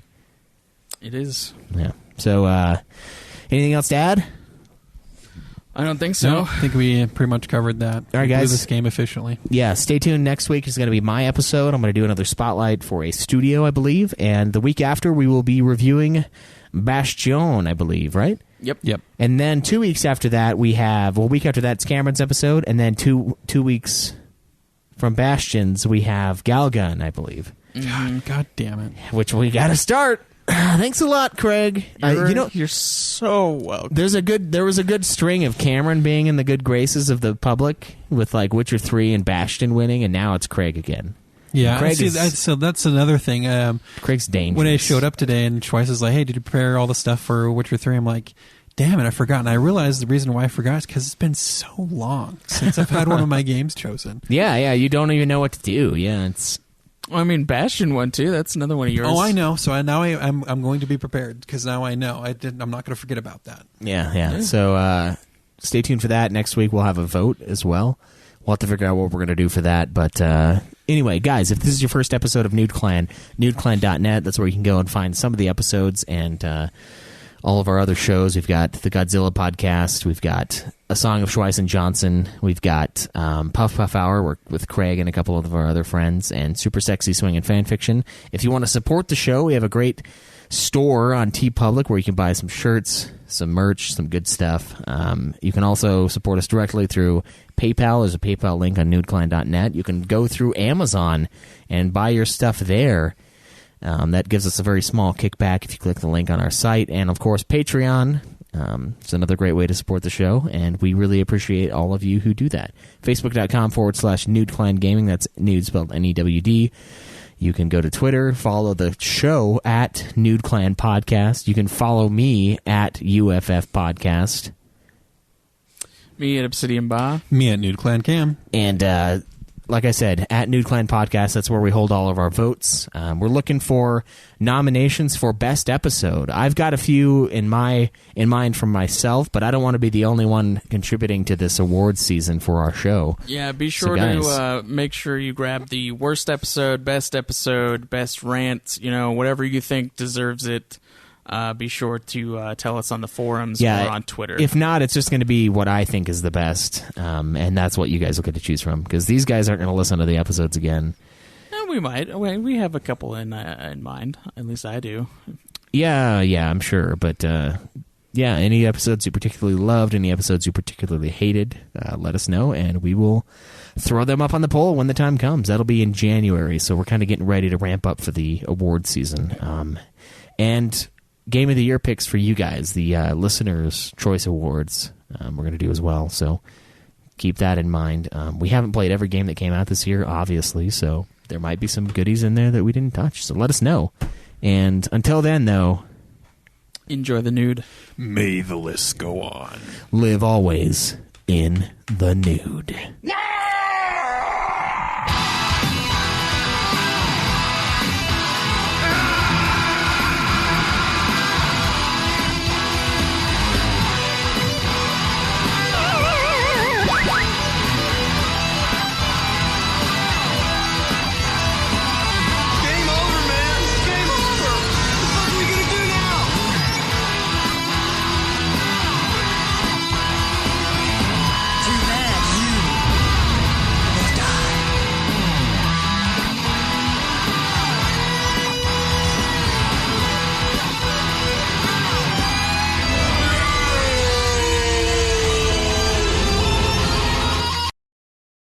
Speaker 5: It is.
Speaker 9: Yeah. So, anything else to add?
Speaker 5: I don't think so.
Speaker 6: No, I think we pretty much covered that.
Speaker 9: All right,
Speaker 6: We blew
Speaker 9: guys.
Speaker 6: this game efficiently.
Speaker 9: Yeah, stay tuned. Next week is going to be my episode. I'm going to do another spotlight for a studio, I believe. And the week after, we will be reviewing Bastion, I believe, right?
Speaker 5: Yep.
Speaker 9: And then 2 weeks after that, week after that, it's Cameron's episode. And then two weeks from Bastion's, we have Galgun, I believe.
Speaker 6: God damn it.
Speaker 9: Which we got to start. Thanks a lot, Craig.
Speaker 5: You're so welcome.
Speaker 9: There was a good string of Cameron being in the good graces of the public with like Witcher 3 and Bastion winning, and now it's Craig again.
Speaker 6: Yeah,
Speaker 9: Craig
Speaker 6: so that's another thing.
Speaker 9: Craig's dangerous.
Speaker 6: When I showed up today and Schweiss is like, hey, did you prepare all the stuff for Witcher 3? I'm like, damn it, I forgot. And I realized the reason why I forgot is because it's been so long since I've had one of my games chosen.
Speaker 9: Yeah, you don't even know what to do. Yeah, it's...
Speaker 5: I mean, Bastion won too. That's another one of yours.
Speaker 6: Oh, I know. So I'm going to be prepared because now I know. I'm not going to forget about that.
Speaker 9: Yeah. So stay tuned for that. Next week we'll have a vote as well. We'll have to figure out what we're going to do for that. But anyway, guys, if this is your first episode of Nude Clan, nudeclan.net, that's where you can go and find some of the episodes and
Speaker 4: all of our other shows. We've got the Godzilla podcast. We've got A Song of Schweiss and Johnson. We've got Puff Puff Hour with Craig and a couple of our other friends, and Super Sexy Swing and Fan Fiction. If you want to support the show, we have a great store on TeePublic where you can buy some shirts, some merch, some good stuff. You can also support us directly through PayPal. There's a PayPal link on nudeclan.net. You can go through Amazon and buy your stuff there. That gives us a very small kickback if you click the link on our site. And, of course, Patreon. It's another great way to support the show, and we really appreciate all of you who do that. Facebook.com/NudeClanGaming. That's nude spelled N-E-W-D. You can go to Twitter, follow the show at Nude Clan Podcast. You can follow me at UFF Podcast.
Speaker 5: Me at Obsidian Ba.
Speaker 6: Me at Nude Clan Cam.
Speaker 4: And like I said, at Nude Clan Podcast, that's where we hold all of our votes. We're looking for nominations for Best Episode. I've got a few in mind from myself, but I don't want to be the only one contributing to this awards season for our show.
Speaker 5: Yeah, be sure to make sure you grab the worst episode, best rant, whatever you think deserves it. Be sure to tell us on the forums or on Twitter.
Speaker 4: If not, it's just going to be what I think is the best, and that's what you guys will get to choose from, because these guys aren't going to listen to the episodes again.
Speaker 5: We might. We have a couple in mind. At least I do.
Speaker 4: Yeah, I'm sure. But, any episodes you particularly loved, any episodes you particularly hated, let us know, and we will throw them up on the poll when the time comes. That'll be in January, so we're kind of getting ready to ramp up for the award season. And Game of the Year picks for you guys, the Listeners' Choice Awards, we're going to do as well, so keep that in mind. We haven't played every game that came out this year, obviously, so there might be some goodies in there that we didn't touch, so let us know. And until then, though,
Speaker 5: enjoy the nude.
Speaker 6: May the list go on.
Speaker 4: Live always in the nude.
Speaker 3: No!